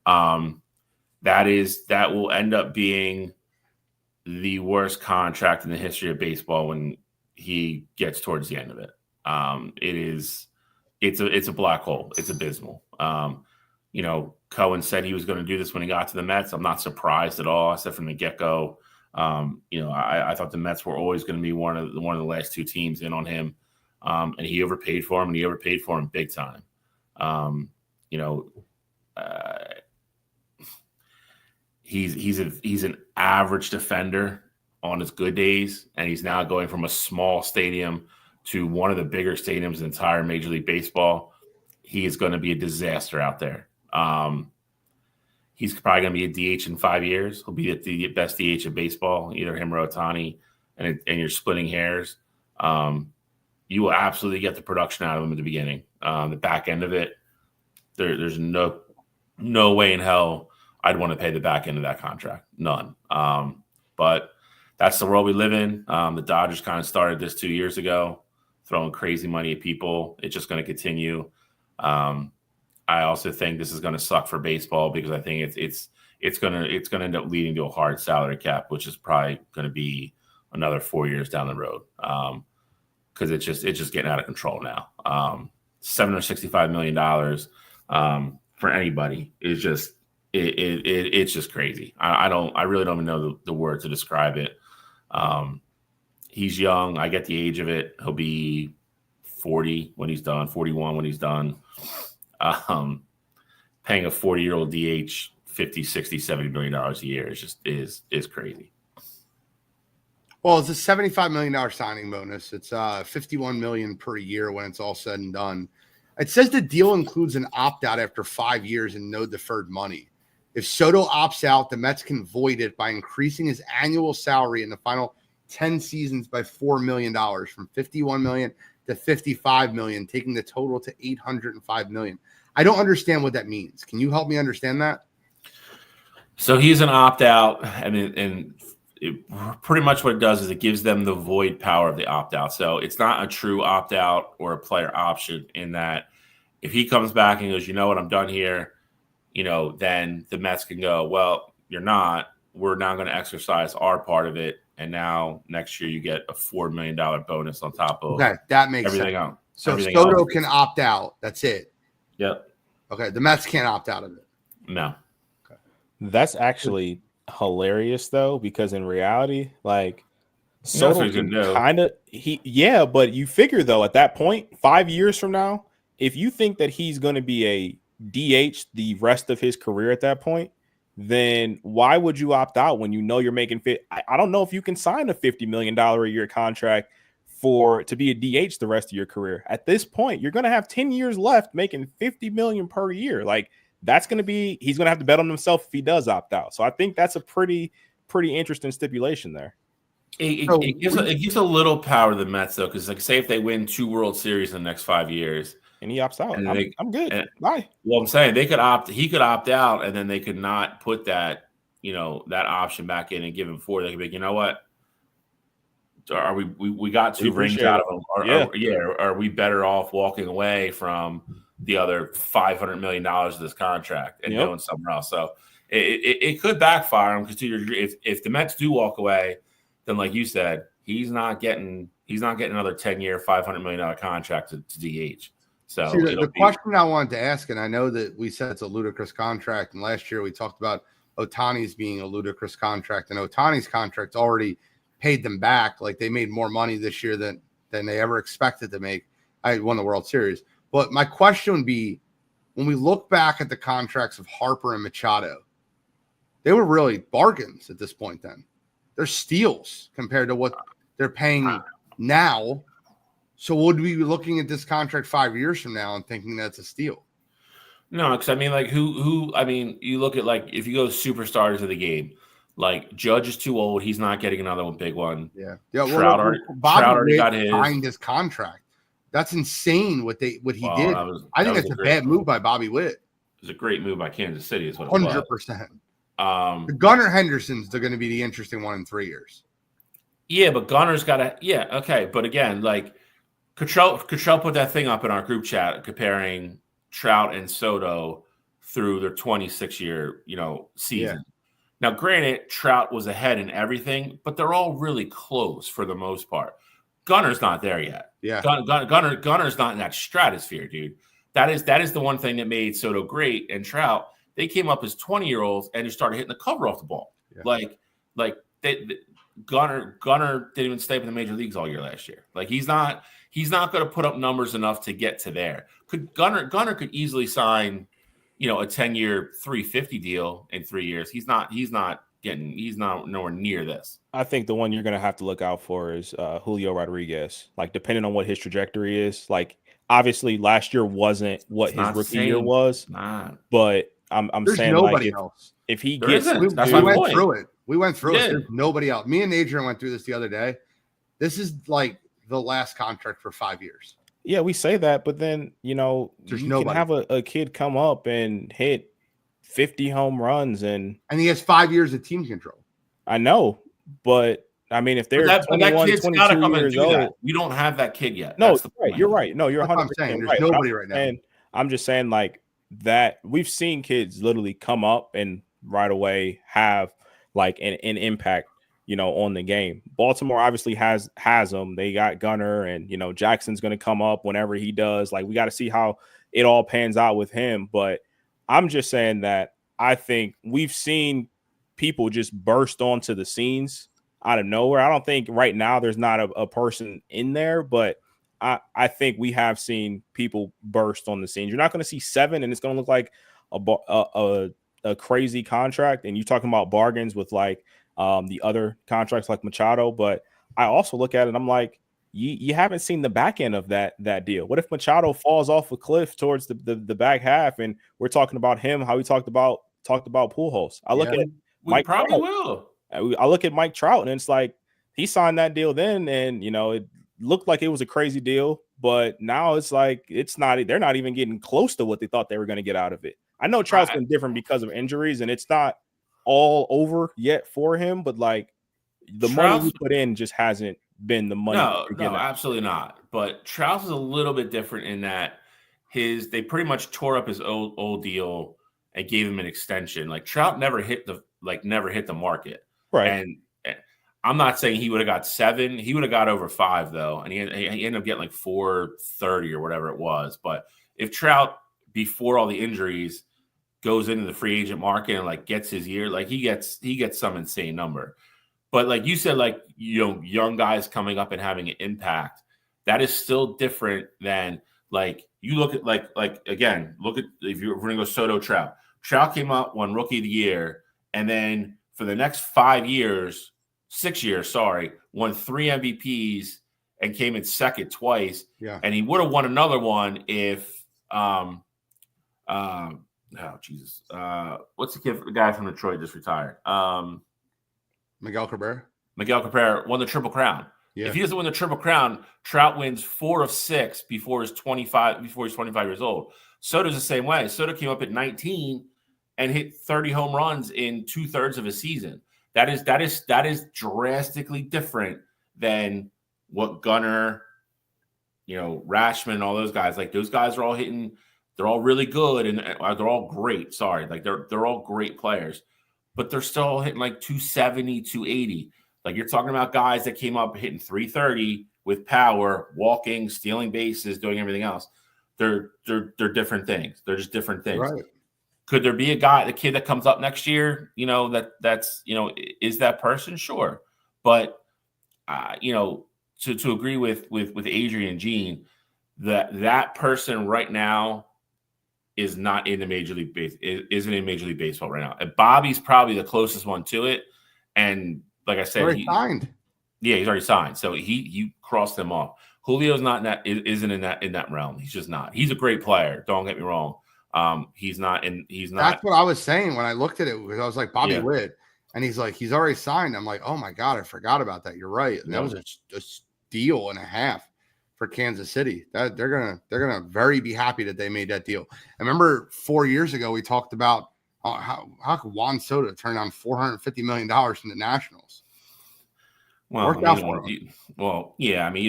That will end up being the worst contract in the history of baseball when he gets towards the end of it. It's a black hole. It's abysmal. Cohen said he was going to do this when he got to the Mets. I'm not surprised at all. I said from the get-go, I thought the Mets were always going to be one of the last two teams in on him. And he overpaid for him, and he overpaid for him big time. He's an average defender on his good days, and he's now going from a small stadium to one of the bigger stadiums in entire Major League Baseball. He is going to be a disaster out there. He's probably going to be a DH in 5 years. He'll be the best DH of baseball, either him or Ohtani, and you're splitting hairs. You will absolutely get the production out of him at the beginning. The back end of it, there's no way in hell I'd want to pay the back end of that contract. None. But that's the world we live in. The Dodgers kind of started this 2 years ago, throwing crazy money at people. It's just going to continue. I also think this is going to suck for baseball, because I think it's going to end up leading to a hard salary cap, which is probably going to be another 4 years down the road. Because it's just getting out of control now. $765 million for anybody is just it's just crazy. I really don't even know the word to describe it. He's young. I get the age of it. He'll be 40 when he's done, 41 when he's done. Paying a 40-year-old DH $50, $60, $70 million a year is crazy. Well, it's a $75 million signing bonus. It's $51 million per year when it's all said and done. It says the deal includes an opt-out after 5 years and no deferred money. If Soto opts out, the Mets can void it by increasing his annual salary in the final 10 seasons by $4 million, from $51 million to $55 million, taking the total to $805 million. I don't understand what that means. Can you help me understand that? So he's an opt-out, and pretty much what it does is it gives them the void power of the opt-out. So it's not a true opt-out or a player option in that if he comes back and goes, you know what, I'm done here, then the Mets can go, well, you're not. We're now going to exercise our part of it, and now next year you get a $4 million bonus on top of that makes everything sense. else. So everything Soto else. can opt out. That's it. Yep. Okay, the Mets can't opt out of it. No. That's actually hilarious though, because in reality, like Soto Soto can but you figure though at that point, 5 years from now, if you think that he's going to be a DH the rest of his career at that point, then why would you opt out when you know you're making fit? I don't know if you can sign a $50 million a year contract to be a DH the rest of your career. At this point, you're going to have 10 years left making $50 million per year. Like he's going to have to bet on himself if he does opt out. So I think that's a pretty interesting stipulation there. It gives a little power to the Mets though, because like say if they win 2 World Series in the next 5 years, and he opts out, I'm good. Bye. Well, I'm saying he could opt out, and then they could not put that that option back in and give him 4. They could be, you know what? Are we got 2 rings out of him? Are we better off walking away from the other $500 million of this contract and going somewhere else? So it could backfire him, because if the Mets do walk away, then like you said, he's not getting another 10-year, $500 million contract to DH. So the question I wanted to ask, and I know that we said it's a ludicrous contract, and last year we talked about Ohtani's being a ludicrous contract, and Ohtani's contract already paid them back. Like they made more money this year than they ever expected to make. I won the World Series. But my question would be, when we look back at the contracts of Harper and Machado, they were really bargains at this point then. They're steals compared to what they're paying now. So would we be looking at this contract 5 years from now and thinking that's a steal? No, because I mean, like you look at like if you go superstars of the game, like Judge is too old. He's not getting another big one. Yeah. Trout already got his. Signed his contract. That's insane what he did. I think that's a bad move by Bobby Witt. It was a great move by Kansas City. Is what it 100%. was. The Gunnar Henderson's going to be the interesting one in 3 years. Yeah, but Gunner's got to. Yeah, okay, but again, like Cottrell put that thing up in our group chat comparing Trout and Soto through their 26-year season. Yeah. Now, granted, Trout was ahead in everything, but they're all really close for the most part. Gunner's not there yet. Yeah, Gunner's not in that stratosphere, dude. That is the one thing that made Soto great, and Trout. They came up as 20-year-olds and just started hitting the cover off the ball. Yeah. Gunner didn't even stay in the major leagues all year last year. Like he's not going to put up numbers enough to get to there. Gunner could easily sign, a 10-year $350 deal in 3 years. He's not nowhere near this. I think the one you're going to have to look out for is Julio Rodriguez. Like depending on what his trajectory is, like obviously last year wasn't what his rookie year was, but I'm saying nobody else. If he gets, we went through it. We went through it. There's nobody else. Me and Adrian went through this the other day. This is like the last contract for 5 years. Yeah, we say that, but then there's nobody. Can have a kid come up and hit 50 home runs, and he has 5 years of team control. I know, but I mean, if they're 21, 22 years old, we don't have that kid yet. No, right. You're right. No, you're 100% saying. Right. There's nobody right now. And I'm just saying, like that, we've seen kids literally come up and right away have like an impact, on the game. Baltimore obviously has them. They got Gunner, and Jackson's going to come up whenever he does. Like we got to see how it all pans out with him. But I'm just saying that I think we've seen people just burst onto the scenes out of nowhere. I don't think right now there's not a person in there, but I think we have seen people burst on the scene. You're not going to see 7, and it's going to look like a crazy contract. And you're talking about bargains with like the other contracts like Machado. But I also look at it and I'm like, you haven't seen the back end of that deal. What if Machado falls off a cliff towards the back half, and we're talking about him, how he talked about Pujols? I look at we Mike probably Trout. will. I look at Mike Trout, and it's like he signed that deal then, and it looked like it was a crazy deal, but now it's like it's not. They're not even getting close to what they thought they were going to get out of it. I know Trout's been different because of injuries, and it's not all over yet for him, but like the money he put in just hasn't been the money. No, absolutely not. But Trout is a little bit different in that they pretty much tore up his old deal and gave him an extension. Like Trout never hit the market. Right. And I'm not saying he would have got 7. He would have got over 5 though, and he ended up getting like 430 or whatever it was. But if Trout before all the injuries goes into the free agent market and like gets his year, like he gets some insane number. But like you said, like, young guys coming up and having an impact, that is still different than like you look at like again, look at if we're going to go Soto Trout. Trout came up, won Rookie of the Year, and then for the next 6 years, won 3 MVPs and came in second twice. Yeah. And he would have won another one if Jesus. What's the guy from Detroit just retired? Miguel Cabrera won the Triple Crown. Yeah. If he doesn't win the Triple Crown, Trout wins 4 of 6 before he's 25 years old. Soto's the same way. Soto came up at 19 and hit 30 home runs in 2/3 of a season. That is drastically different than what Gunnar, Rashman, all those guys. Like those guys are all hitting. They're all really good and they're all great. Sorry, like they're all great players, but they're still hitting like 270, 280. Like you're talking about guys that came up hitting 330 with power, walking, stealing bases, doing everything else. They're different things. They're just different things. Right. Could there be the kid that comes up next year, that's is that person? Sure. But, to agree with Adrian Gene, that person right now is not in the Major League isn't in Major League Baseball right now. And Bobby's probably the closest one to it. And like I said, he signed. Yeah, he's already signed. So you crossed him off. Julio's isn't in that realm. He's just not. He's a great player. Don't get me wrong. He's not. That's what I was saying when I looked at it, because I was like, Bobby Witt, and he's like, he's already signed. I'm like, oh my God, I forgot about that. You're right. And that was a steal and a half for Kansas City. That they're gonna very be happy that they made that deal. I remember 4 years ago we talked about how could Juan Soto turn down $450 million from the Nationals. Well, you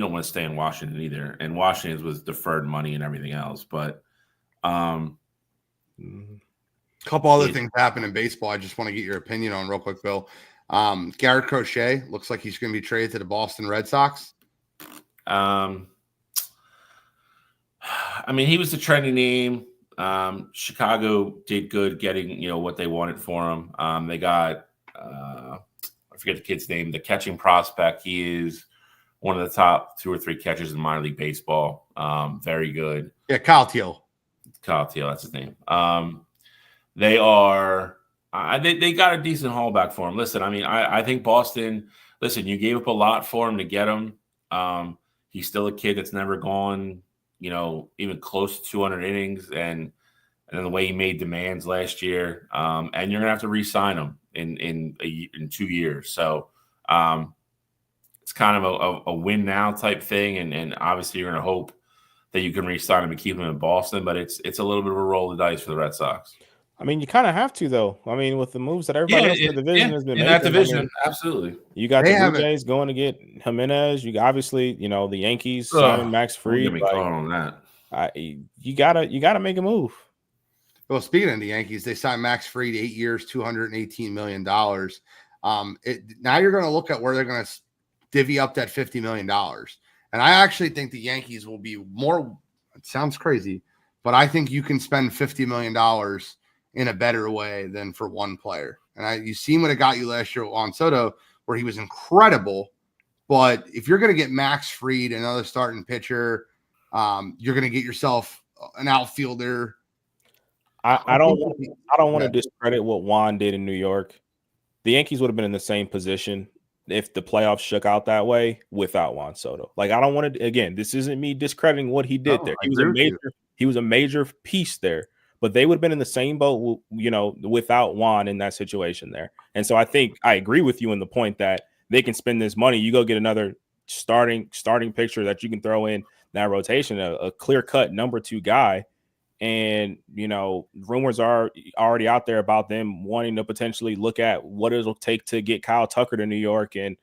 don't want to stay in Washington either. And Washington was deferred money and everything else. But a couple other things happen in baseball I just want to get your opinion on real quick, Bill. Garrett Crochet looks like he's going to be traded to the Boston Red Sox. He was the trending name. Chicago did good getting, what they wanted for him. They got I forget the kid's name, the catching prospect. He is one of the top 2 or 3 catchers in minor league baseball. Very good. Yeah, Kyle Teal, that's his name. They are they got a decent haul back for him. Listen, I think Boston, you gave up a lot for him to get him. He's still a kid that's never gone, even close to 200 innings, and then the way he made demands last year, and you're gonna have to re-sign him in 2 years. So it's kind of a win now type thing, and obviously you're gonna hope that you can re-sign him and keep him in Boston, but it's a little bit of a roll of the dice for the Red Sox. You kind of have to, though. With the moves that everybody else in the division has been making. That division, absolutely. You got the Blue Jays going to get Jimenez. You obviously, the Yankees signing Max Fried. On that. You gotta make a move. Well, speaking of the Yankees, they signed Max Fried 8 years, $218 million. Now you're going to look at where they're going to divvy up that $50 million. And I actually think the Yankees will be more, it sounds crazy, but I think you can spend $50 million in a better way than for one player. And you seen what it got you last year on Soto, where he was incredible. But if you're going to get Max Fried, another starting pitcher, you're going to get yourself an outfielder. I don't want to discredit what Juan did in New York. the Yankees would have been in the same position if the playoffs shook out that way without Juan Soto. Like, I don't want to, again, this isn't me discrediting what he did there. He was a major piece there, but they would have been in the same boat, without Juan in that situation there. And so I think I agree with you in the point that they can spend this money. You go get another starting pitcher that you can throw in that rotation, a clear-cut number 2 guy. And, rumors are already out there about them wanting to potentially look at what it'll take to get Kyle Tucker to New York and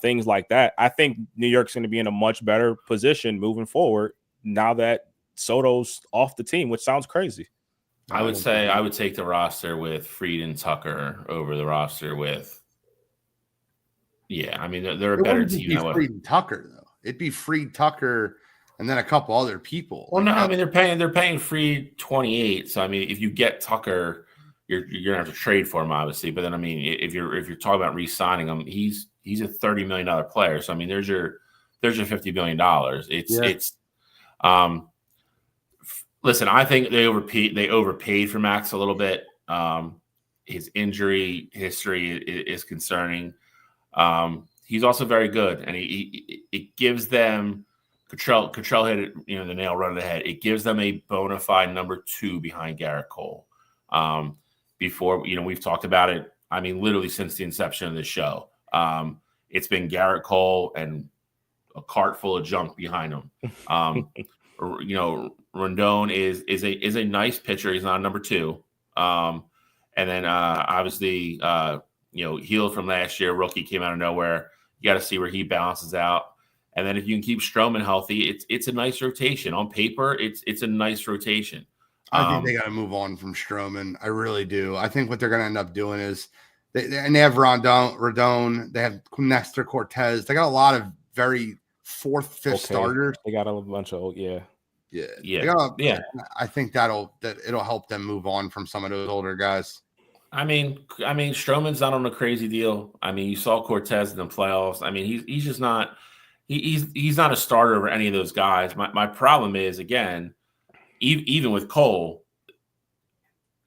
things like that. I think New York's going to be in a much better position moving forward now that Soto's off the team, which sounds crazy. I would say I would take the roster with Fried and Tucker over the roster with. Yeah, I mean they're a better team. It'd be Fried and Tucker though. It'd be Fried, Tucker, and then a couple other people. Well, no, I mean they're paying Fried 28. So I mean, if you get Tucker, you're gonna have to trade for him, obviously. But then I mean, if you're talking about re-signing him, he's a $30 million player. So I mean, there's your $50 million. Listen, I think they overpaid for Max a little bit. His injury history is concerning. He's also very good, and it gives them. Cottrell hit it, the nail right on the head. It gives them a bona fide number 2 behind Garrett Cole. Before, we've talked about it. I mean, literally since the inception of the show, it's been Garrett Cole and a cart full of junk behind him. Rondon is a nice pitcher. He's not a number 2. And then obviously, healed from last year, rookie came out of nowhere. You got to see where he balances out. And then if you can keep Stroman healthy, it's a nice rotation. On paper, it's a nice rotation. I think they got to move on from Stroman. I really do. I think what they're going to end up doing is they have Rodon, they have Nestor Cortez. They got a lot of very 4th, 5th starters. They got a bunch of Yeah. I think it'll help them move on from some of those older guys. I mean, Stroman's not on a crazy deal. I mean, you saw Cortez in the playoffs. I mean, he's just not. He's not a starter over any of those guys. My problem is, again, even with Cole,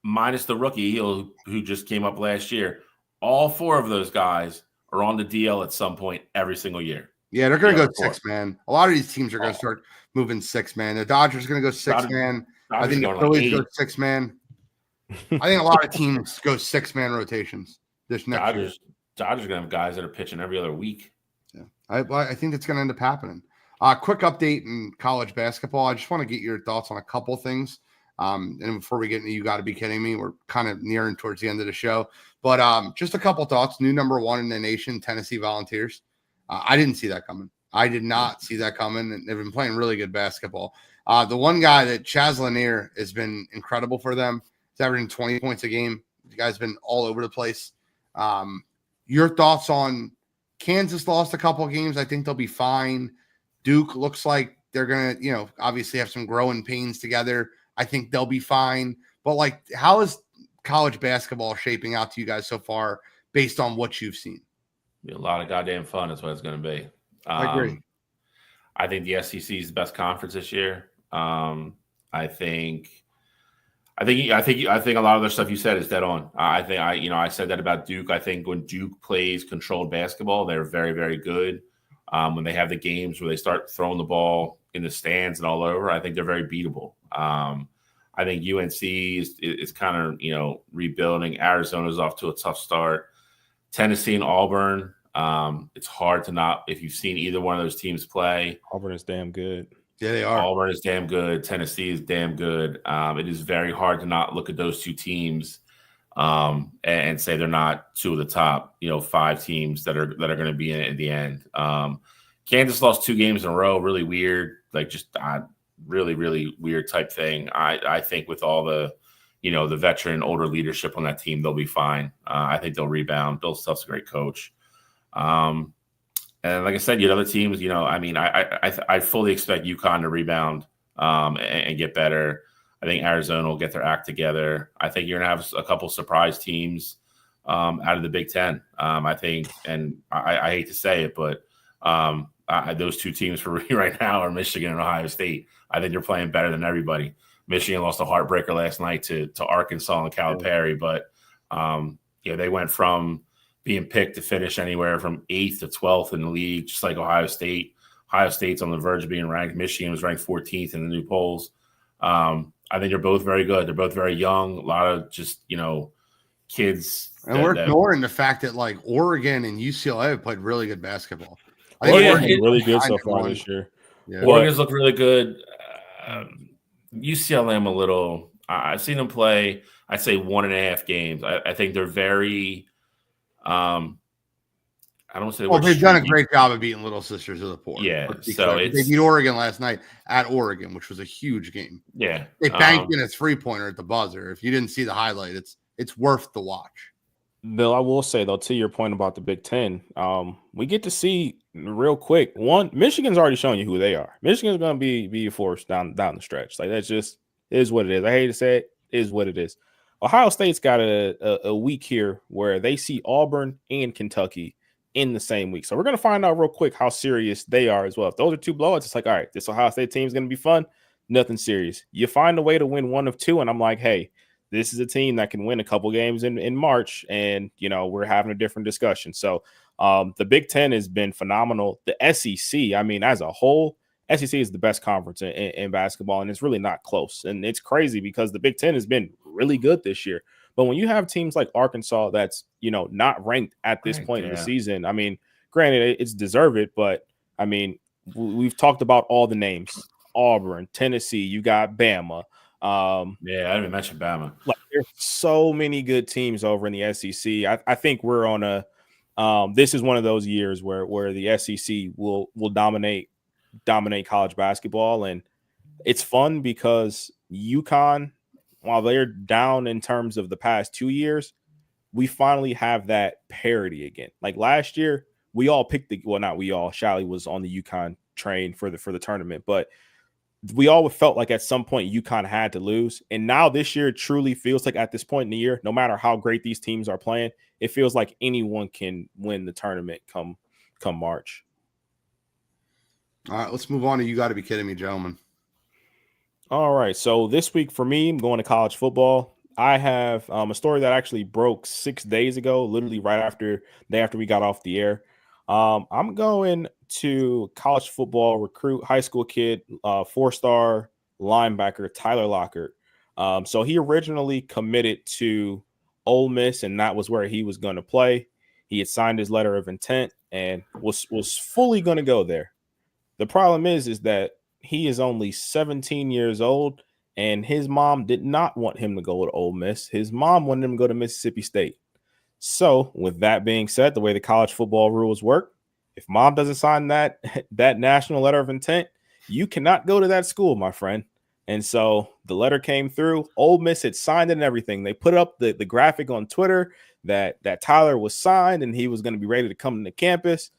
minus the rookie who just came up last year, all 4 of those guys are on the DL at some point every single year. Yeah, they're going to go 6-man. A lot of these teams are going to start moving 6-man. The Dodgers are going to go 6-man. I think the Phillies go 6-man. I think a lot of teams go 6-man rotations this next year. Dodgers are going to have guys that are pitching every other week. Yeah, I think that's going to end up happening. Quick update in college basketball. I just want to get your thoughts on a couple things. And before we get into You Gotta Be Kidding Me, we're kind of nearing towards the end of the show. But just a couple thoughts. New number 1 in the nation, Tennessee Volunteers. I didn't see that coming. I did not see that coming. And they've been playing really good basketball. The one guy that Chaz Lanier has been incredible for them. He's averaging 20 points a game. The guy's been all over the place. Your thoughts on Kansas lost a couple of games. I think they'll be fine. Duke looks like they're going to, obviously have some growing pains together. I think they'll be fine. But, how is college basketball shaping out to you guys so far based on what you've seen? Be a lot of goddamn fun is what it's going to be. I agree. I think the SEC is the best conference this year. I think a lot of the stuff you said is dead on. I said that about Duke. I think when Duke plays controlled basketball, they're very, very good. When they have the games where they start throwing the ball in the stands and all over, I think they're very beatable. I think UNC is kind of, rebuilding. Arizona's off to a tough start. Tennessee and Auburn, it's hard to not, if you've seen either one of those teams play. Auburn is damn good. Yeah, they are. Auburn is damn good. Tennessee is damn good. It is very hard to not look at those 2 teams and say they're not 2 of the top, 5 teams that are going to be in it at the end. Kansas lost 2 games in a row. Really weird, really, really weird type thing. I think with all the, the veteran, older leadership on that team, they'll be fine. I think they'll rebound. Bill Self's a great coach. And like I said, other teams, I fully expect UConn to rebound and get better. I think Arizona will get their act together. I think you're going to have a couple surprise teams out of the Big Ten. I think, and I hate to say it, but those 2 teams for me right now are Michigan and Ohio State. I think they're playing better than everybody. Michigan lost a heartbreaker last night to Arkansas and Calipari, but they went from being picked to finish anywhere from 8th to 12th in the league, just like Ohio State. Ohio State's on the verge of being ranked. Michigan was ranked 14th in the new polls. I think they're both very good. They're both very young. A lot of just, kids. And we're ignoring the fact that like Oregon and UCLA have played really good basketball. Oregon's been really good so far this year. Yeah. Oregon's look really good. UCLA, I'm a little. I've seen them play. I'd say 1.5 games. I think they're very. I don't want to say. Well, they've done a great job of beating Little Sisters of the Poor. Yeah, so they beat Oregon last night at Oregon, which was a huge game. Yeah, they banked in a 3-pointer at the buzzer. If you didn't see the highlight, it's worth the watch. Bill, I will say though, to your point about the Big Ten, we get to see real quick. One, Michigan's already shown you who they are. Michigan's going to be a force down the stretch. Like that's just is what it is. I hate to say it, is what it is. Ohio State's got a week here where they see Auburn and Kentucky in the same week. So we're going to find out real quick how serious they are as well. If those are 2 blowouts, it's like, all right, this Ohio State team is going to be fun. Nothing serious. You find a way to win 1 of 2, and I'm like, hey, this is a team that can win a couple games in March, and, we're having a different discussion. So the Big Ten has been phenomenal. The SEC, I mean, as a whole, SEC is the best conference in basketball, and it's really not close. And it's crazy because the Big Ten has been really good this year. But when you have teams like Arkansas that's, not ranked at this point in the season, I mean, granted, it's deserved, but, I mean, we've talked about all the names. Auburn, Tennessee, you got Bama. I didn't even mention Bama. Like there's so many good teams over in the SEC. I think we're on a this is one of those years where the SEC will dominate college basketball, and it's fun because UConn, while they're down in terms of the past 2 years, we finally have that parity again. Like last year, we all picked not we all. Shally was on the UConn train for the tournament, but we all felt like at some point UConn had to lose. And now this year it truly feels like at this point in the year, no matter how great these teams are playing, it feels like anyone can win the tournament come March. All right, let's move on to You Got to Be Kidding Me, gentlemen. All right, so this week for me, I'm going to college football. I have a story that actually broke 6 days ago, literally right after we got off the air. I'm going to college football recruit, high school kid, 4-star linebacker Tyler Lockett. So he originally committed to Ole Miss, and that was where he was going to play. He had signed his letter of intent and was fully going to go there. The problem is that he is only 17 years old, and his mom did not want him to go to Ole Miss. His mom wanted him to go to Mississippi State. So with that being said, the way the college football rules work, if mom doesn't sign that national letter of intent, you cannot go to that school, my friend. And so the letter came through. Ole Miss had signed it and everything. They put up the graphic on Twitter that Tyler was signed and he was going to be ready to come to campus.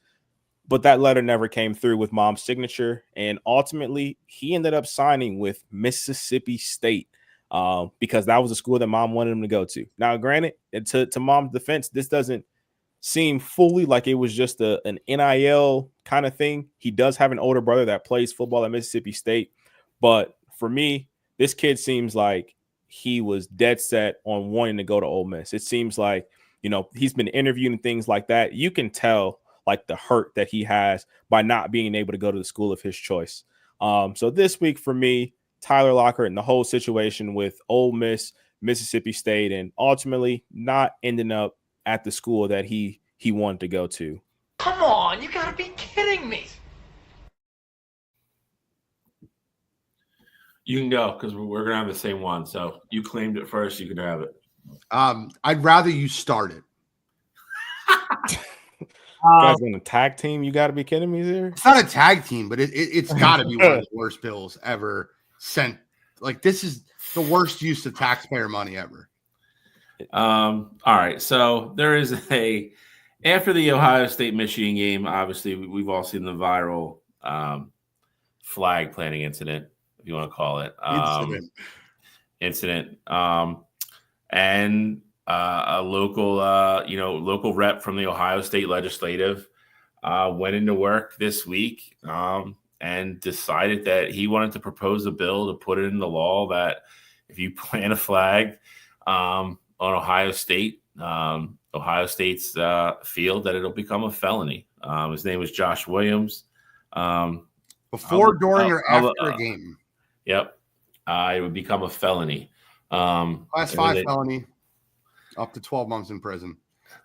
But that letter never came through with mom's signature. And ultimately, he ended up signing with Mississippi State because that was the school that mom wanted him to go to. Now, granted, to mom's defense, this doesn't seem fully like it was just an NIL kind of thing. He does have an older brother that plays football at Mississippi State. But for me, this kid seems like he was dead set on wanting to go to Ole Miss. It seems like, he's been interviewed and things like that. You can tell like the hurt that he has by not being able to go to the school of his choice. So this week for me, Tyler Lockett and the whole situation with Ole Miss, Mississippi State, and ultimately not ending up at the school that he wanted to go to. Come on, you gotta be kidding me. You can go because we're going to have the same one. So you claimed it first. You can have it. I'd rather you start it. You guys in a tag team? You got to be kidding me there. It's not a tag team, but it's got to be one of the worst bills ever sent. Like, this is the worst use of taxpayer money ever. All right. So there is after the Ohio State Michigan game, obviously we've all seen the viral flag planting incident, if you want to call it. Incident. And a local rep from the Ohio State Legislative went into work this week and decided that he wanted to propose a bill to put it in the law that if you plant a flag on Ohio State Ohio State's field that it'll become a felony. His name was Josh Williams. Before, during, or after a game. Yep. It would become a felony. Class 5 felony, up to 12 months in prison.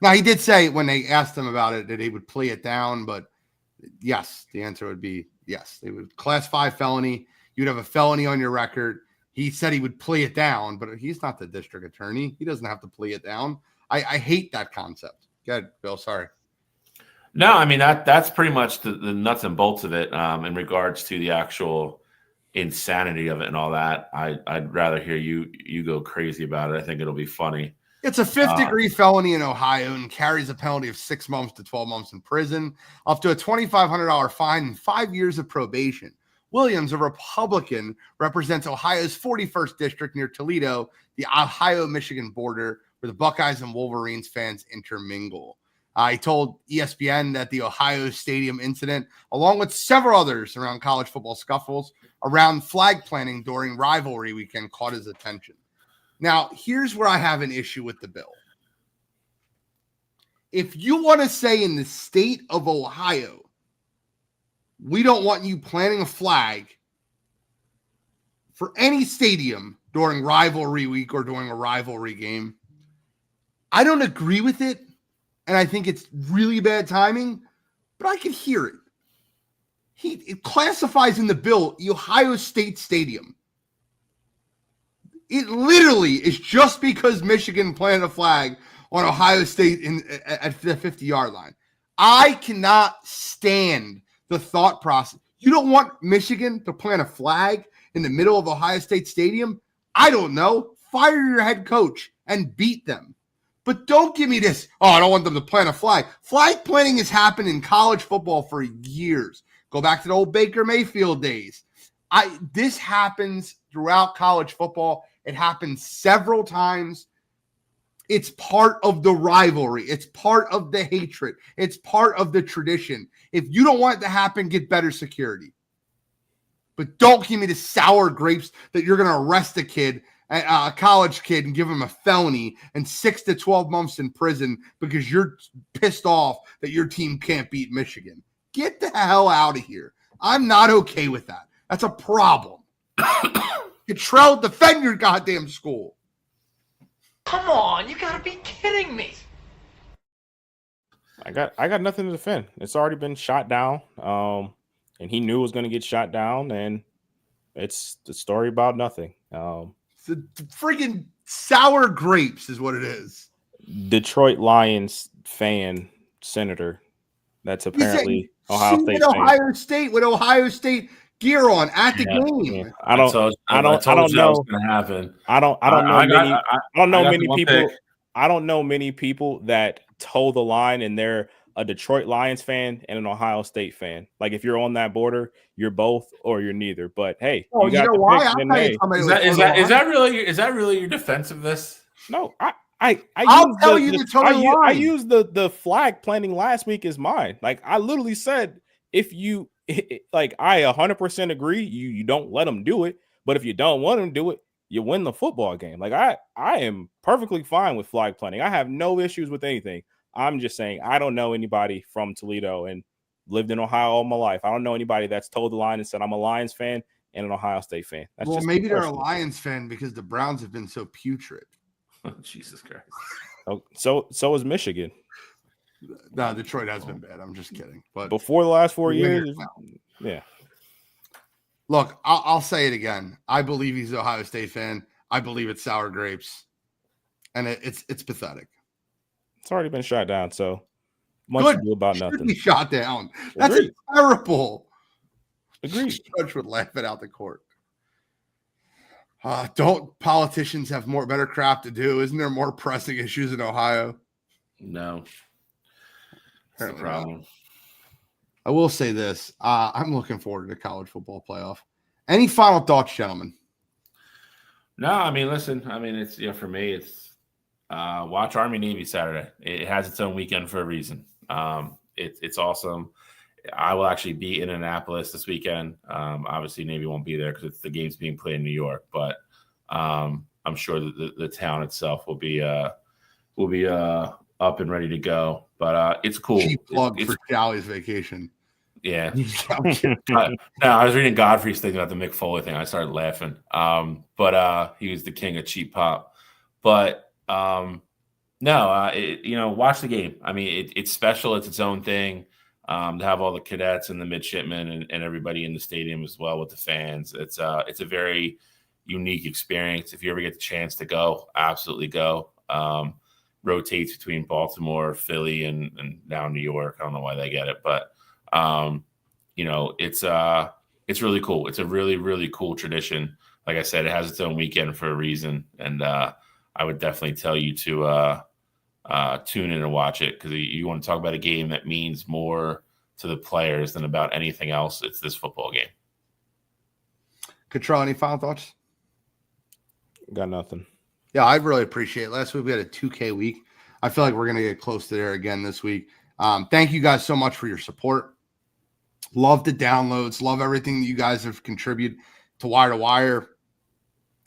Now, he did say when they asked him about it that he would plea it down, but yes, the answer would be yes. They would Class 5 felony. You'd have a felony on your record. He said he would plea it down, but he's not the district attorney. He doesn't have to plea it down. I hate that concept. Go ahead, Bill. Sorry. No, I mean, that's pretty much the nuts and bolts of it in regards to the actual insanity of it and all that. I'd rather hear you go crazy about it. I think it'll be funny. It's a 5th-degree felony in Ohio and carries a penalty of 6 months to 12 months in prison, up to a $2,500 fine and 5 years of probation. Williams, a Republican, represents Ohio's 41st district near Toledo, the Ohio-Michigan border, where the Buckeyes and Wolverines fans intermingle. He told ESPN that the Ohio Stadium incident, along with several others around college football scuffles around flag planting during rivalry weekend, caught his attention. Now, here's where I have an issue with the bill. If you want to say in the state of Ohio, we don't want you planting a flag for any stadium during rivalry week or during a rivalry game, I don't agree with it. And I think it's really bad timing, but I can hear it. It classifies in the bill Ohio State Stadium. It literally is just because Michigan planted a flag on Ohio State at the 50-yard line. I cannot stand the thought process. You don't want Michigan to plant a flag in the middle of Ohio State Stadium? I don't know. Fire your head coach and beat them. But don't give me this, I don't want them to plant a flag. Flag planting has happened in college football for years. Go back to the old Baker Mayfield days. This happens throughout college football. It happens several times. It's part of the rivalry. It's part of the hatred. It's part of the tradition. If you don't want it to happen, get better security. But don't give me the sour grapes that you're going to arrest a college kid, and give him a felony and 6 to 12 months in prison because you're pissed off that your team can't beat Michigan. Get the hell out of here. I'm not okay with that. That's a problem. Cottrell, defend your goddamn school. Come on, you gotta be kidding me. I got nothing to defend. It's already been shot down. And he knew it was going to get shot down, and it's the story about nothing. The friggin' sour grapes is what it is. Detroit Lions fan senator. That's apparently Ohio State. Ohio State with Ohio State gear on at the game. Yeah. I don't know. I don't know many people that toe the line and they're a Detroit Lions fan and an Ohio State fan. Like if you're on that border, you're both or you're neither. But hey, you know why? Is that really your defense of this? No, I used the flag planting last week as mine. Like I literally said, if you like, I 100% agree. You don't let them do it, but if you don't want them to do it, you win the football game. Like I am perfectly fine with flag planting. I have no issues with anything. I'm just saying I don't know anybody from Toledo and lived in Ohio all my life. I don't know anybody that's told the line and said I'm a Lions fan and an Ohio State fan. That's well, maybe they're a Lions fan because the Browns have been so putrid. Oh, Jesus Christ. So is Michigan. No, Detroit has been bad. I'm just kidding. But before the last 4 years, yeah. Look, I'll say it again. I believe he's an Ohio State fan. I believe it's sour grapes, and it's pathetic. It's already been shot down, so much to do about nothing. Be shot down. That's terrible. Agreed. Judge would laugh it out the court. Don't politicians have better crap to do? Isn't there more pressing issues in Ohio? No. That's the problem. Not. I will say this. I'm looking forward to the college football playoff. Any final thoughts, gentlemen? No, I mean, listen. I mean, it's for me, it's watch Army Navy Saturday. It has its own weekend for a reason. It's awesome. I will actually be in Annapolis this weekend. Obviously, Navy won't be there because the game's being played in New York. But I'm sure that the town itself will be up and ready to go. But it's cool. Cheap plug for Callie's vacation. Yeah. No, I was reading Godfrey's thing about the Mick Foley thing. I started laughing. But he was the king of cheap pop. But watch the game. I mean, it's special. It's its own thing. To have all the cadets and the midshipmen and everybody in the stadium as well with the fans. It's a very unique experience. If you ever get the chance to go, absolutely go. Rotates between Baltimore, Philly, and now New York. I don't know why they get it, but it's really cool. It's a really, really cool tradition. Like I said, it has its own weekend for a reason, and I would definitely tell you to tune in and watch it, because you want to talk about a game that means more to the players than about anything else. It's this football game. Cottrell, any final thoughts? Got nothing. Yeah, I really appreciate it. Last week we had a 2K week. I feel like we're going to get close to there again this week. Thank you guys so much for your support. Love the downloads. Love everything that you guys have contributed to Wire2Wire.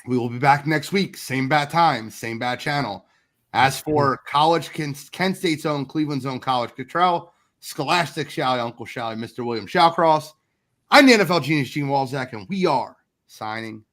We will be back next week. Same bat time, same bat channel. As for college, Kent State's own, Cleveland's own College Cottrell, Scholastic Shally, Uncle Shally, Mr. William Shawcross, I'm the NFL Genius, Gene Walzak, and we are signing